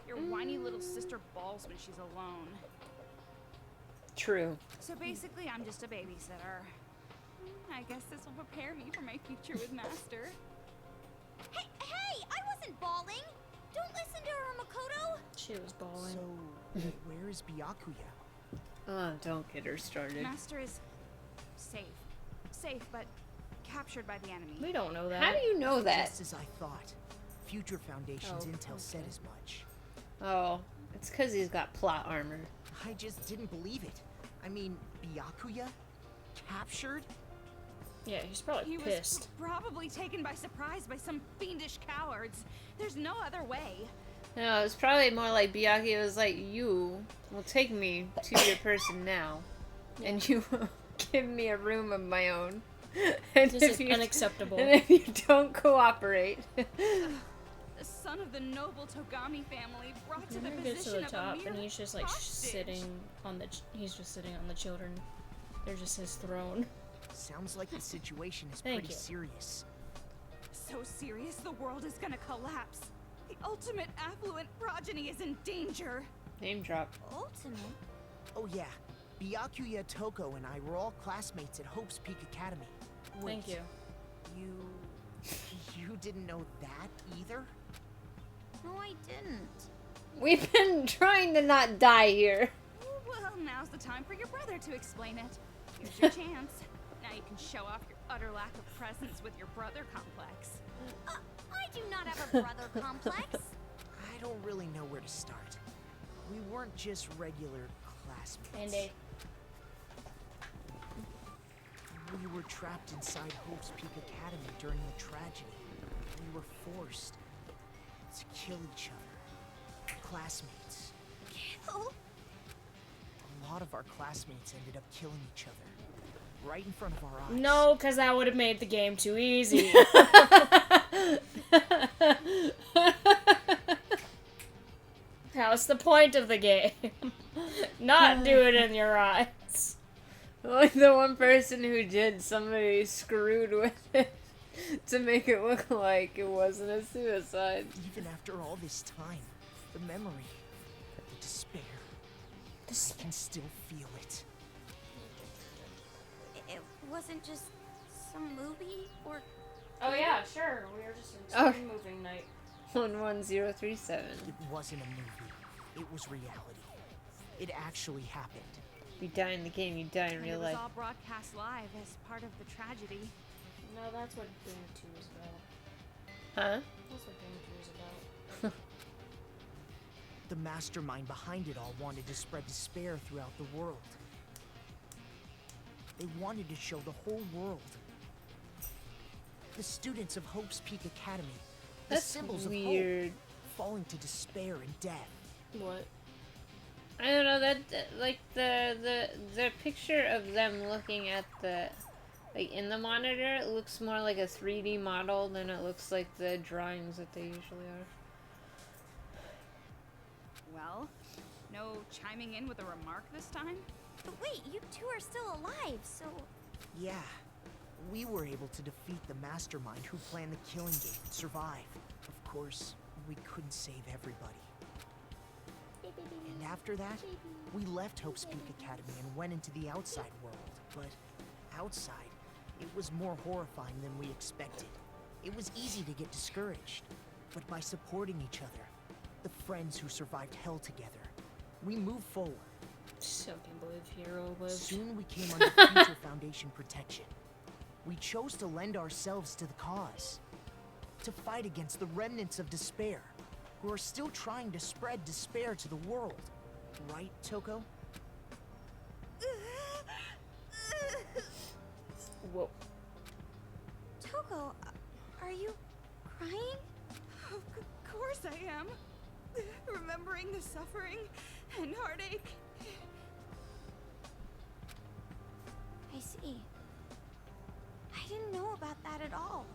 Your whiny little sister balls when she's alone. True. So basically, I'm just a babysitter. I guess this will prepare me for my future with Master. Hey, I wasn't bawling. Don't listen to her, Makoto. She was bawling. So, where is Byakuya? Oh, don't get her started. Master is safe. Safe, but captured by the enemy. We don't know that. How do you know that? Just as I thought. Future Foundation's intel said as much. Oh, it's because he's got plot armor. I just didn't believe it. I mean, Byakuya? Captured? Yeah, he's probably He pissed. was probably taken by surprise by some fiendish cowards. There's no other way. No, it's probably more like Byakuya was like, you will take me to your person now, and you will give me a room of my own. And This if is you, unacceptable. And if you don't cooperate, The son of the noble Togami family brought to the He gets to position the of top, a mere and he's just like hostage. sitting on the. He's just sitting on the children. They're just his throne. Sounds like the situation is Thank pretty you. serious. So serious the world is gonna collapse. The ultimate affluent progeny is in danger. name drop. Ultimate? Oh yeah, Byakuya, Toko, and I were all classmates at Hope's Peak Academy. Thank you. You didn't know that either? No, I didn't. We've been trying to not die here. Well, now's the time for your brother to explain it. Here's your chance. Now you can show off your utter lack of presence with your brother complex. I do not have a brother complex. I don't really know where to start. We weren't just regular classmates. And We were trapped inside Hope's Peak Academy during the tragedy. We were forced to kill each other. Classmates. Kill? A lot of our classmates ended up killing each other. Right in front of our eyes. no, because that would have made the game too easy. That's the point of the game. Not do it in your eyes. Like the one person who did, somebody screwed with it to make it look like it wasn't a suicide. Even after all this time, the memory, the despair, I can still feel it. It wasn't just some movie or... Oh yeah, sure. We were just Oh. moving night. 11037. It wasn't a movie. It was reality. It actually happened. You die in the game, you die in And real it was life. all broadcast live as part of the tragedy. No, that's what Doom 2 is about. Huh? That's what Doom 2 is about. The mastermind behind it all wanted to spread despair throughout the world. They wanted to show the whole world. The students of Hope's Peak Academy, the That's symbols weird. of hope, falling to despair and death. What? I don't know, that like the picture of them looking at the like in the monitor, it looks more like a 3D model than it looks like the drawings that they usually are. Well, no chiming in with a remark this time? But wait, you two are still alive, so... Yeah, we were able to defeat the mastermind who planned the killing game and survive. Of course, we couldn't save everybody. And after that, we left Hope's Peak Academy and went into the outside world. But outside, it was more horrifying than we expected. It was easy to get discouraged. But by supporting each other, the friends who survived hell together, we moved forward. Still can't believe Hero lived. Soon we came under Future Foundation protection. We chose to lend ourselves to the cause. To fight against the remnants of despair, who are still trying to spread despair to the world. Right, Toko? Whoa. Toko, are you crying? Of course I am. Remembering the suffering and heartache. I see. I didn't know about that at all.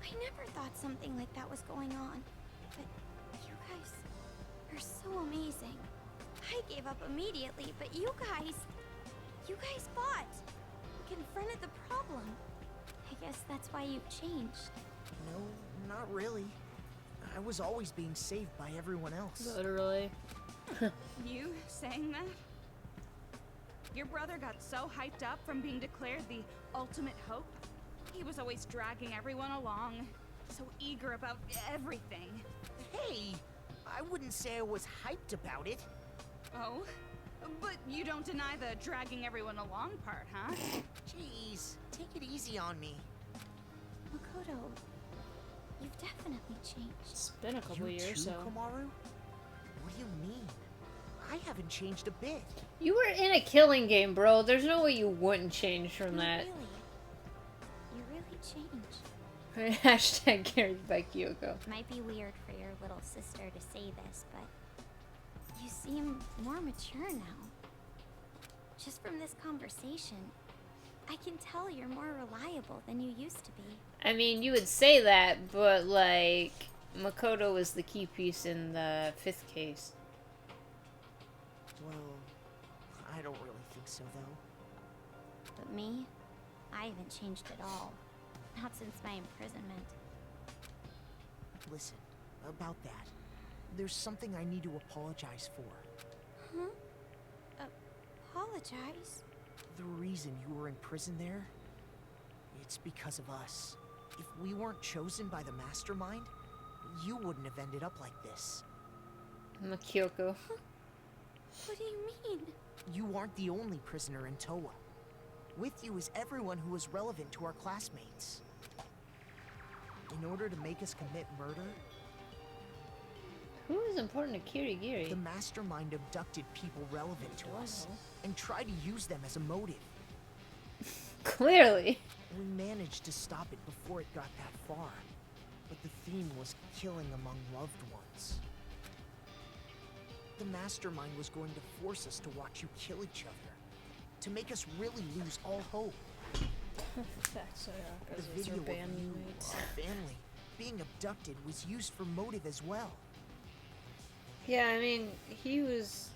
I never thought something like that was going on. But you guys are so amazing. I gave up immediately, but you guys fought. Confronted the problem. I guess that's why you've changed. No, not really. I was always being saved by everyone else. Literally. You saying that? Your brother got so hyped up from being declared the ultimate hope. He was always dragging everyone along, so eager about everything. Hey, I wouldn't say I was hyped about it. Oh? But you don't deny the dragging everyone along part, huh? Jeez, take it easy on me. Makoto, you've definitely changed. It's been a couple You years, too, so. Komaru? What do you mean? I haven't changed a bit. You were in a killing game, bro. There's no way you wouldn't change from No, that. really. You really changed. Hashtag carried by Kyoko. Might be weird for your little sister to say this, but you seem more mature now. Just from this conversation, I can tell you're more reliable than you used to be. I mean, you would say that, but like, Makoto was the key piece in the 5th case. Well, I don't really think so, though. But me, I haven't changed at all. Not since my imprisonment. Listen, about that, there's something I need to apologize for. Huh? Apologize? The reason you were in prison there, it's because of us. If we weren't chosen by the mastermind, you wouldn't have ended up like this. Kyoko. What do you mean? You aren't the only prisoner in Towa. With you is everyone who is relevant to our classmates. In order to make us commit murder, Who is important to Kirigiri? the mastermind abducted people relevant to us and tried to use them as a motive. Clearly. We managed to stop it before it got that far, but the theme was killing among loved ones. The mastermind was going to force us to watch you kill each other, to make us really lose all hope. That's The because it's video her of band you, mates. our family, being abducted was used for motive as well. Yeah, I mean, he was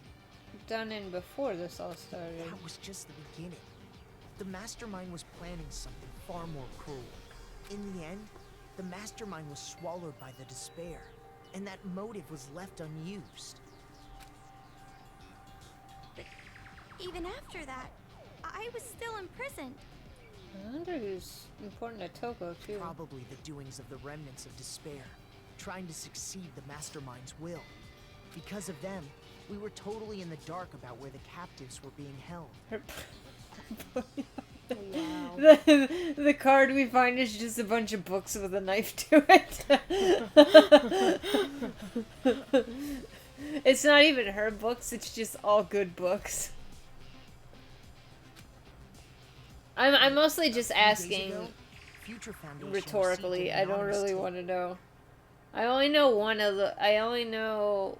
done in before this all started. That was just the beginning. The mastermind was planning something far more cruel. In the end, the mastermind was swallowed by the despair, and that motive was left unused. Even after that, I was still imprisoned. I wonder who's important to Toko, too. Probably the doings of the remnants of despair, trying to succeed the mastermind's will. Because of them, we were totally in the dark about where the captives were being held. Wow. The card we find is just a bunch of books with a knife to it. It's not even her books, it's just all good books. I'm mostly just asking rhetorically. I don't really want to know. I only know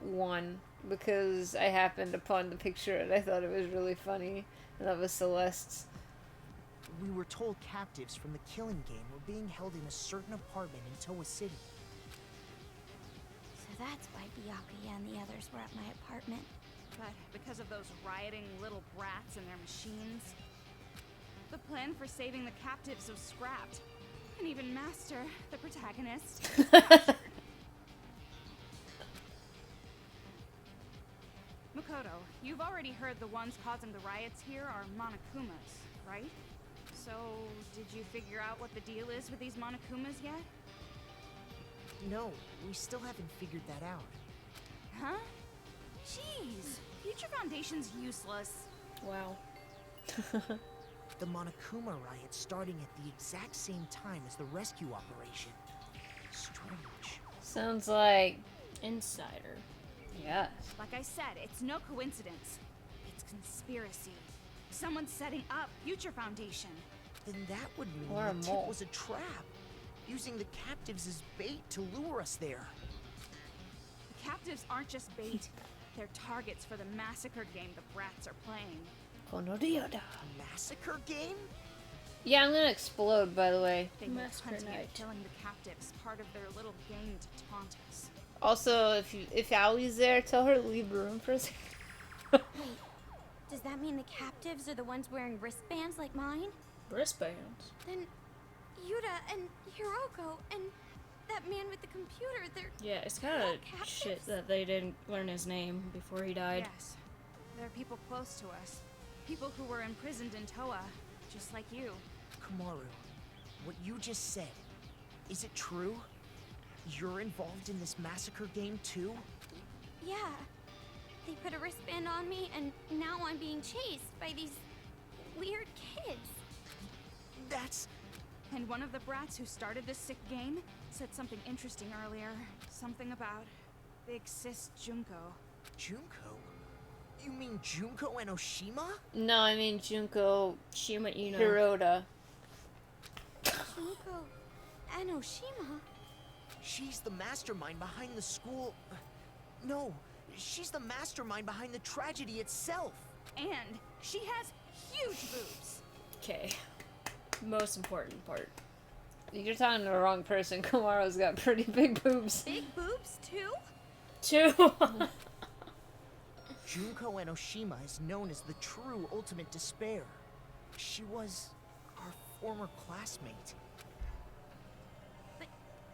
one because I happened upon the picture and I thought it was really funny, and that was Celeste's. We were told captives from the Killing Game were being held in a certain apartment in Toa City. So that's why Byakuya and the others were at my apartment. But because of those rioting little brats and their machines, the plan for saving the captives was scrapped. And even Master, the protagonist, was captured. Makoto, you've already heard the ones causing the riots here are Monokumas, right? So, did you figure out what the deal is with these Monokumas yet? No, we still haven't figured that out. Huh? Jeez, Future Foundation's useless. Wow. The Monokuma riot starting at the exact same time as the rescue operation. Strange. Sounds like Insider. yes. Like I said, it's no coincidence. It's conspiracy. Someone's setting up Future Foundation. Then that would mean Or a the mole. tip was a trap, using the captives as bait to lure us there. The captives aren't just bait. They're targets for the massacre game the brats are playing. Konodioda. A massacre game? Yeah, I'm gonna explode, by the way. They make Massacre hunting and night. killing the captives part of their little game to taunt us. Also, if Ali's there, tell her to leave the room for a second. Wait, does that mean the captives are the ones wearing wristbands like mine? Wristbands. Then Yuta and Hiroko and that man with the computer, they're... Yeah, it's kind of captives? shit that they didn't learn his name before he died. Yes. They're people close to us. People who were imprisoned in Toa, just like you. Kamaru, what you just said, is it true? You're involved in this massacre game too? Yeah. They put a wristband on me and now I'm being chased by these weird kids. That's... And one of the brats who started this sick game said something interesting earlier. Something about Big Sis Junko. Junko? You mean Junko and Oshima? No, I mean Junko Shima Ino. Hiroda. Junko and Oshima? She's the mastermind behind the school... No, she's the mastermind behind the tragedy itself. And she has huge boobs. Okay. Most important part. You're talking to the wrong person. Kamaro's got pretty big boobs. Big boobs, too? 2. Junko and Oshima is known as the true ultimate despair. She was our former classmate. But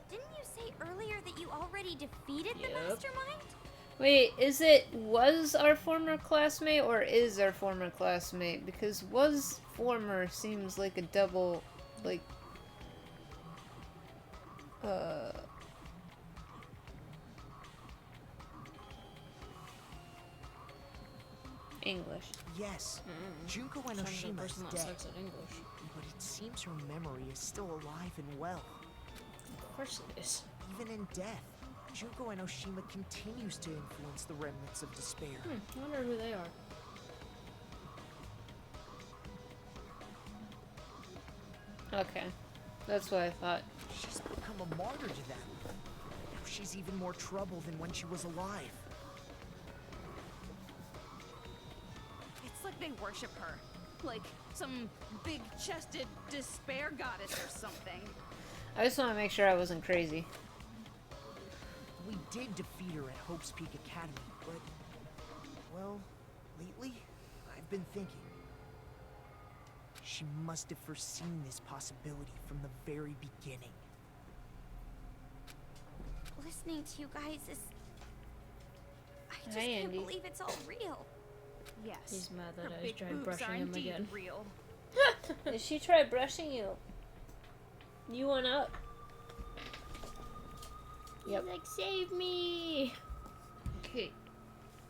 didn't you say earlier that you already defeated the Yep. mastermind? Wait, is it was our former classmate or is our former classmate? Because was former seems like a double, like, English. Yes, Junko and Oshima is person that dead, sucks at English. but it seems her memory is still alive and well. Of course it is. Even in death, Junko and Oshima continues to influence the remnants of despair. I wonder who they are. Okay, that's what I thought. She's become a martyr to them. Now she's even more trouble than when she was alive. It's like they worship her. Like some big-chested despair goddess or something. I just want to make sure I wasn't crazy. We did defeat her at Hope's Peak Academy, but... Well, lately, I've been thinking. She must have foreseen this possibility from the very beginning. Listening to you guys is... I just Hi, can't Andy. believe it's all real. Yes. He's mad that her I big tried boobs brushing are him indeed again. real. Did she try brushing you? You went up. Yep. He's like, save me! Okay.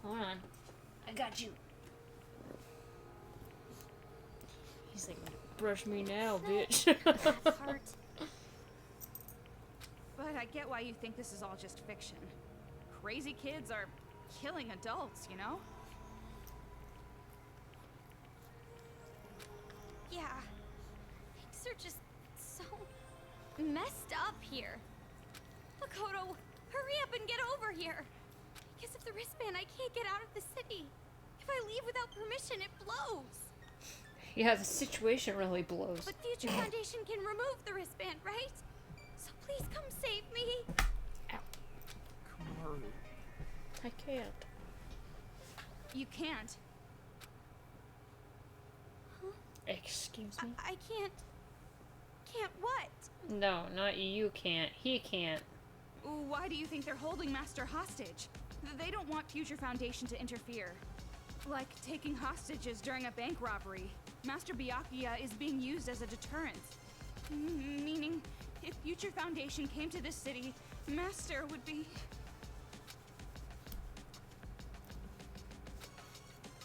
Hold on. I got you. He's like, brush me now, bitch. Heart. But I get why you think this is all just fiction. Crazy kids are killing adults, you know? Yeah. Things are just so messed up here. Makoto, hurry up and get over here. Because of the wristband, I can't get out of the city. If I leave without permission, it blows. Yeah, the situation really blows. But Future Foundation can remove the wristband, right? So please come save me. Komaru. I can't. You can't. Excuse me? I can't. Can't what? No, not you can't. He can't. Why do you think they're holding Master hostage? They don't want Future Foundation to interfere. Like taking hostages during a bank robbery. Master Byakuya is being used as a deterrent. Meaning, if Future Foundation came to this city, Master would be...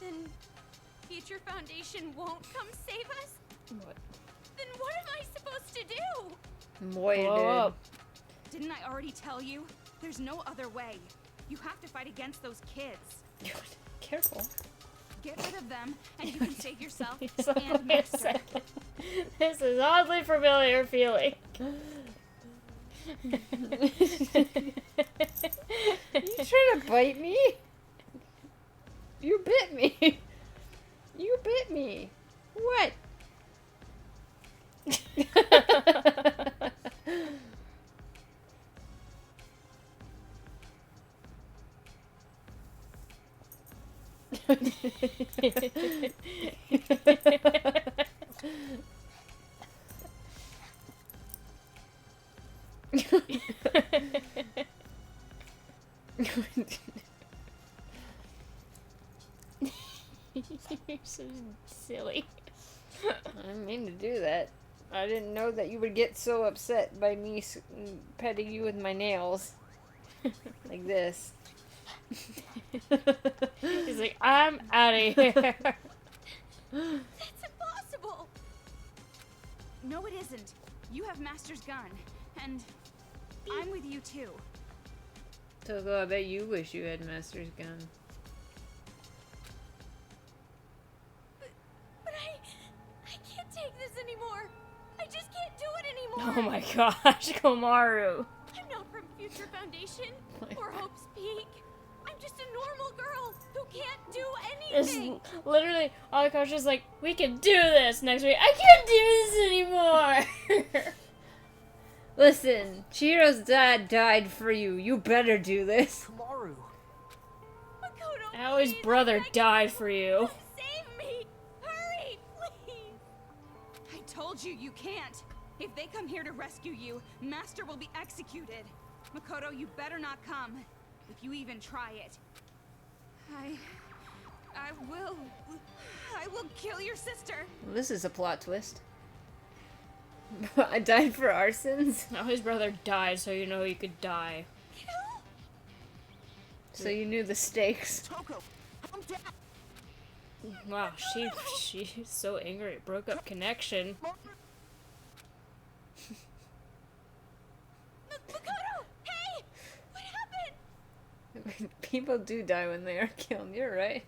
Then Future Foundation won't come save us? What? Then what am I supposed to do? Blow up. Didn't I already tell you? There's no other way. You have to fight against those kids. Careful. Get rid of them, and you can save yourself So, and wait a Master. second. This is oddly familiar feeling. You trying to bite me? You bit me. You bit me. What? You're so silly. I didn't mean to do that. I didn't know that you would get so upset by me petting you with my nails. Like this. He's like, I'm out of here. That's impossible. No, it isn't. You have Master's gun, and I'm with you too. Toko, I bet you wish you had Master's gun. But I can't take this anymore. I just can't do it anymore. Oh my gosh, Komaru. I'm not from Future Foundation or Hope's Peak. I'm just a normal girl who can't do It's anything. literally, Alaka's like, we can do this next week. I can't do this anymore. Listen, Chihiro's dad died for you. You better do this. Komaru. Makoto, Aoi's please, brother I beg died for you. Save me! Hurry, please! I told you you can't. If they come here to rescue you, Master will be executed. Makoto, you better not come. If you even try it. I will kill your sister. Well, this is a plot twist. I died for our sins? Aoi's brother died, so you know he could die. So you knew the stakes. Toko, calm down. Wow, she's so angry it broke up connection. Makoto! Hey! What happened? People do die when they are killed, you're right.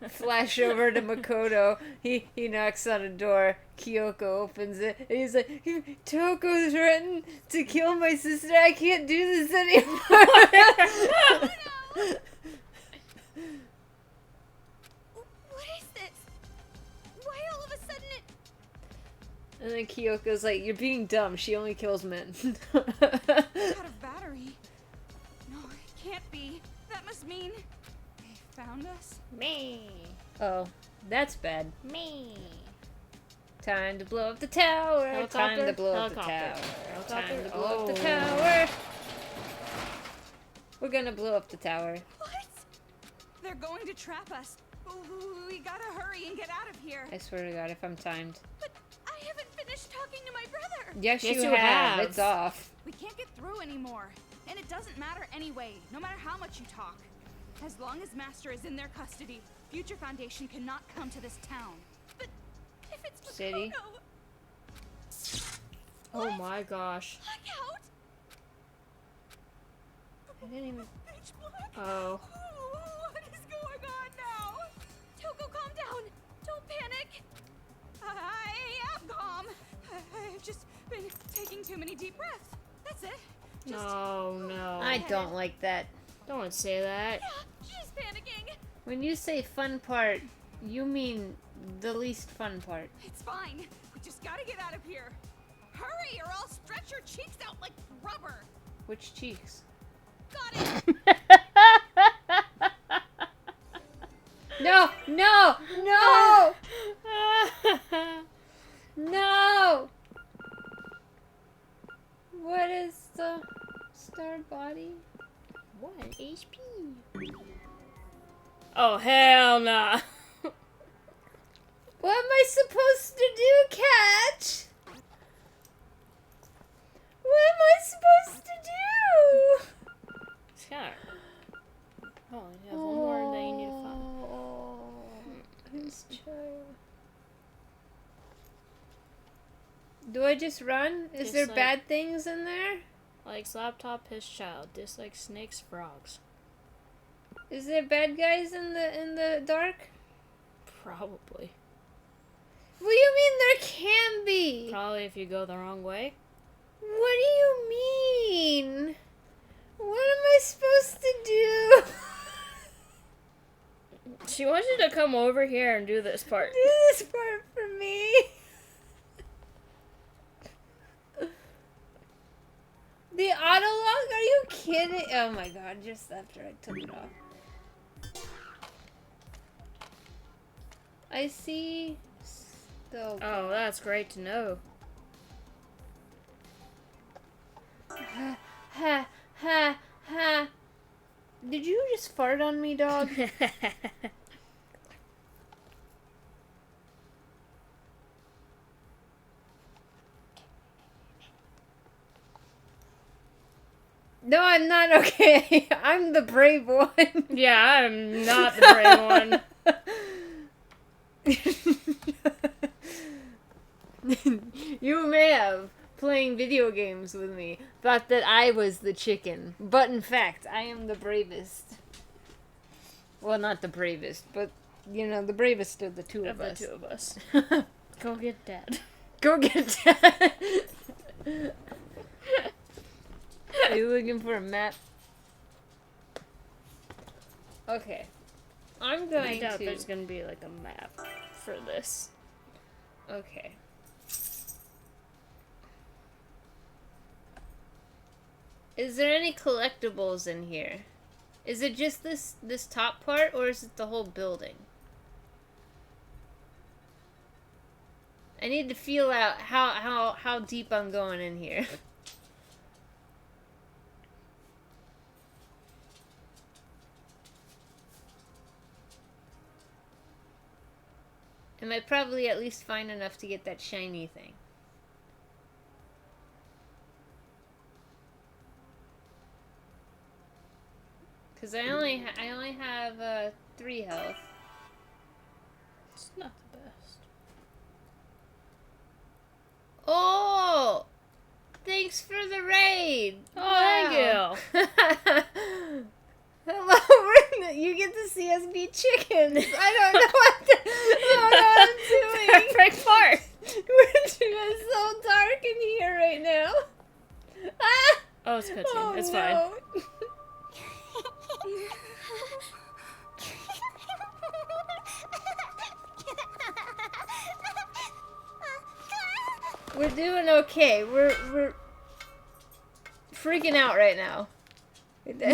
Flash over to Makoto. He knocks on a door. Kyoko opens it. And he's like, Toko threatened to kill my sister. I can't do this anymore. What is this? Why all of a sudden it... And then Kyoko's like, you're being dumb. She only kills men. Out of battery. No, it can't be. That must mean they found us. Me. Oh, that's bad. Me. Time to blow up the tower. Helicopter? Time to blow up the Helicopter. tower. Helicopter? Time to blow up the Oh. tower. We're gonna blow up the tower. What? They're going to trap us. We gotta hurry and get out of here. I swear to God, if I'm timed. But I haven't finished talking to my brother. Yes, Yes, you you have. have. It's off. We can't get through anymore. And it doesn't matter anyway, no matter how much you talk. As long as Master is in their custody, Future Foundation cannot come to this town. But if it's City. Makoto... Oh my gosh. Blackout? I didn't even... Pitch black? Oh. What is going on now? Toko, calm down. Don't panic. I am calm. I've just been taking too many deep breaths. That's it. Just No. I don't like that. Don't say that. Yeah, she's panicking. When you say fun part, you mean the least fun part. It's fine. We just gotta get out of here. Hurry, or I'll stretch your cheeks out like rubber. Which cheeks? Got it. No! No! No! No! What is the star body? 1 HP. Oh, hell nah. What am I supposed to do, Catch? What am I supposed to do? Scar. Oh, you have one more that you need to find. His child. Do I just run? Is there Dislike- bad things in there? Likes laptop, his child. Dislikes snakes, frogs. Is there bad guys in the dark? Probably. What do you mean there can be? Probably if you go the wrong way. What do you mean? What am I supposed to do? She wants you to come over here and do this part. Do this part for me. The auto log? Are you kidding? Oh my god, just after I took it off. I see. Still. Oh, that's great to know. Ha ha ha ha. Did you just fart on me, dog? No, I'm not okay. I'm the brave one. Yeah, I'm not the brave one. You may have, playing video games with me, thought that I was the chicken. But in fact, I am the bravest. Well, not the bravest, but, you know, the bravest of the two of us. The two of us. Go get Dad. Go get Dad. Are you looking for a map? Okay. I'm I going doubt to... there's gonna be like a map for this. Okay. Is there any collectibles in here? Is it just this top part, or is it the whole building? I need to feel out how deep I'm going in here. And I probably at least find enough to get that shiny thing. Cause I only have 3 health. It's not the best. Oh, thanks for the raid. Oh, thank you. Hello, you get to see us be chickens. I don't know what I'm doing. Perfect part. It's so dark in here right now. Ah! Oh, it's cutscene. Oh, It's no. fine. We're doing okay. We're freaking out right now. Hold on!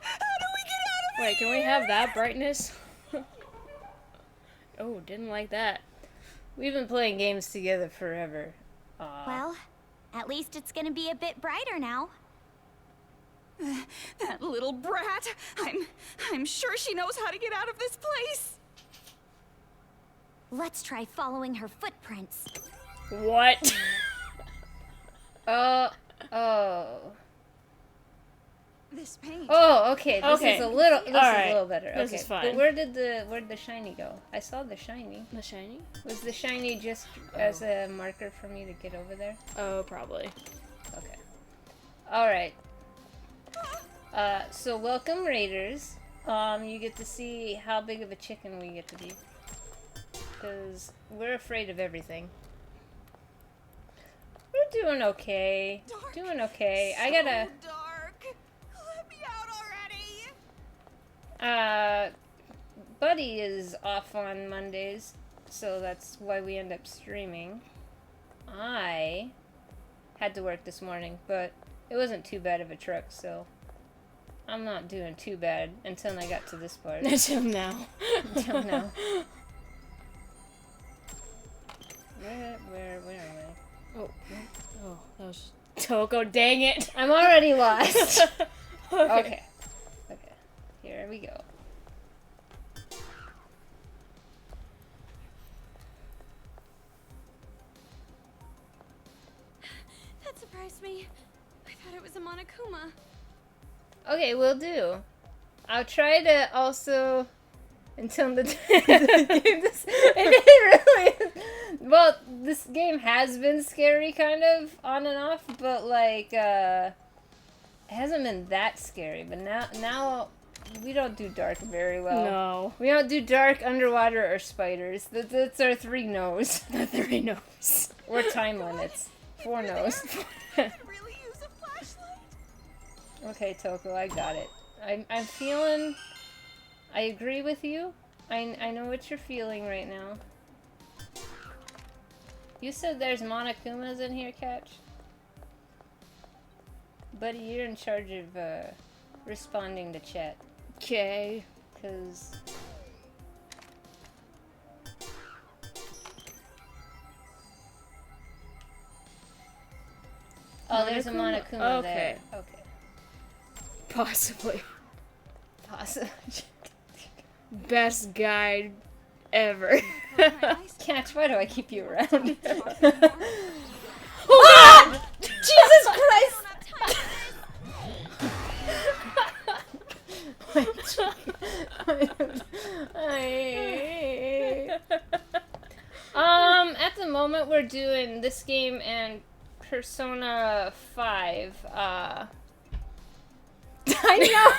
How do we get out of Wait, can we have that brightness? Oh, didn't like that. We've been playing games together forever. Well, at least it's gonna be a bit brighter now. That little brat! I'm sure she knows how to get out of this place! Let's try following her footprints. What? Oh. this paint. Oh, okay. This is a little. This is Alright. a little better. Okay. This is fine. But where'd the shiny go? I saw the shiny. The shiny? Was the shiny just as a marker for me to get over there? Oh, probably. Okay. All right. So welcome, Raiders. You get to see how big of a chicken we get to be, because we're afraid of everything. We're doing okay. Doing okay. I gotta. Dark. Let me out already. Buddy is off on Mondays, so that's why we end up streaming. I had to work this morning, but it wasn't too bad of a truck, so I'm not doing too bad until I got to this part. Until now. Until now. Where am I? Oh, that was Toko, dang it. I'm already lost. Okay. Okay. Here we go. That surprised me. I thought it was a Monokuma. Okay, will do. I'll try to also until the game. It really. Well, this game has been scary, kind of on and off, but like it hasn't been that scary. But now we don't do dark very well. No. We don't do dark, underwater, or spiders. That's our 3 no's. The 3 no's. Or time limits. 4 no's. Really use a flashlight? Okay, Toko, I got it. I'm feeling. I agree with you. I know what you're feeling right now. You said there's Monokumas in here, Catch? Buddy, you're in charge of responding to chat. Okay. Because... Oh, there's a Monokuma there. Okay. Possibly. Possibly. Best guide ever. Catch, why do I keep you around? Oh! Jesus Christ! At the moment we're doing this game and Persona 5. I know!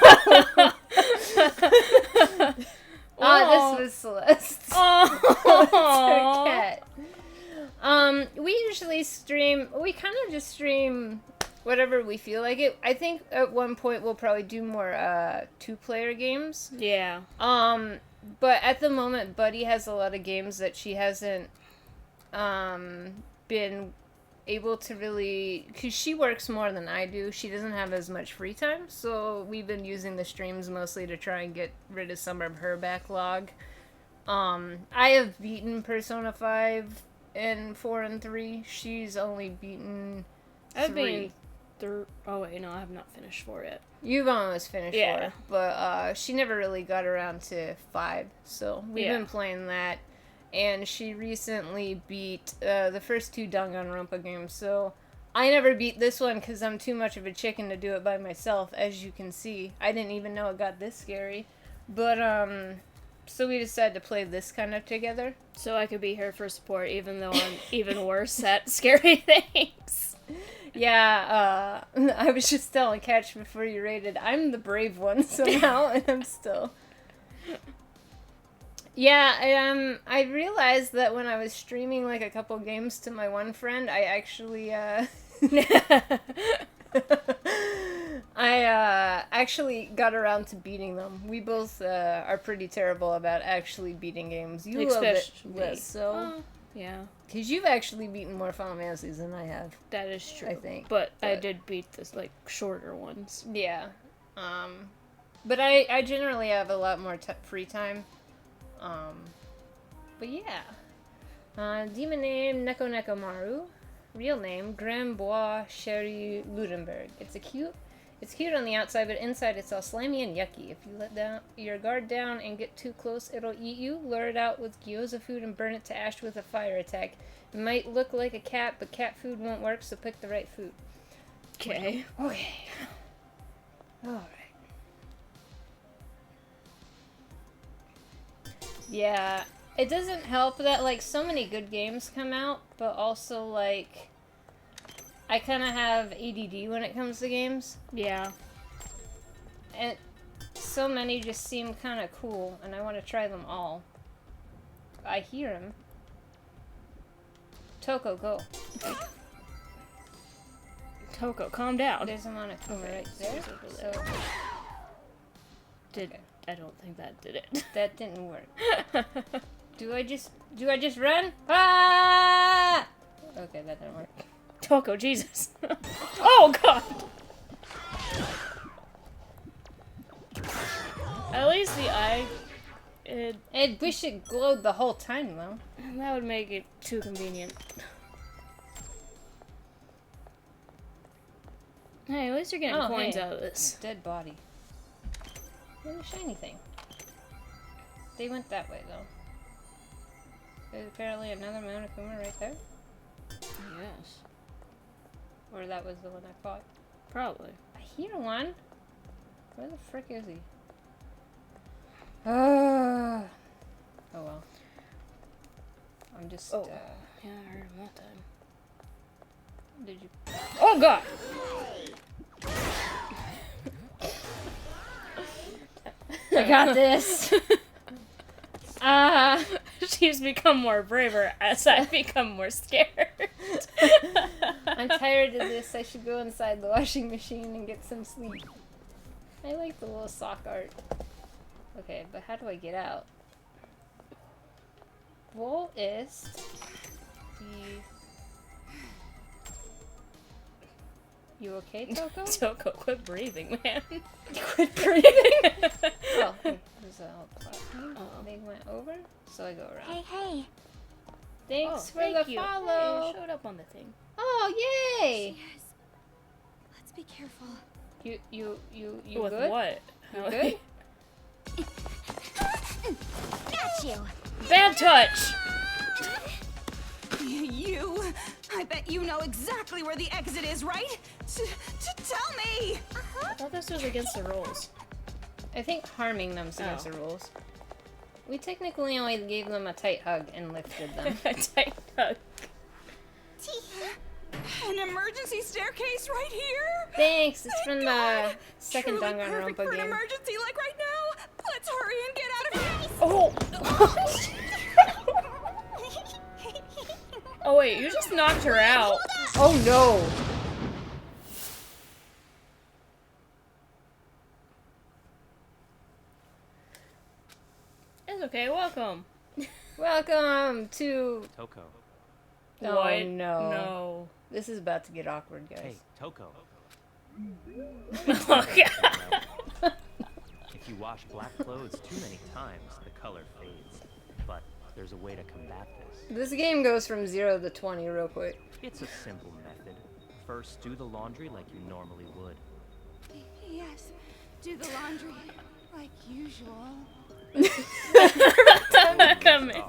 Oh, this was Celeste. Oh, cat. We usually stream. We kind of just stream whatever we feel like it. I think at one point we'll probably do more 2-player games. Yeah. But at the moment, Buddy has a lot of games that she hasn't been able to really, because she works more than I do. She doesn't have as much free time, so we've been using the streams mostly to try and get rid of some of her backlog. I have beaten Persona 5 and 4 and 3. She's only beaten 3. Oh wait, no, I have not finished 4 yet. You've almost finished 4, Yeah. but she never really got around to 5, so we've been playing that. And she recently beat the first 2 Danganronpa games, so I never beat this one because I'm too much of a chicken to do it by myself, as you can see. I didn't even know it got this scary. But, so we decided to play this kind of together. So I could be here for support, even though I'm even worse at scary things. Yeah, I was just telling Catch before you raided, I'm the brave one somehow, and I'm still... Yeah, I realized that when I was streaming like a couple games to my one friend, I actually actually got around to beating them. We both are pretty terrible about actually beating games. You love it less, so yeah. Because you've actually beaten more Final Fantasies than I have. That is true. I think. But I did beat the shorter ones. Yeah. But I generally have a lot more free time. But yeah. Demon name Neko Nekomaru. Real name Grambois Sherry Ludenberg. It's cute on the outside, but inside it's all slimy and yucky. If you let your guard down and get too close, it'll eat you. Lure it out with gyoza food and burn it to ash with a fire attack. It might look like a cat, but cat food won't work, so pick the right food. Okay. Okay. Alright. Yeah, it doesn't help that, like, so many good games come out, but also, like, I kind of have ADD when it comes to games. Yeah. And so many just seem kind of cool, and I want to try them all. I hear him. Toko, go. Toko, calm down. There's a Monokuma right there. So, I don't think that did it. that didn't work. Do I just run? Ah! Okay, that didn't work. Toko, Jesus. Oh, God. At least the eye... I wish it glowed the whole time, though. That would make it too convenient. Hey, at least you're getting coins out of this. Dead body. And a shiny thing. They went that way, though. There's apparently another Monokuma right there. Yes. Or that was the one I fought. Probably. I hear one. Where the frick is he? Oh well. I'm just, yeah, I heard him that time. Did you? Oh, God! I got this! She's become more braver as I've become more scared. I'm tired of this. I should go inside the washing machine and get some sleep. I like the little sock art. Okay, but how do I get out? Wo ist die... You okay, Toko? Toko, quit breathing, man. Quit breathing? Oh, there's a platform. They went over, so I go around. Hey. Thanks for thank the you. follow. Hey, you showed up on the thing. Oh, yay! Cheers. Let's be careful. You With good? what? You good? Got you. Bad touch! You! I bet you know exactly where the exit is, right? Tell me! I thought this was against the rules. I think harming them's against the rules. We technically only gave them a tight hug and lifted them. A tight hug. An emergency staircase right here? Thanks, it's from the second Truly Danganronpa perfect for an game. emergency like right now. Let's hurry and get out of here. Oh! Oh wait, you just knocked her out. Oh no! It's okay, welcome. Welcome to... Toko. Oh What? no. No. This is about to get awkward, guys. Hey, Toko. Oh, God. If you wash black clothes too many times, the color fades. But there's a way to combat this. This game goes from 0 to 20 real quick. It's a simple method. First, do the laundry like you normally would. Yes, do the laundry like usual. Come in.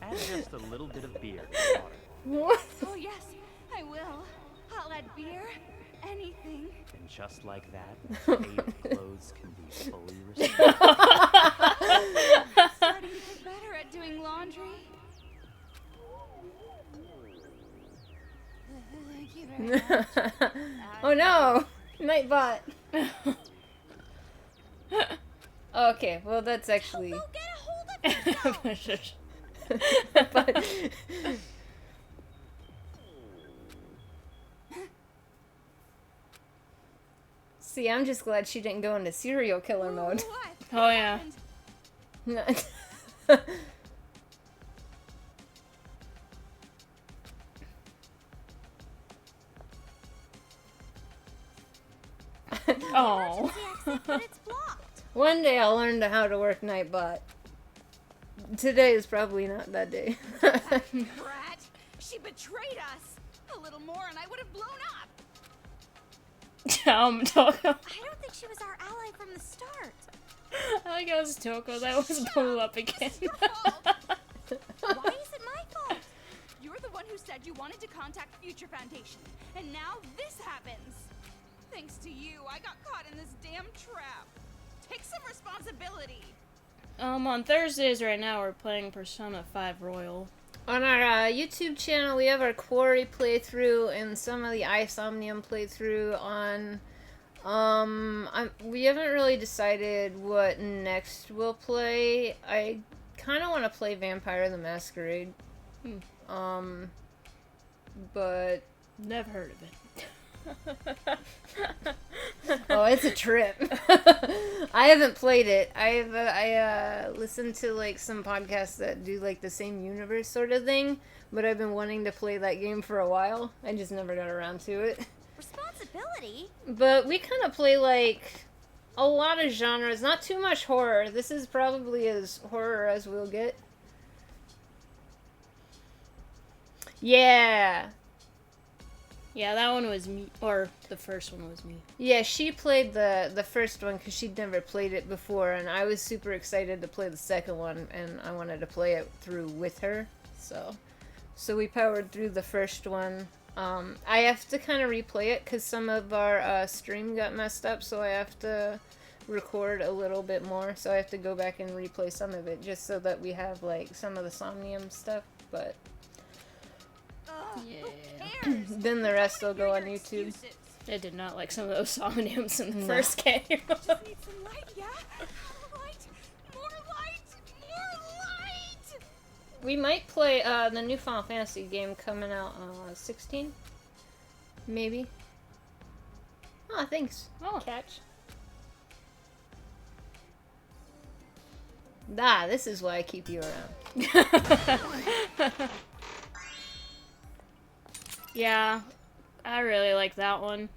Add just a little bit of beer to water. What? Oh yes, I will. I'll add beer, anything. And just like that, faded clothes can be fully restored. Starting to get better at doing laundry. Thank you very much. Oh no! Nightbot! Okay, well that's actually... Go get a hold of yourself. but... See, I'm just glad she didn't go into serial killer mode. What? Oh yeah. Oh. But it's blocked. One day I'll learn how to work Nightbot. Today is probably not that day. Brat! She betrayed us. A little more and I would have blown up. Toko. I don't think she was our ally from the start. I think it was Toko that was blew up again. Your fault. Why is it my fault? You're the one who said you wanted to contact Future Foundation, and now this happens. thanks to you, I got caught in this damn trap. Take some responsibility. On Thursdays right now we're playing Persona 5 Royal. On our YouTube channel, we have our Quarry playthrough and some of the iSomnium playthrough on. We haven't really decided what next we'll play. I kind of want to play Vampire the Masquerade. But never heard of it. Oh, it's a trip. I haven't played it. I listened to like some podcasts that do like the same universe sort of thing, but I've been wanting to play that game for a while. I just never got around to it. Responsibility? But we kind of play like a lot of genres, not too much horror. This is probably as horror as we'll get. Yeah. Yeah, that one was me, or the first one was me. Yeah, she played the first one because she'd never played it before, and I was super excited to play the second one, and I wanted to play it through with her. So we powered through the first one. I have to kind of replay it because some of our stream got messed up, so I have to record a little bit more. So I have to go back and replay some of it just so that we have like some of the Somnium stuff, but yeah. then the rest will go on YouTube. I did not like some of those Somniums in the first game. Just need some light, yeah? Light! More light! More light! We might play the new Final Fantasy game coming out 16? Maybe. Oh, thanks. Oh. Catch. Ah, this is why I keep you around. Yeah, I really like that one.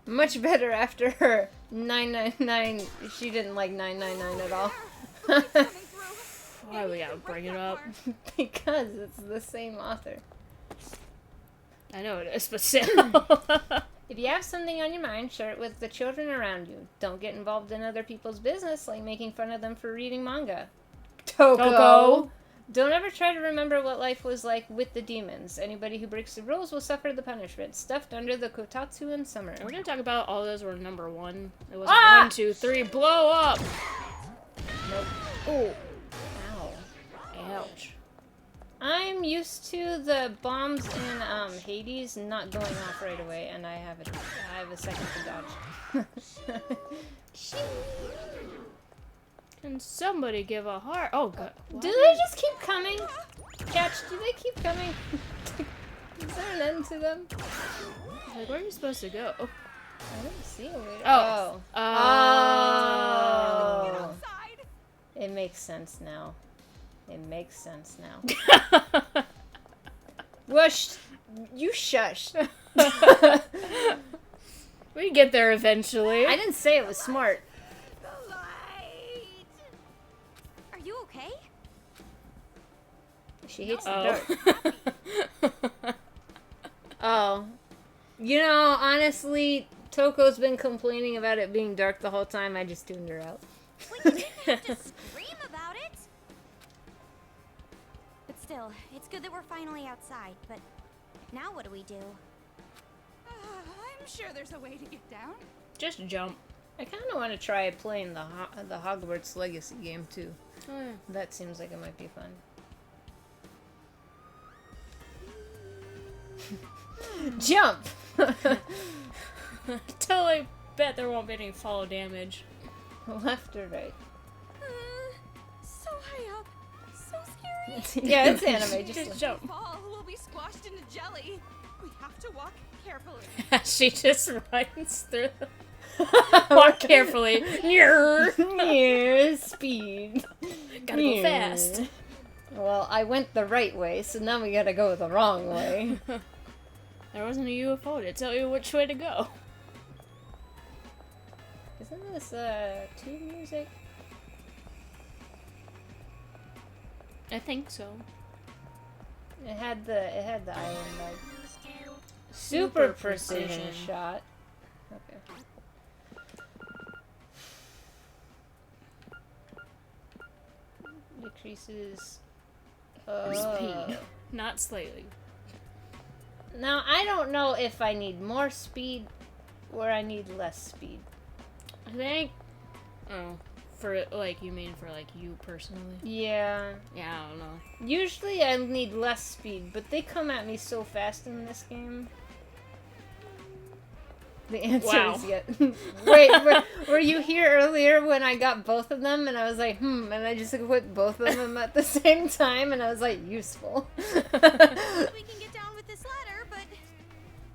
Much better after her 999. She didn't like 999 at all. Why we gotta bring it up? Because it's the same author. I know it is, but still. If you have something on your mind, share it with the children around you. Don't get involved in other people's business, like making fun of them for reading manga. Toko! Don't ever try to remember what life was like with the demons. Anybody who breaks the rules will suffer the punishment. Stuffed under the kotatsu in summer. We're gonna talk about all those were number 1. It wasn't 1, 2, 3, blow up! Nope. Oh. Ow. Ouch. I'm used to the bombs in Hades not going off right away, and I have a second to dodge. Can somebody give a heart? Oh god. What? Do they just keep coming? Catch, do they keep coming? Is there an end to them? Like, where are you supposed to go? I don't see a way to Oh. Oh. It makes sense now. It makes sense now. Whoosh! You shush. We get there eventually. I didn't say it was smart. Are you okay? She hates the dark. Oh. You know, honestly, Toko's been complaining about it being dark the whole time. I just tuned her out. Well, you didn't have to scream about it. But still, it's good that we're finally outside. But now what do we do? I'm sure there's a way to get down. Just jump. I kind of want to try playing the Hogwarts Legacy game too. Oh, yeah. That seems like it might be fun. Jump! Totally bet there won't be any fall damage. Left or right? So high up. So scary. Yeah, it's anime. Just jump. Fall, we'll be squashed into jelly. We have to walk carefully. She just runs through. Walk carefully. Near speed. Gotta go fast. Well, I went the right way, so now we gotta go the wrong way. There wasn't a UFO to tell you which way to go. Isn't this tube music? I think so. It had the iron like super precision shot. Okay. Decreases Speed, not slightly. Now, I don't know if I need more speed or I need less speed. I think. Oh, for like you mean for like you personally? Yeah. Yeah, I don't know. Usually I need less speed, but they come at me so fast in this game. The answer is yes. Wait, were you here earlier when I got both of them and I was like, and I just equipped both of them at the same time and I was like, useful. We can get down with this ladder, but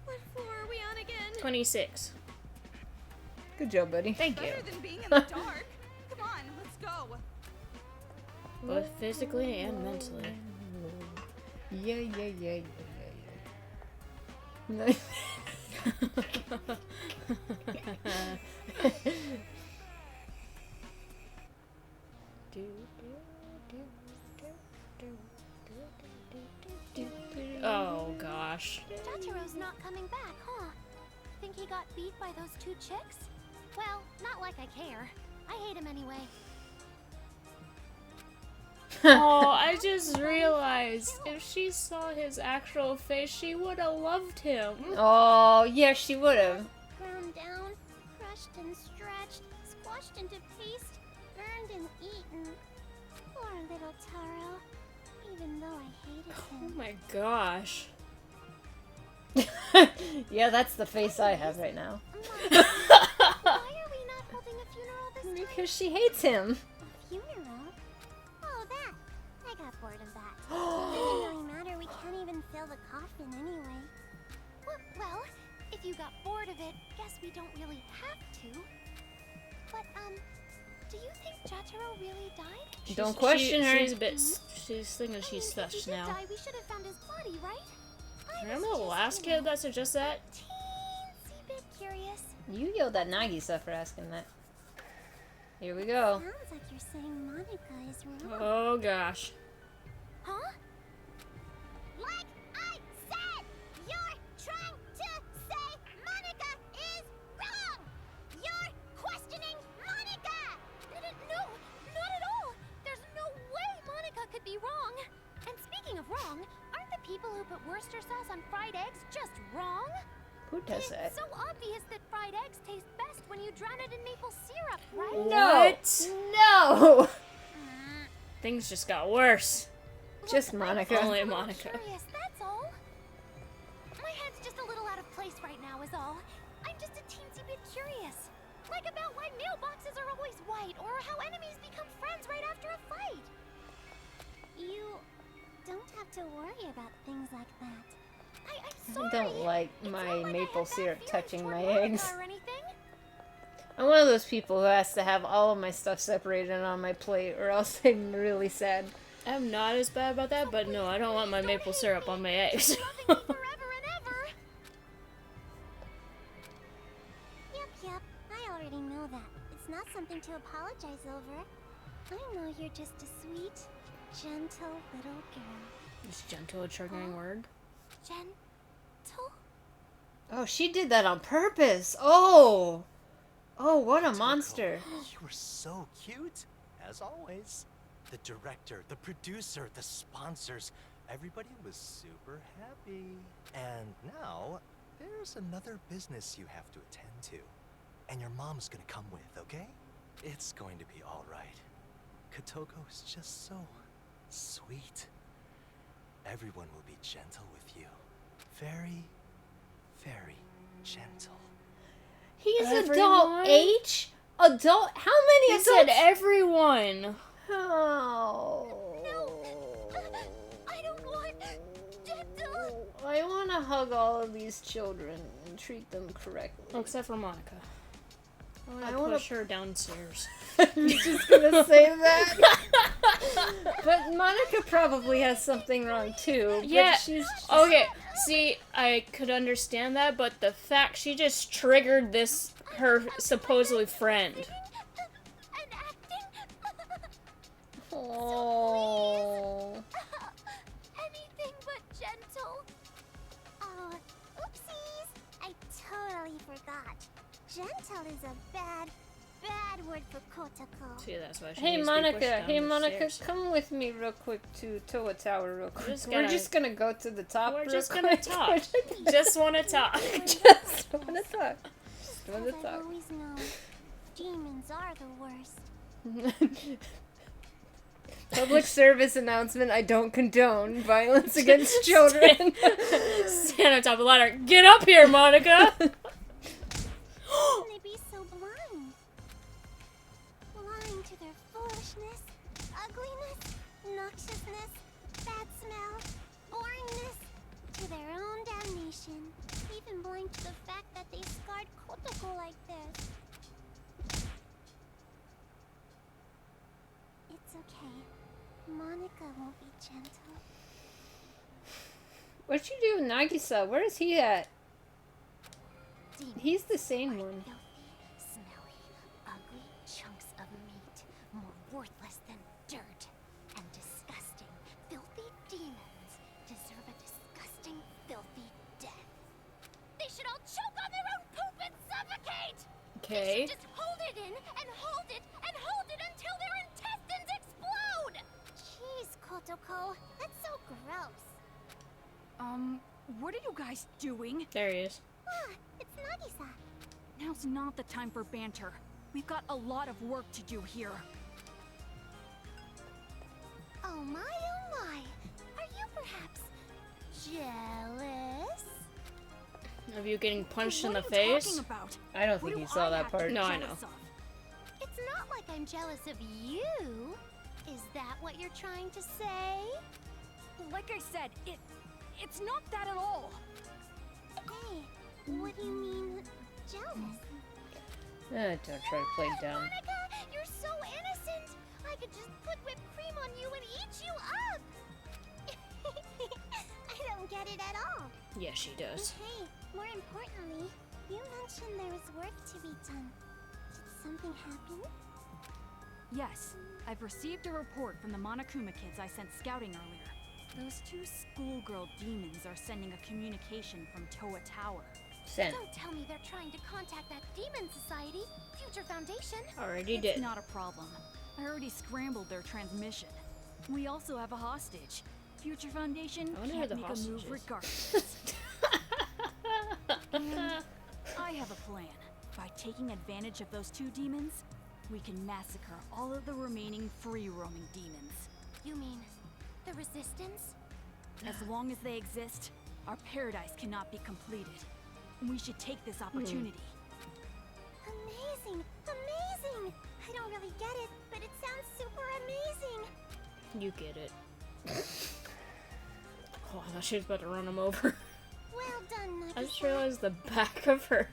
what floor are we on again? 26. Good job, buddy. Thank you. Better than being in the dark. Come on, let's go. Both physically and mentally. Yeah. Nice. Oh gosh. Jachiro's not coming back, huh? Think he got beat by those two chicks? Well, not like I care. I hate him anyway. Oh, I just realized if she saw his actual face, she would have loved him. Oh, yeah, she would have. Ground down, crushed and stretched, squashed into paste, burned and eaten. Poor little Taro. Even though I hated Oh him. my gosh. Yeah, that's the face I have right now. Why are we not holding a funeral this time? Because she hates him. A funeral? Oh, that. I got bored of that. Doesn't really matter. We can't even fill the coffin anyway. Well, if you got bored of it, guess we don't really have to. But, do you think Jataro really died? Don't question her. She's a bit. She's thinking she's If he such did now. die, we should have found his body, right? I Remember was the just, last you know, kid that suggests that? teensy bit curious. You yelled at Nagisa for asking that. Here we go. Sounds like you're saying Monica is wrong. Oh gosh. Huh? Like I said, you're trying to say Monica is wrong. You're questioning Monica. No, not at all. There's no way Monica could be wrong. And speaking of wrong, aren't the people who put Worcester sauce on fried eggs just wrong? Who does that? It's so obvious that fried eggs taste best when you drown it in maple syrup, right? What? No! Things just got worse. Just Monica. Only Monica. Curious, that's all. My head's just a little out of place right now, is all. I'm just a teensy bit curious. Like about why mailboxes are always white, or how enemies become friends right after a fight. You don't have to worry about things like that. I'm sorry. I don't like my It's not like I maple have bad syrup feelings touching toward my Monica eggs. or anything. I'm one of those people who has to have all of my stuff separated on my plate, or else I'm really sad. I'm not as bad about that, but no, I don't want my maple syrup on my eggs. Loving me forever and ever. Yep. I already know that. It's not something to apologize over. I know you're just a sweet, gentle little girl. Is gentle a triggering word? Gentle? Oh, she did that on purpose. Oh, what a monster. You were so cute, as always. The director, the producer, the sponsors, everybody was super happy. And now, there's another business you have to attend to. And your mom's gonna come with, okay? It's going to be all right. Kotoko is just so sweet. Everyone will be gentle with you. Very, very gentle. He's Everyone? adult age? Adult? How many He adults? said everyone. Oh. I don't want gentle. I want to hug all of these children and treat them correctly. Oh, except for Monica. I I want wanna- to push her downstairs. You're just gonna say that? But Monica probably has something wrong too. But Yeah. she's Okay. See, I could understand that, but the fact she just triggered this her supposedly friend. And acting. Oh. Anything but gentle. Oh, oopsies. I totally forgot. Gentle is a bad bad word for Kotoko. See, that's why she Hey needs to be pushed Monica, down hey the Monica, stairs. come with me real quick to Toa Tower real quick. We're Just gonna go to the top We're real just quick. gonna talk. Just wanna talk. Just wanna talk. Just wanna As I've talk. always known, demons are the worst. Public service announcement, I don't condone violence against children. Stand on top of the ladder. Get up here, Monica! How can they be so blind? Blind to their foolishness, ugliness, noxiousness, bad smell, boringness, to their own damnation. Even blind to the fact that they scarred Kotoko like this. It's okay. Monica will be gentle. What'd you do, Nagisa? Where is he at? Demons He's the sane are one. filthy, smelly, ugly chunks of meat, more worthless than dirt, and disgusting. Filthy demons deserve a disgusting, filthy death. They should all choke on their own poop and suffocate! Okay. They should just hold it in, and hold it, and hold it until their intestines explode! Jeez, Kotoko, that's so gross. What are you guys doing? There he is. Ah, it's Nagisa. Now's not the time for banter. We've got a lot of work to do here. Oh my, are you perhaps jealous? Of you getting punched in the What are you face? talking about? I don't What think do he saw that have to part. be No, I jealous know. of? It's not like I'm jealous of you. Is that what you're trying to say? Like I said, it's not that at all. Hey, what do you mean, jealous? Don't try to play dumb. Monica, you're so innocent. I could just put whipped cream on you and eat you up. I don't get it at all. Yes, she does. Hey, more importantly, you mentioned there was work to be done. Did something happen? Yes, I've received a report from the Monokuma kids I sent scouting earlier. Those two schoolgirl demons are sending a communication from Toa Tower. Send. Don't tell me they're trying to contact that demon society, Future Foundation. Already It's did. not a problem. I already scrambled their transmission. We also have a hostage. Future Foundation I wonder who can't the make a hostage move is. regardless. And I have a plan. By taking advantage of those two demons, we can massacre all of the remaining free-roaming demons. You mean the Resistance? As long as they exist, our paradise cannot be completed. We should take this opportunity. Amazing! Amazing! I don't really get it, but it sounds super amazing! You get it. Oh, I thought she was about to run him over. Well done, Nagisa. I just realized the back of her.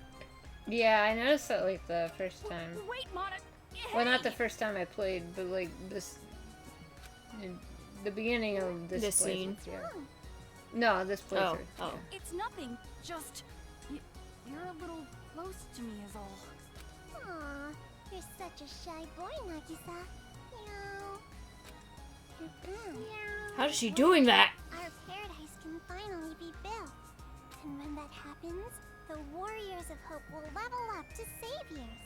Yeah, I noticed that like the first time. Wait, Monica! Well, not the first time I played, but like this, in the beginning of this This playthrough, scene? Yeah. No, this playthrough. Oh. yeah. It's nothing. Just you're a little close to me is all. Aw, you're such a shy boy, Nagisa. Meow. How's she doing that? Our paradise can finally be built. And when that happens, the Warriors of Hope will level up to saviors.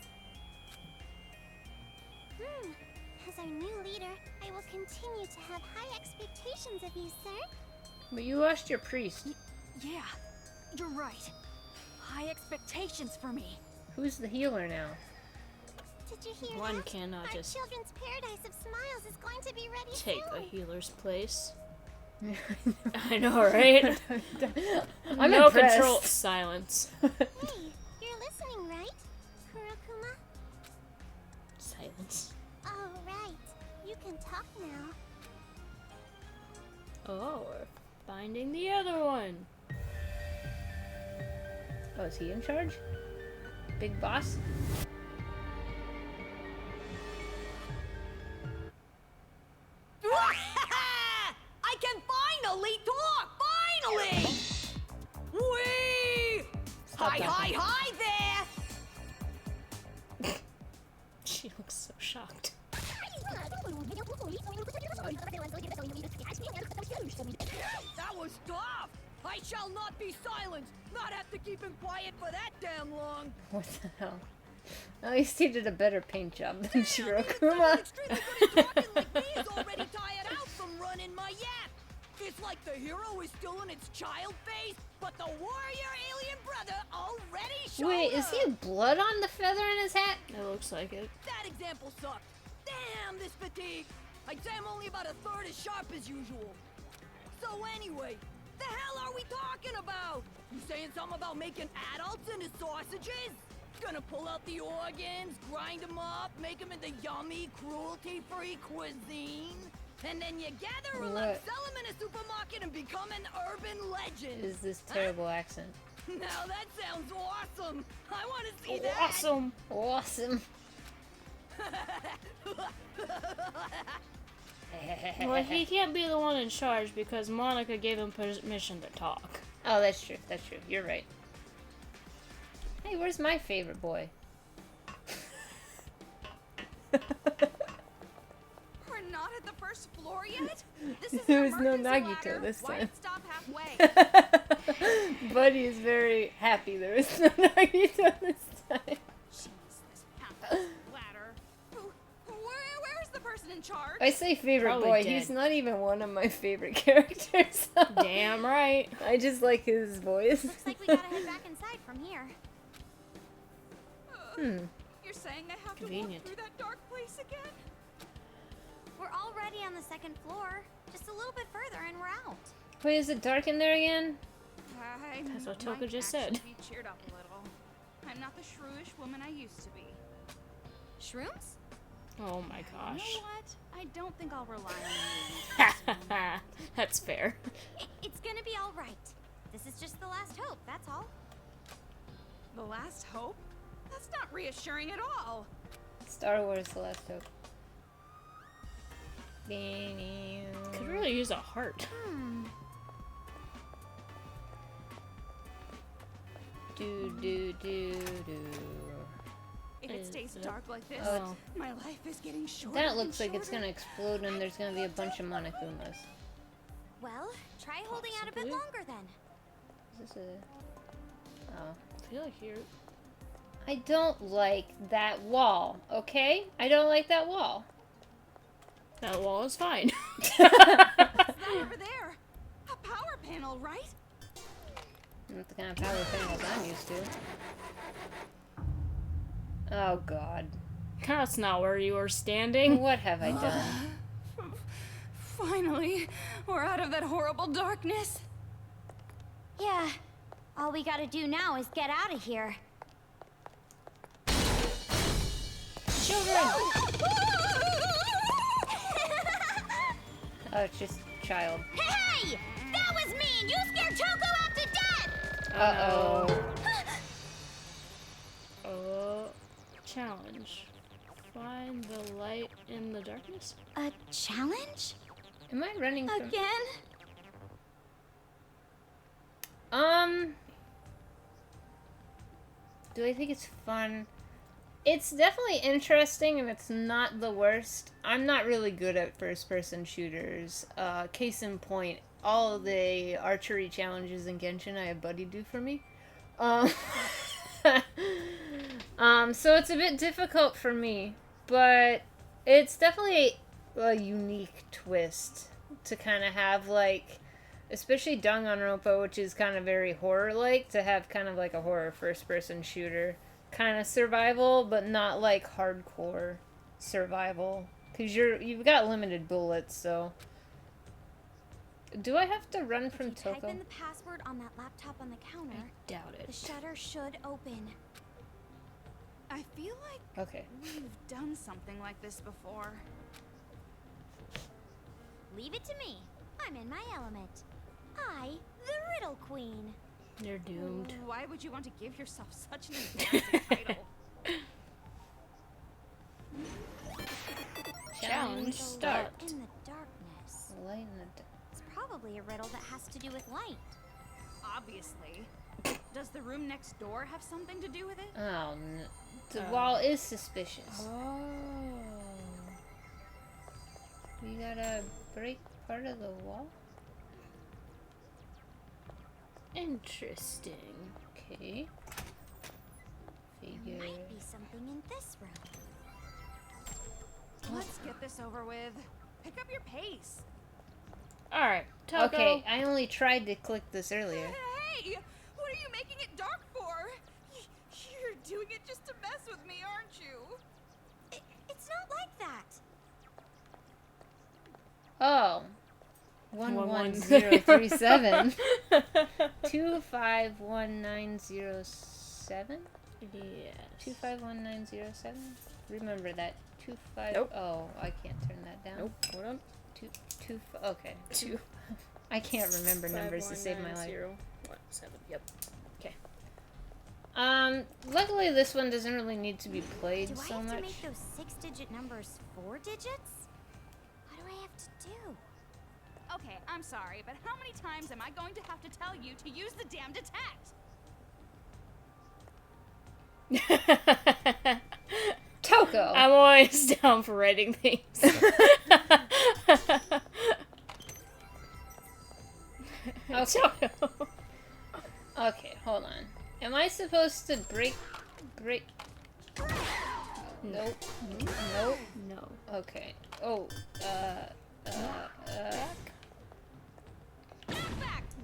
As our new leader, I will continue to have high expectations of you, sir. But you lost your priest. Yeah, you're right. High expectations for me. Who's the healer now? Did you hear One that? cannot Our just children's paradise of smiles is going to be ready take a soon. healer's place. I know, right? I'm no impressed. control. Silence. Hey, you're listening, right? Kurokuma? Silence. Oh, right. You can talk now. Oh, we're finding the other one. Oh, is he in charge? Big boss? I can finally talk! Finally! Whee! Hi, that. hi there! She looks so shocked. That was tough! I shall not be silenced! Not have to keep him quiet for that damn long! What the hell? At least he did a better paint job than Shirokuma. He's already tired out from running my yak. It's like the hero is still in its child phase, but the warrior alien brother already showed Wait, is he up. blood on the feather in his hat? It looks like it. That example sucked. Damn, this fatigue. I'd say I'm only about a third as sharp as usual. So anyway, the hell are we talking about? You saying something about making adults into sausages? Gonna pull out the organs, grind them up, make them into yummy, cruelty-free cuisine? And then you gather them up, sell them in a supermarket, and become an urban legend. Is this terrible accent? Now that sounds awesome. I want to see that. Awesome. Awesome. Well, he can't be the one in charge because Monica gave him permission to talk. Oh, that's true. That's true. You're right. Hey, where's my favorite boy? We're not at the first floor yet? This is There an was no emergency Nagito ladder. this Why time. stop halfway? Buddy is very happy there was no Nagito this time. Jeez, this half ladder. Where's the person in charge? I say favorite Probably boy, dead. he's not even one of my favorite characters. Damn right. I just like his voice. Looks like we gotta head back inside from here. You're saying I have Convenient. to walk through that dark place again? We're already on the second floor. Just a little bit further and we're out. Wait, is it dark in there again? That's what might Toka just said. actually be cheered up a little. I'm not the shrewish woman I used to be. Shrooms? Oh my You gosh. know what? I don't think I'll rely on you. That's fair. It's gonna be all right. This is just the last hope, that's all. The last hope? That's not reassuring at all. Star Wars The Last Hope. Could really use a heart. Do do do do. If it stays dark like this, Oh. my life is getting shorter. That looks and like it's shorter. gonna explode and there's gonna be a bunch of Monokumas. Well, try holding out a bit Possibly. longer then. Is this a... Oh. I feel like you're... I don't like that wall, okay? I don't like that wall. That wall is fine. What's that over there? A power panel, right? Not the kind of power panels I'm used to. Oh god. That's not where you were standing. What have I done? Finally, we're out of that horrible darkness. Yeah. All we gotta do now is get out of here. Children! Oh, it's just child. Hey! That was mean! You scared Choco out to death! Uh-oh. Challenge. Find the light in the darkness? A challenge? Am I running from... Again? Do I think it's fun? It's definitely interesting and it's not the worst. I'm not really good at first-person shooters. Case in point, all of the archery challenges in Genshin I have Buddy do for me. So it's a bit difficult for me, but it's definitely a unique twist to kind of have, like, especially Danganronpa, which is kind of very horror-like, to have kind of like a horror first-person shooter kind of survival, but not like hardcore survival, because you've got limited bullets. So do I have to run from Type Toko? in the password on that laptop on the counter. Doubt The it. shutter should open. I feel like Okay. we've done something like this before. Leave it to me. I'm in my element. I, the Riddle Queen. You're doomed. Why would you want to give yourself such an embarrassing title? Challenge The start. light in the darkness. Light in the It's probably a riddle that has to do with light. Obviously. Does the room next door have something to do with it? Oh, the wall is suspicious. Oh. We gotta break part of the wall? Interesting. Okay. There might be something in this room. Let's get this over with. Pick up your pace. Alright, Toko. Okay, I only tried to click this earlier. Hey! What are you making it dark for? You're doing it just to mess with me, aren't you? It's not like that. Oh. 11037. 251907? Yes. 251907? Remember that. 25. Nope. Oh, I can't turn that down. Nope. Hold on. Okay. I can't remember numbers to save my life. 519017. Yep. Okay. Luckily this one doesn't really need to be played Do so I have much. to make those 6-digit numbers 4 digits? What do I have to do? Okay, I'm sorry, but how many times am I going to have to tell you to use the damn detect? Toko! I'm always down for writing things. Okay. Okay, hold on. Am I supposed to break? Nope. Nope. No. Okay. Oh,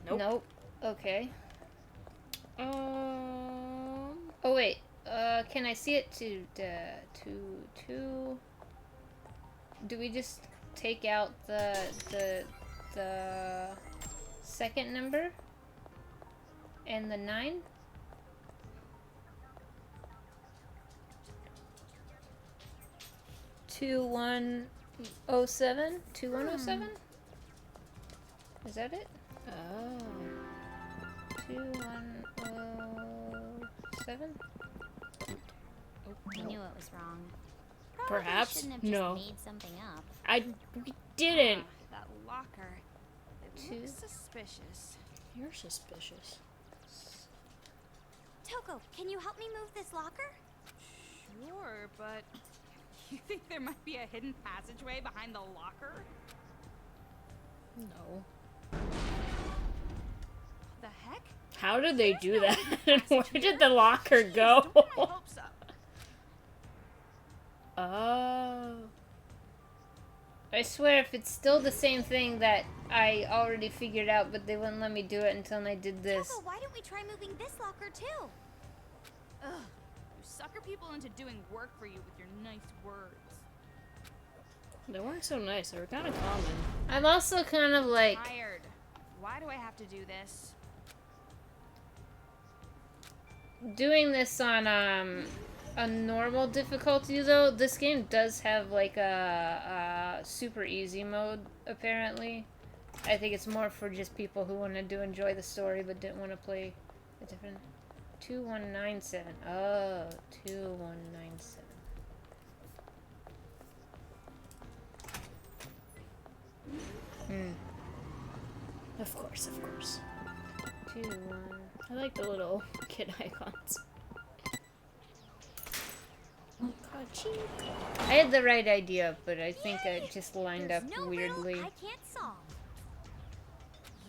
Nope. Nope. Okay. Oh wait. Can I see it to do we just take out the second number and the 9? Two 2107? 2107? Is that it? Oh. 2107? I knew it was wrong. Perhaps? Shouldn't have No. just made something up. We didn't. That locker. It Two. looks suspicious. You're suspicious. Toko, can you help me move this locker? Sure, but you think there might be a hidden passageway behind the locker? No. The heck? How did they do that? Where did the locker go? Don't get my hopes up. Oh. I swear if it's still the same thing that I already figured out, but they wouldn't let me do it until I did this. Toko, why don't we try moving this locker too? Ugh. You sucker people into doing work for you with your nice words. They weren't so nice. They were kind of common. I'm also kind of like... Tired. Why do I have to do this? Doing this on a normal difficulty though. This game does have like a super easy mode apparently. I think it's more for just people who wanted to enjoy the story but didn't want to play a different 2197. Oh, 2197. Of course, of course. 21. I like the little kid icons. I had the right idea, but I think I just lined There's up no weirdly. riddle I can't solve.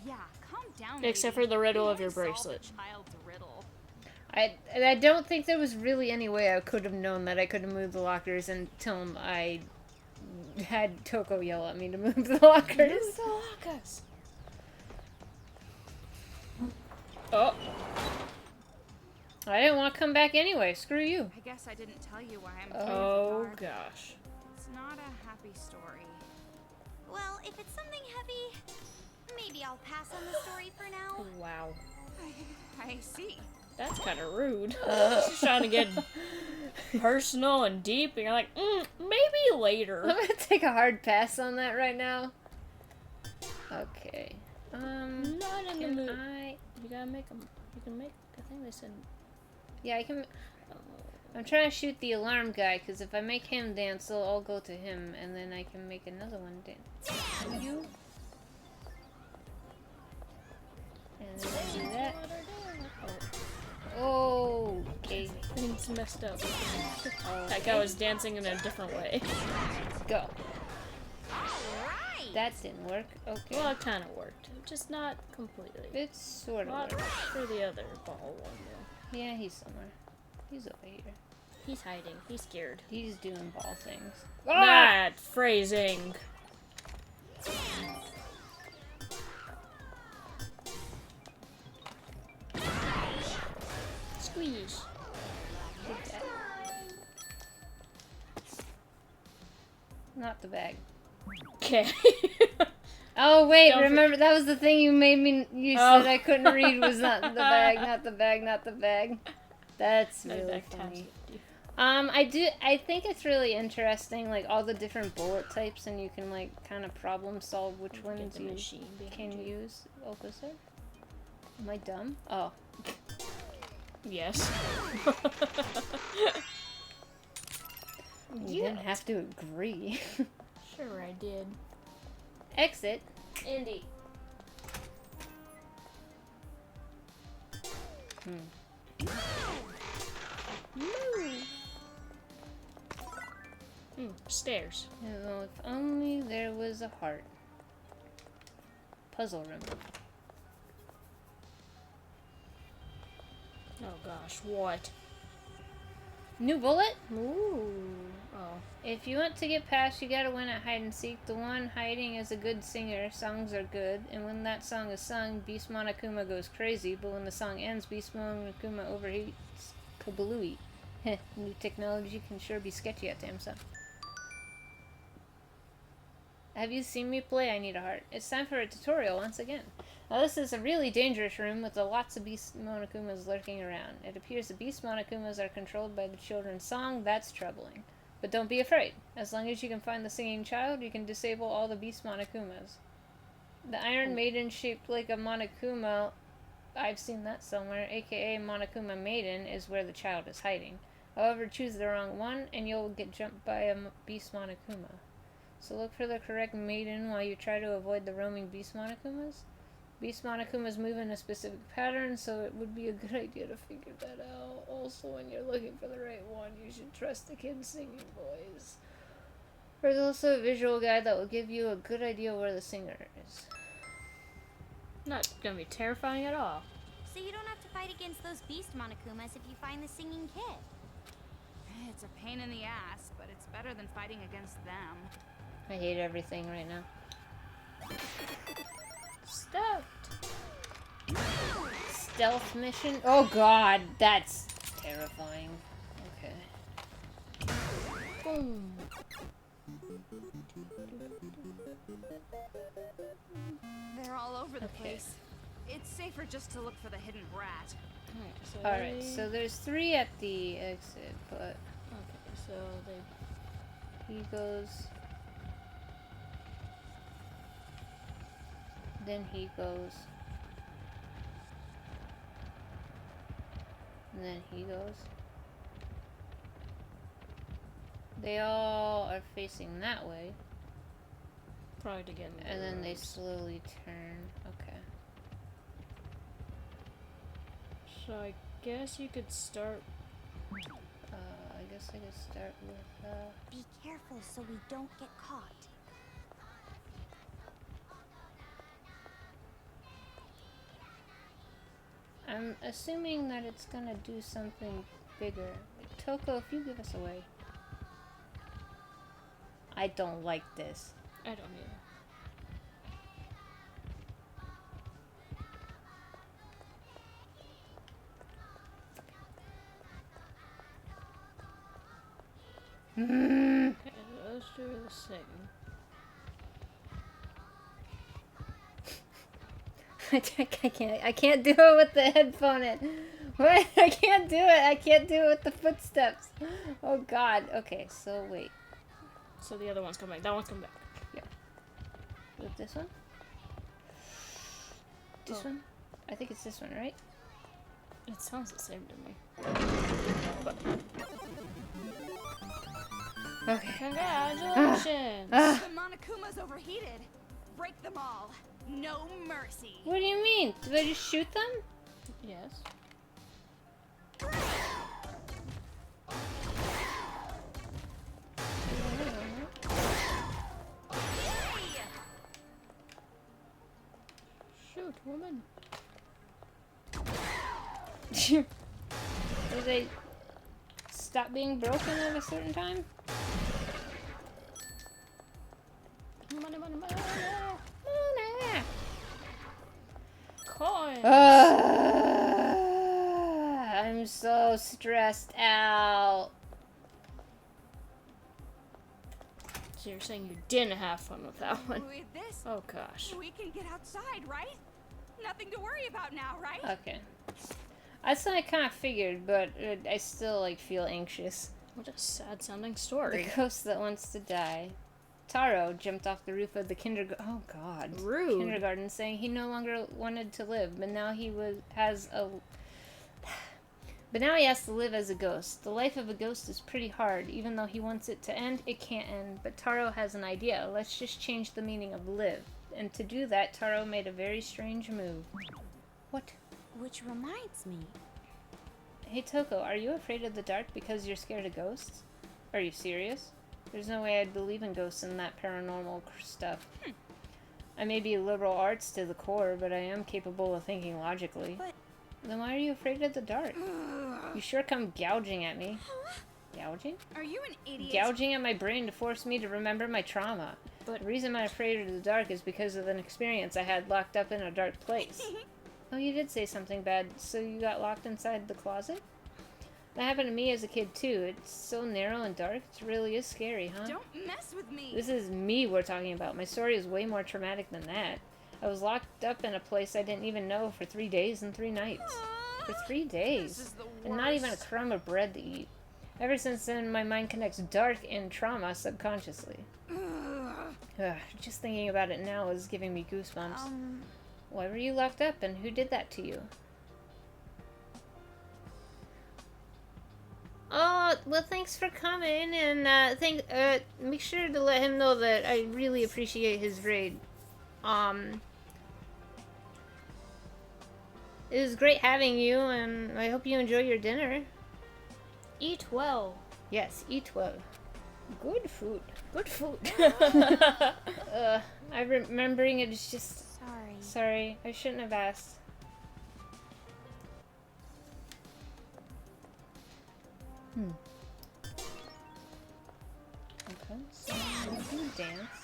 Yeah, calm down. Except lady. for the riddle You of your solved a bracelet. child's riddle. I don't think there was really any way I could have known that I could have moved the lockers until I had Toko yell at me to move the lockers. Move the lockers. Oh. I didn't want to come back anyway. Screw you. I guess I didn't tell you why I'm Oh dark. gosh. It's not a happy story. Well, if it's something heavy, maybe I'll pass on the story for now. Wow. I see. That's kind of rude. She's trying to get personal and deep, and you're like, maybe later. I'm gonna take a hard pass on that right now. Okay. Not in the Can mood. I? You gotta make them. You can make. I think they said. Yeah, I can. I'm trying to shoot the alarm guy because if I make him dance, they'll all go to him, and then I can make another one dance. You. And then I do that. Oh, okay. Things messed up. That guy was dancing in a different way. Go. That didn't work. Okay. Well, it kind of worked. Just not completely. It's sort of Not worked. for the other ball one, though. Yeah, he's somewhere. He's over here. He's hiding. He's scared. He's doing ball things. That phrasing. Squeeze. Not the bag. Okay. Oh wait, Don't remember that was the thing you made me. You said I couldn't read was not the bag, not the bag, not the bag. That's really funny. I think it's really interesting, like all the different bullet types, and you can like kind of problem solve which ones you can use. Oh, was there? Am I dumb? Oh. Yes. You didn't have to agree. Sure, I did. Exit. Indy. Stairs. Oh, if only there was a heart. Puzzle room. Oh gosh, what? New bullet? Ooh. Oh. If you want to get past, you gotta win at hide and seek. The one hiding is a good singer. Songs are good. And when that song is sung, Beast Monokuma goes crazy. But when the song ends, Beast Monokuma overheats. Kabalooey. Heh, new technology can sure be sketchy at times, huh? Have you seen me play? I need a heart. It's time for a tutorial once again. Now this is a really dangerous room with lots of Beast Monokumas lurking around. It appears the Beast Monokumas are controlled by the children's song. That's troubling. But don't be afraid. As long as you can find the singing child, you can disable all the Beast Monokumas. The Iron Maiden shaped like a Monokuma, I've seen that somewhere, aka Monokuma Maiden, is where the child is hiding. However, choose the wrong one and you'll get jumped by a Beast Monokuma. So look for the correct maiden while you try to avoid the roaming Beast Monokumas. Beast Monokumas move in a specific pattern, so it would be a good idea to figure that out. Also, when you're looking for the right one, you should trust the kid's singing voice. There's also a visual guide that will give you a good idea where the singer is. Not gonna be terrifying at all. So you don't have to fight against those Beast Monokumas if you find the singing kid. It's a pain in the ass, but it's better than fighting against them. I hate everything right now. Stealth. Stealth mission? Oh god, that's terrifying. Okay. Boom. They're all over the place. It's safer just to look for the hidden rat. Alright, so there's 3 at the exit, but... Okay, so he goes... Then he goes. And then he goes. They all are facing that way. Probably to get in and then they slowly turn. Okay. So I guess you could start... I guess I could start with, Be careful so we don't get caught. I'm assuming that it's gonna do something bigger. Toko, if you give us away. I don't like this. I don't either. Okay, let's do the same. I can't do it with the headphone in. What? I can't do it. I can't do it with the footsteps. Oh god. Okay, so wait. So the other one's coming back. That one's coming back. Yeah. With this one? This one? I think it's this one, right? It sounds the same to me. But... Okay. Congratulations! The Monokuma's overheated. Break them all. No mercy. What do you mean? Did I just shoot them? Yes. Shoot, woman. stop being broken at a certain time? Money, money, money. Money. Coins. I'm so stressed out. So you're saying you didn't have fun with that one? With this, Oh gosh. we can get outside, right? Nothing to worry about now, right? Okay. That's what I kind of figured, but I still like feel anxious. What a sad sounding The story. ghost that wants to die. Taro jumped off the roof of the kindergarten. Oh God! Rude. Kindergarten, saying he no longer wanted to live, but now he has to live as a ghost. The life of a ghost is pretty hard. Even though he wants it to end, it can't end. But Taro has an idea. Let's just change the meaning of live. And to do that, Taro made a very strange move. What? Which reminds me. Hey Toko, are you afraid of the dark because you're scared of ghosts? Are you serious? There's no way I'd believe in ghosts and that paranormal stuff. I may be liberal arts to the core, but I am capable of thinking logically. But... Then why are you afraid of the dark? You sure come gouging at me. Gouging? Are you an idiot? Gouging at my brain to force me to remember my trauma. But the reason I'm afraid of the dark is because of an experience I had locked up in a dark place. Oh, you did say something bad, so you got locked inside the closet? That happened to me as a kid too. It's so narrow and dark, it really is scary, huh? Don't mess with me. This is me we're talking about. My story is way more traumatic than that. I was locked up in a place I didn't even know for 3 days and 3 nights. For 3 days. This is the And not even a worst. crumb of bread to eat. Ever since then, my mind connects dark and trauma subconsciously. Ugh, just thinking about it now is giving me goosebumps. Why were you locked up and who did that to you? Oh, well, thanks for coming, and make sure to let him know that I really appreciate his raid. It was great having you, and I hope you enjoy your dinner. Eat well. Yes, eat well. Good food. Good food. I'm remembering it is just... Sorry. Sorry, I shouldn't have asked. Okay, so we'll do dance.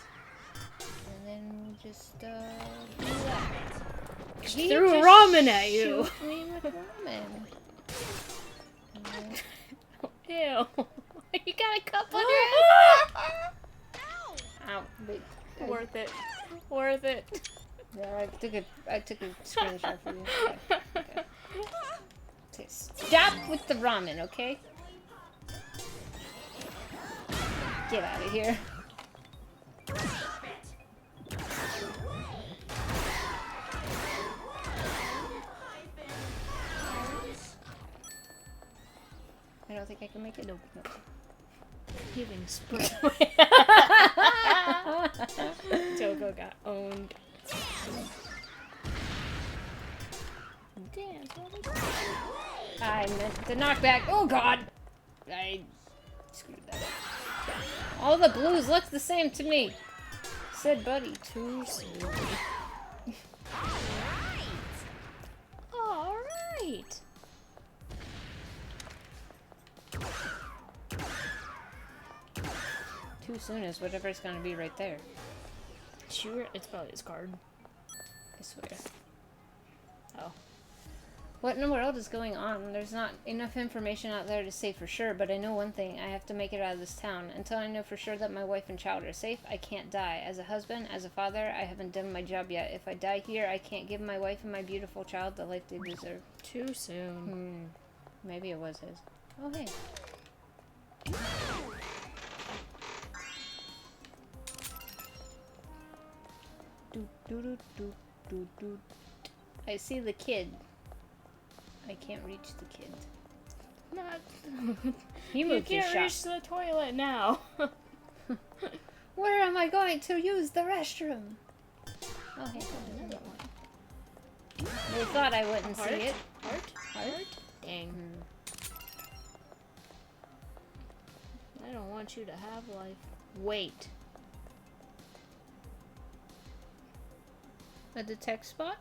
And then we'll just, do that. He Threw just ramen at you. shoot me with ramen. And then... Ew. You got a cup on your head? Ow. Wait. Worth it. Worth it. Yeah, I took a screenshot for you. Okay. Okay, stop with the ramen, okay? Get out of here. I don't think I can make it. Nope. Giving spray. Toko got owned. Dance. I meant the knockback. Oh god! I screwed that up. All the blues look the same to me. Said Buddy. Too soon. Alright. Too soon is whatever's gonna be right there. Sure, it's probably his card. I swear. Oh. What in the world is going on? There's not enough information out there to say for sure, but I know one thing. I have to make it out of this town. Until I know for sure that my wife and child are safe, I can't die. As a husband, as a father, I haven't done my job yet. If I die here, I can't give my wife and my beautiful child the life they deserve. Too soon. Maybe it was his. Oh, hey. I see the kid. I can't reach the kid. Not. He You moved his can't shop. reach the toilet now. Where am I going to use the restroom? Oh, hey, another one. They thought I wouldn't see it. Heart? Dang. I don't want you to have life. Wait. A detect spot?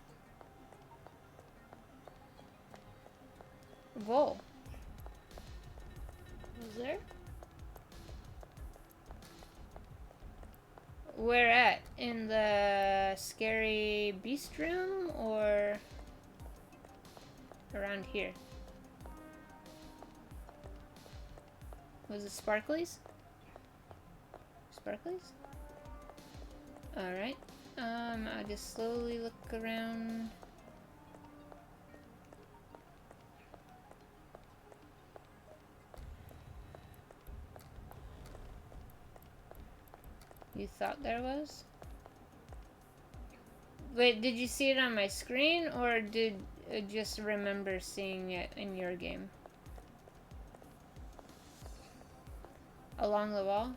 Whoa. Is there? Where at? In the scary beast room or around here? Was it Sparklies? Sparklies? Alright. I'll just slowly look around. You thought there was? Wait, did you see it on my screen, or did you just remember seeing it in your game? Along the wall?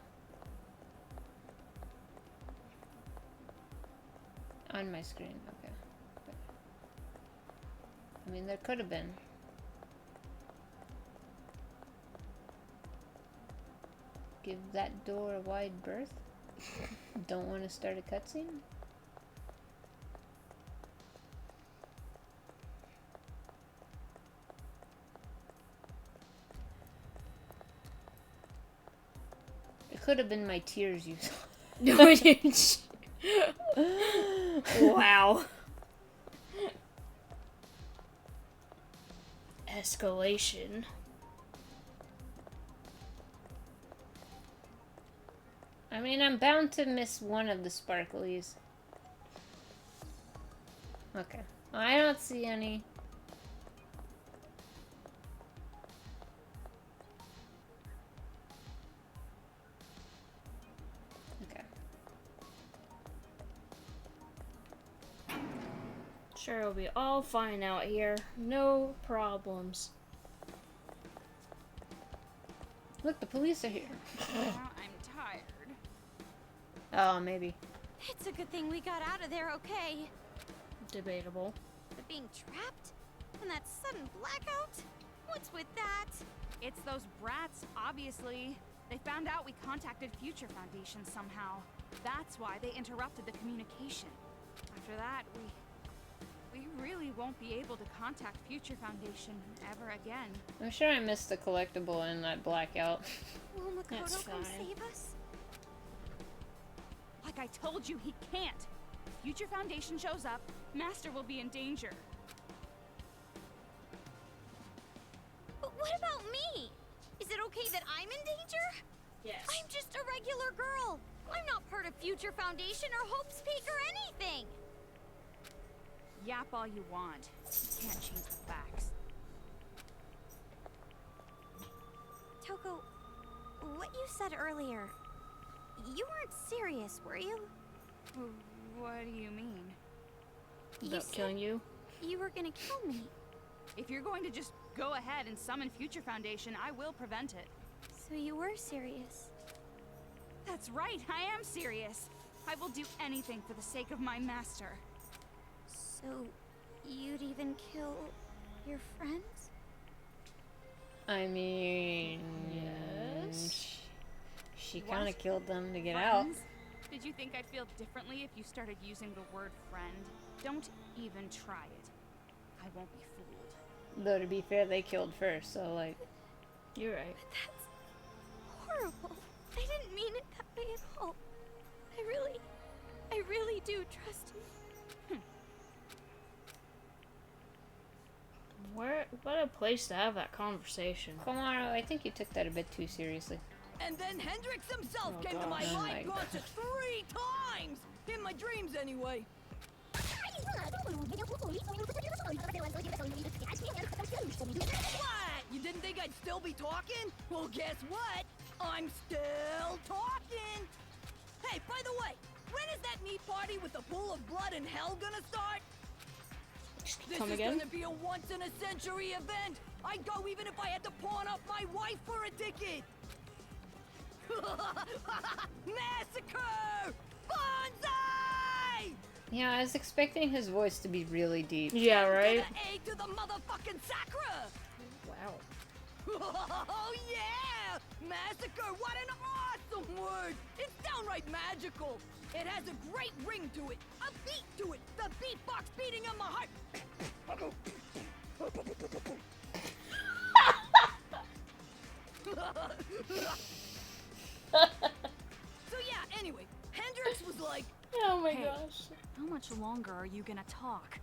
On my screen, okay. I mean, there could have been. Give that door a wide berth? Don't want to start a cutscene? It could have been my tears you saw. Wow. Escalation. I mean, I'm bound to miss one of the sparklies. Okay. I don't see any. Okay. Sure, it'll be all fine out here. No problems. Look, the police are here. I'm tired. Oh, maybe. It's a good thing we got out of there okay. Debatable. But being trapped? And that sudden blackout? What's with that? It's those brats, obviously. They found out we contacted Future Foundation somehow. That's why they interrupted the communication. After that, we really won't be able to contact Future Foundation ever again. I'm sure I missed the collectible in that blackout. Will Makoto come save us? Like I told you, he can't. If Future Foundation shows up, Master will be in danger. But what about me? Is it okay that I'm in danger? Yes. I'm just a regular girl. I'm not part of Future Foundation or Hope's Peak or anything. Yap all you want. You can't change the facts. Toko, what you said earlier, you weren't serious, were you? What do you mean? About killing you? You were gonna kill me. If you're going to just go ahead and summon Future Foundation, I will prevent it. So you were serious? That's right, I am serious. I will do anything for the sake of my master. So, you'd even kill your friends? I mean... Yes. She kind of killed them to get out. Did you think I'd feel differently if you started using the word friend? Don't even try it. I won't be fooled. Though, to be fair, they killed first, so, like... You're right. But that's horrible. I didn't mean it that way at all. I really do trust you. What a place to have that conversation. Komaro, I think you took that a bit too seriously. And then Hendrix himself came to my gosh. life gotcha 3 times! In my dreams, anyway. What? You didn't think I'd still be talking? Well, guess what? I'm still talking! Hey, by the way, when is that meat party with the pool of blood and hell gonna start? This Come is again? gonna be a once-in-a-century event! I'd go even if I had to pawn off my wife for a ticket! Massacre! Bonsai! Yeah, I was expecting his voice to be really deep. Yeah, right? A to the motherfucking Sakura! Wow. Oh yeah! Massacre, what an awesome word! It's downright magical! It has a great ring to it, a beat to it, the beatbox beating in my heart! So yeah, anyway, Hendrix was like, Oh my hey, gosh. how much longer are you gonna talk?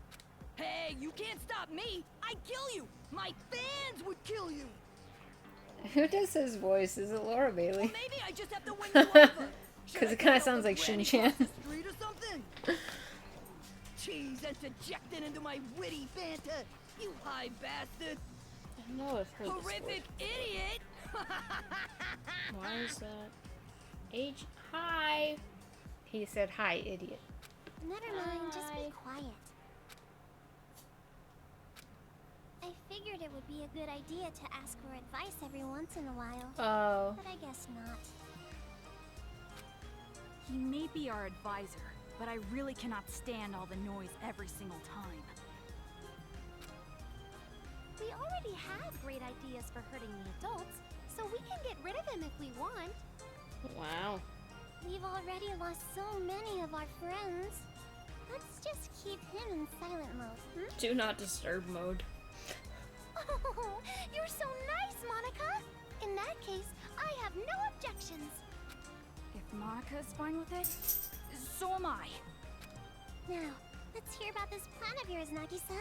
Hey, you can't stop me! I'd kill you! My fans would kill you! Who does his voice? Is it Laura Bailey? Well, maybe I just have to win you over. Because it kind of sounds like Shin-Chan. Street or something? Cheese interjected into my witty banter, you high bastard! I know I've heard Horrific idiot! Why is that? Hi. He said, "Hi, idiot." Never mind, just be quiet. I figured it would be a good idea to ask for advice every once in a while. Oh. But I guess not. He may be our advisor, but I really cannot stand all the noise every single time. We already have great ideas for hurting the adults, so we can get rid of him if we want. Wow. We've already lost so many of our friends. Let's just keep him in silent mode, Do not disturb mode. Oh, you're so nice, Monica! In that case, I have no objections. If Monica's fine with it, so am I. Now, let's hear about this plan of yours, Nagisa.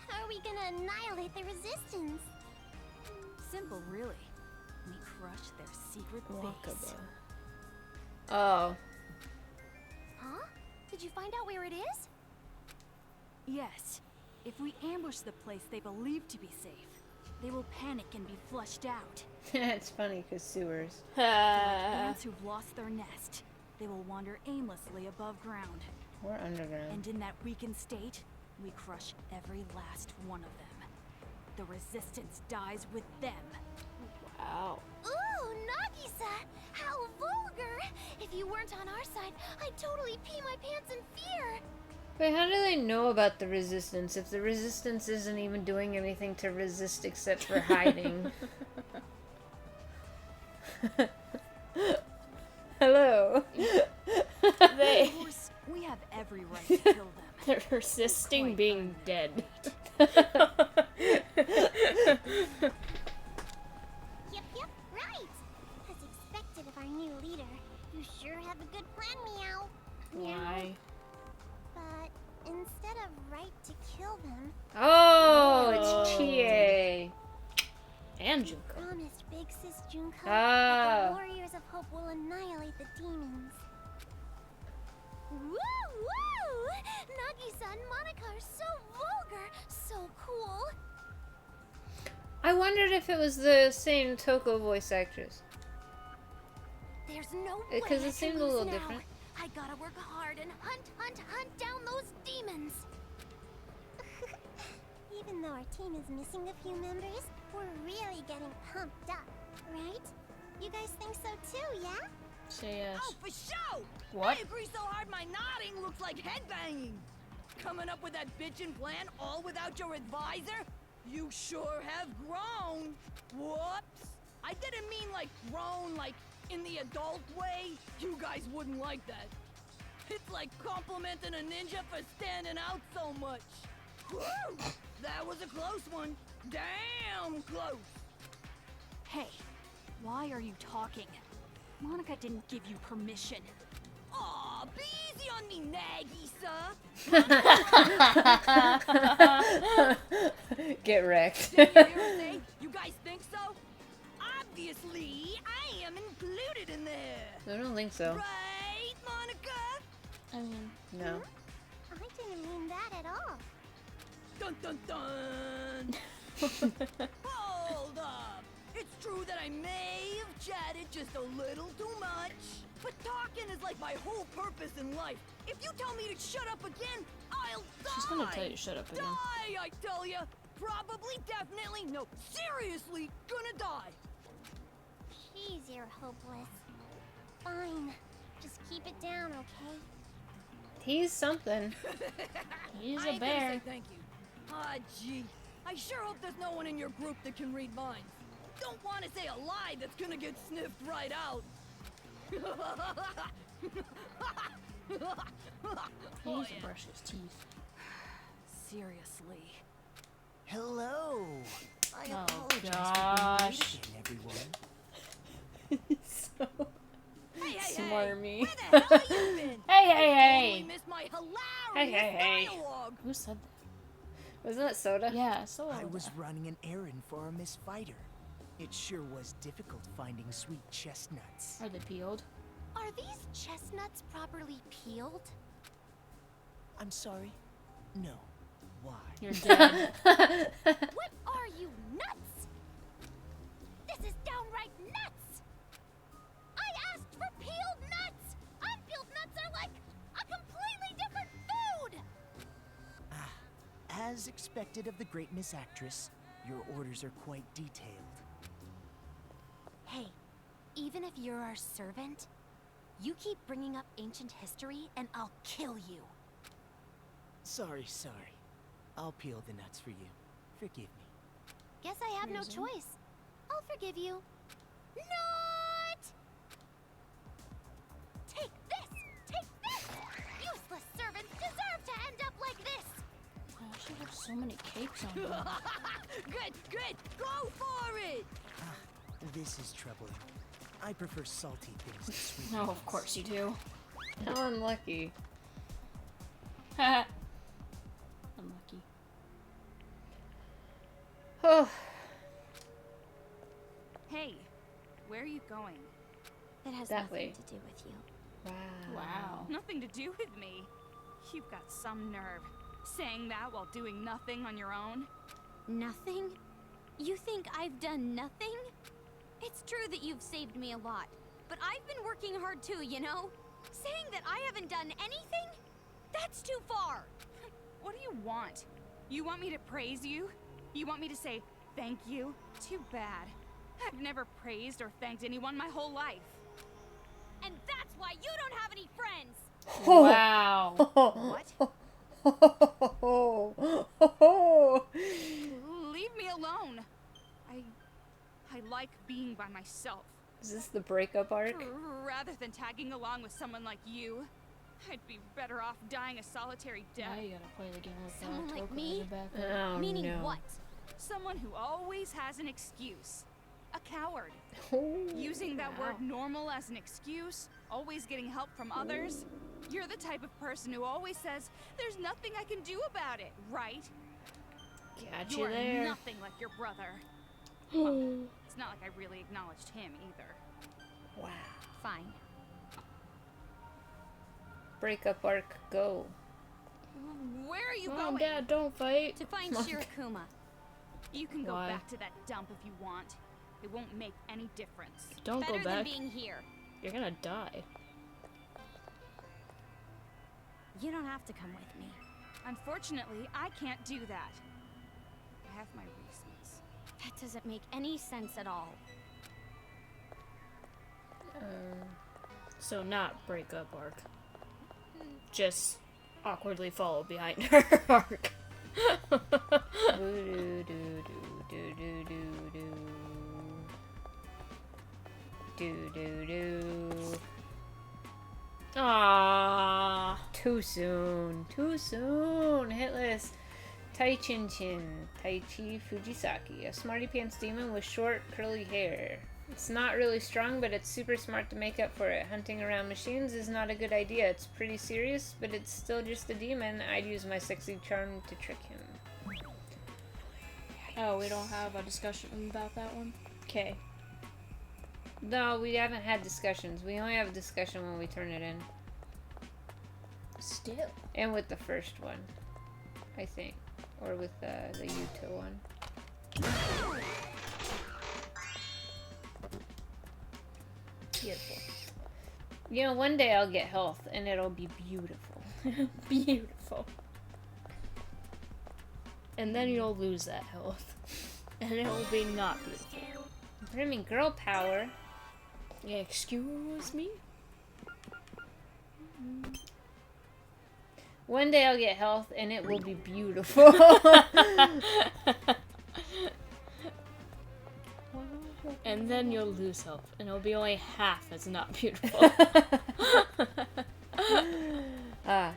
How are we gonna annihilate the resistance? Simple, really. We crush their secret base. Oh. Huh? Did you find out where it is? Yes. If we ambush the place they believe to be safe, they will panic and be flushed out. It's funny because sewers. Like ants who've lost their nest, they will wander aimlessly above ground. Or underground. And in that weakened state, we crush every last one of them. The resistance dies with them. Wow. Ooh, Nagisa! How vulgar! If you weren't on our side, I'd totally pee my pants in fear! Wait, how do they know about the resistance if the resistance isn't even doing anything to resist except for hiding? Hello. They. Of course, we have every right to kill them. They're resisting being dead. Yep, right! As expected of our new leader. You sure have a good plan, Meow. Why? But instead of right to kill them... Oh, it's Chie. And Junko. Promised Big Sis Junko Ah. that the Warriors of Hope will annihilate the demons. Woo woo! Nagisa and Monica are so vulgar, so cool. I wondered if it was the same Toko voice actress. There's no way Because I it can seemed a lose little now. different. I gotta work hard and hunt down those demons. Even though our team is missing a few members, we're really getting pumped up, right? You guys think so too, yeah? Say yes. Oh, for sure! What? I agree so hard my nodding looks like headbanging. Coming up with that bitchin' plan all without your advisor? You sure have grown. Whoops. I didn't mean like grown like in the adult way. You guys wouldn't like that. It's like complimenting a ninja for standing out so much. Woo! That was a close one. Damn close. Hey, why are you talking? Monica didn't give you permission. Aw, be easy on me, Nagisa. Get wrecked. Did you hear her say, you guys think so? Obviously, I am included in there. I don't think so. Right, Monica? I mean, no. I didn't mean that at all. Dun dun dun! Hold up! It's true that I may have chatted just a little too much, but talking is like my whole purpose in life. If you tell me to shut up again, I'll die! She's gonna tell you to shut up again. Die, I tell ya! Probably, definitely, no, seriously, gonna die! Jeez, you're hopeless. Fine. Just keep it down, okay? He's something. He's I a ain't gonna bear. say thank you. Ah, gee. I sure hope there's no one in your group that can read minds. Don't want to say a lie that's gonna get sniffed right out. He Oh, needs to yeah. brush his teeth. Seriously. Hello. I Oh, apologize for being gosh. late again, everyone. so smarmy. Where the hell have you been? Hey. Totally missed my hilarious Hey. dialogue. Who said Wasn't it Soda? that? Yeah, so I was running an errand for our Miss Fighter. It sure was difficult finding sweet chestnuts. Are they peeled? Are these chestnuts properly peeled? I'm sorry? No. Why? You're dead. What are you, nuts? This is downright nuts! I asked for peeled nuts! Unpeeled nuts are like a completely different food! As expected of the great Miss Actress, your orders are quite detailed. Hey, even if you're our servant, you keep bringing up ancient history and I'll kill you. Sorry. I'll peel the nuts for you. Forgive me. Guess I have no choice. I'll forgive you. Nut! Take this! Take this! Useless servants deserve to end up like this! Wow, she has so many cakes on her. Good. Go for it. This is troubling. I prefer salty things to sweet No, ones. of course you do. How unlucky. Unlucky. Oh, Hey, where are you going? It has That nothing way. to do with you. Wow. Nothing to do with me. You've got some nerve. Saying that while doing nothing on your own? Nothing? You think I've done nothing? It's true that you've saved me a lot, but I've been working hard too, you know? Saying that I haven't done anything? That's too far! What do you want? You want me to praise you? You want me to say thank you? Too bad. I've never praised or thanked anyone my whole life. And that's why you don't have any friends! Wow. What? Leave me alone. I like being by myself. Is this the breakup arc? Rather than tagging along with someone like you, I'd be better off dying a solitary death. Now you gotta play the game with Someone like Toka me? in the background. Oh, Meaning no. what? Someone who always has an excuse. A coward. Oh, Using that Wow. word normal as an excuse, always getting help from others. You're the type of person who always says, there's nothing I can do about it, right? got You you are there. nothing like your brother. Well, it's not like I really acknowledged him either. Wow. Fine. Breakup arc, go. Where are you Mom, going? Dad, don't fight. To find Shirakuma. You can go Why? back to that dump if you want. It won't make any difference. Don't Better go than back. being here. You're gonna die. You don't have to come with me. Unfortunately, I can't do that. I have my reasons. That doesn't make any sense at all. So not breakup arc. Just awkwardly follow behind her arc. Aww. Too soon. Too soon. Hitless. Tai Chin Chin. Tai Chi Fujisaki. A smarty pants demon with short, curly hair. It's not really strong, but it's super smart to make up for it. Hunting around machines is not a good idea. It's pretty serious, but it's still just a demon. I'd use my sexy charm to trick him. Oh, we don't have a discussion about that one? Okay. No, we haven't had discussions. We only have a discussion when we turn it in. Still. And with the first one, I think. Or with the Yuto one. Beautiful. You know, one day I'll get health and it'll be beautiful. Beautiful. And then you'll lose that health. And it will be not beautiful. What do you mean, girl power? Excuse me? One day I'll get health and it will be beautiful. And then you'll lose health, and it'll be only half as not beautiful. Yeah.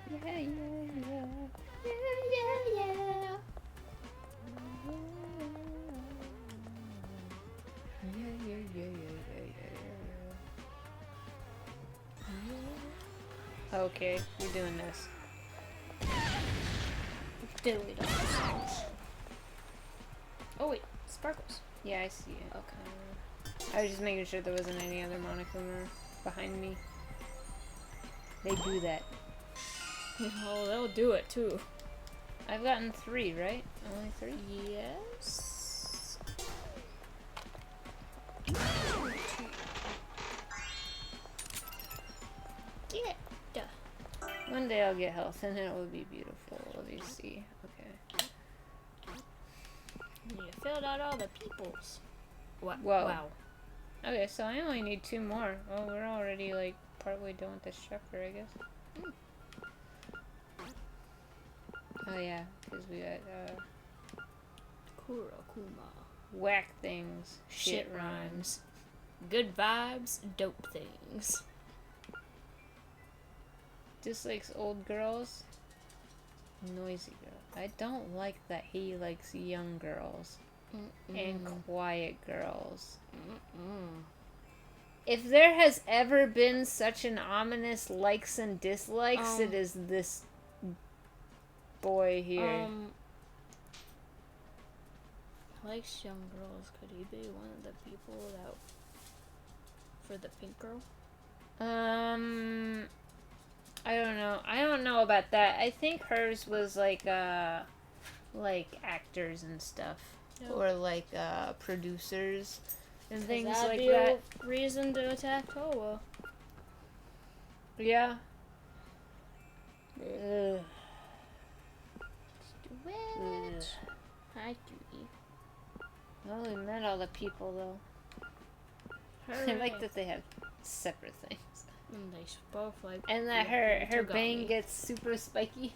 Okay, we're doing this. Diddly does. Oh wait, sparkles. Yeah, I see it. Okay. I was just making sure there wasn't any other Monokuma behind me. They do that. Oh, they'll do it too. I've gotten 3, right? Only 3? Yes. Yeah. One day I'll get health and it will be beautiful. Let me see. Okay. You filled out all the peoples. What? Whoa. Wow. Okay, so I only need 2 more. Oh, we're already like partway done with this chapter, I guess. Oh yeah, because we got Kurakuma. whack things, Shit rhymes. Good vibes, dope things. Dislikes old girls. Noisy girl. I don't like that he likes young girls and quiet girls. If there has ever been such an ominous likes and dislikes, it is this boy here. Likes young girls. Could he be one of the people that for the pink girl? I don't know. I don't know about that. I think hers was like actors and stuff, or like producers and things like that. Reason to attack Toa. Yeah. Switch. Hi, cutie. Well, we met all the people though. I like that they have separate things. And they both like. And that her bang gets super spiky.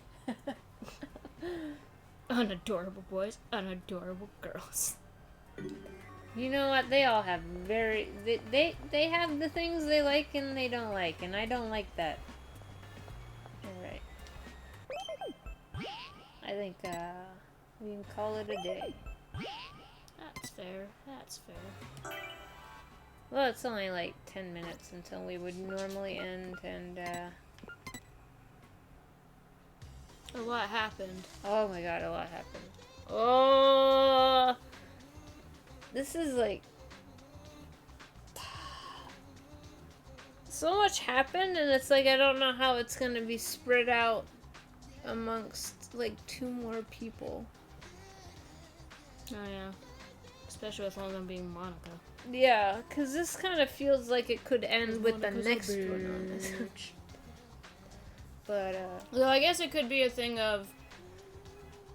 Unadorable boys, unadorable girls. You know what? They all have they have the things they like and they don't like, and I don't like that. Alright. I think we can call it a day. That's fair. That's fair. Well, it's only like 10 minutes until we would normally end, and a lot happened. Oh my god, a lot happened. Oh, this is like so much happened, and it's like I don't know how it's gonna be spread out amongst like 2 more people. Oh yeah, especially with one of them being Monica. Yeah, because this kind of feels like it could end with the next one. But, well, I guess it could be a thing of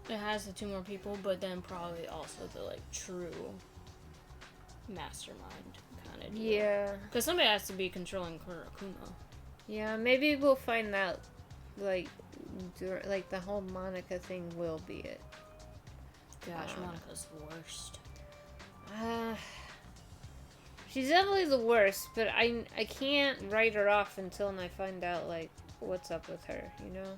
it has the 2 more people, but then probably also the, like, true mastermind kind of deal. Yeah. Because somebody has to be controlling Kurakuma. Yeah, maybe we'll find out, like, the whole Monica thing will be it. Gosh, Monica's the worst. She's definitely the worst, but I can't write her off until I find out, like, what's up with her, you know?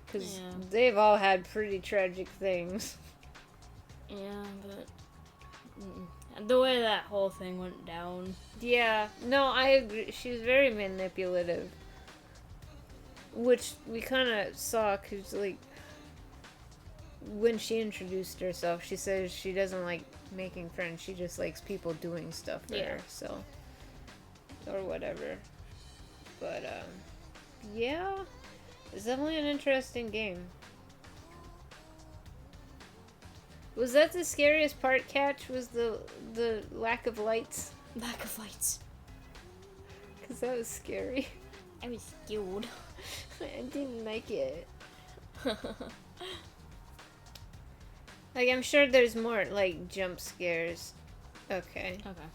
Because they've all had pretty tragic things. Yeah, but the way that whole thing went down. Yeah, no, I agree. She's very manipulative. Which we kind of saw, because, like, when she introduced herself, she says she doesn't like making friends, she just likes people doing stuff for her, so, or whatever. But yeah, it's definitely an interesting game. Was that the scariest part, Catch? Was the lack of lights? Lack of lights. Because that was scary. I was scared. I didn't like it. Like, I'm sure there's more, like, jump scares. Okay. Okay.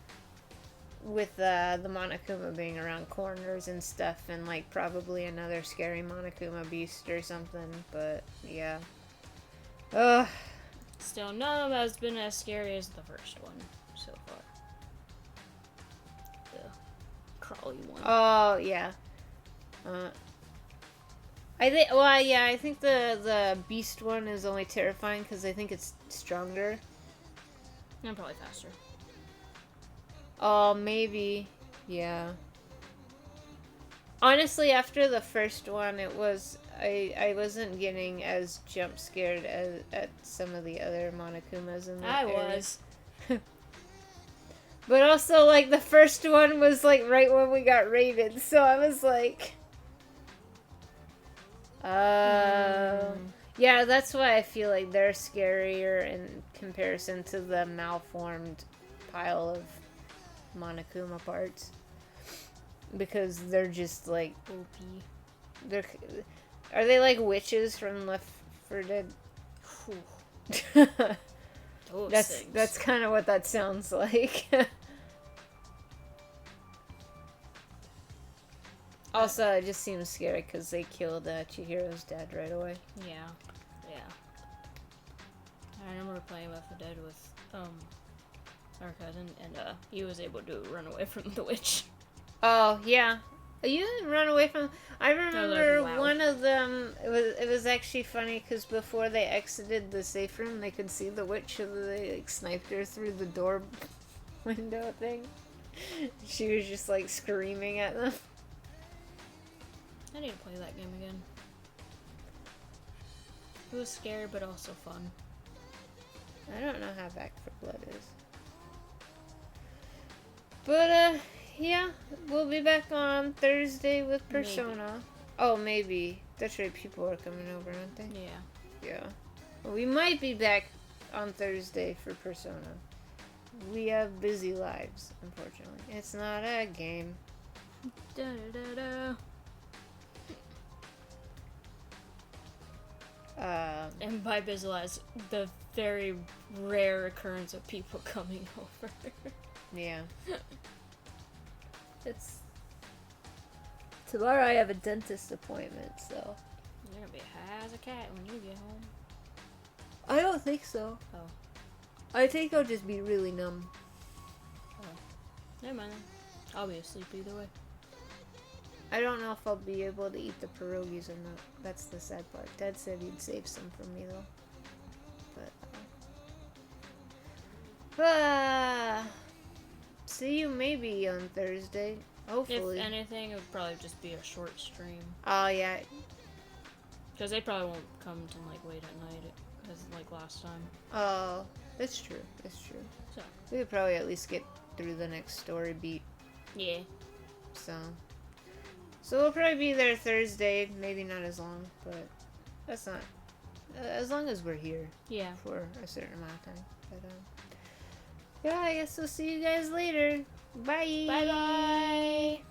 With the Monokuma being around corners and stuff, and, like, probably another scary Monokuma beast or something, but, yeah. Ugh. Still, none of them has been as scary as the first one so far. The crawly one. Oh, yeah. I think the beast one is only terrifying because I think it's stronger. And probably faster. Oh, maybe. Yeah. Honestly, after the first one, I wasn't getting as jump scared as at some of the other Monokumas in the I area. was. But also, like, the first one was, like, right when we got raided, so I was like... Yeah, that's why I feel like they're scarier in comparison to the malformed pile of Monokuma parts. Because they're just, like... OP. Are they like witches from Left 4 Dead? That's kind of what that sounds like. Also, it just seems scary because they killed Chihiro's dad right away. Yeah. I remember playing Left 4 Dead with our cousin, and he was able to run away from the witch. Oh yeah, you didn't run away from. I remember wow. one of them. It was actually funny because before they exited the safe room, they could see the witch, so they like sniped her through the door window thing. She was just like screaming at them. I need to play that game again. It was scary, but also fun. I don't know how Back 4 Blood is. But, yeah, we'll be back on Thursday with Persona. Maybe. Oh, maybe. That's right, people are coming over, aren't they? Yeah. Well, we might be back on Thursday for Persona. We have busy lives, unfortunately. It's not a game. And by busy lives, the very rare occurrence of people coming over. Yeah. Tomorrow I have a dentist appointment, so... You're gonna be high as a cat when you get home. I don't think so. Oh. I think I'll just be really numb. Oh. Never mind then. I'll be asleep either way. I don't know if I'll be able to eat the pierogies or not. That's the sad part. Dad said he'd save some for me, though. But, see you maybe on Thursday. Hopefully. If anything, it would probably just be a short stream. Oh, yeah. Because they probably won't come till, like, late at night, as, like, last time. Oh, that's true. That's true. So. We could probably at least get through the next story beat. Yeah. So we'll probably be there Thursday. Maybe not as long, but that's not... as long as we're here. Yeah. For a certain amount of time. But, yeah, I guess we'll see you guys later. Bye. Bye-bye.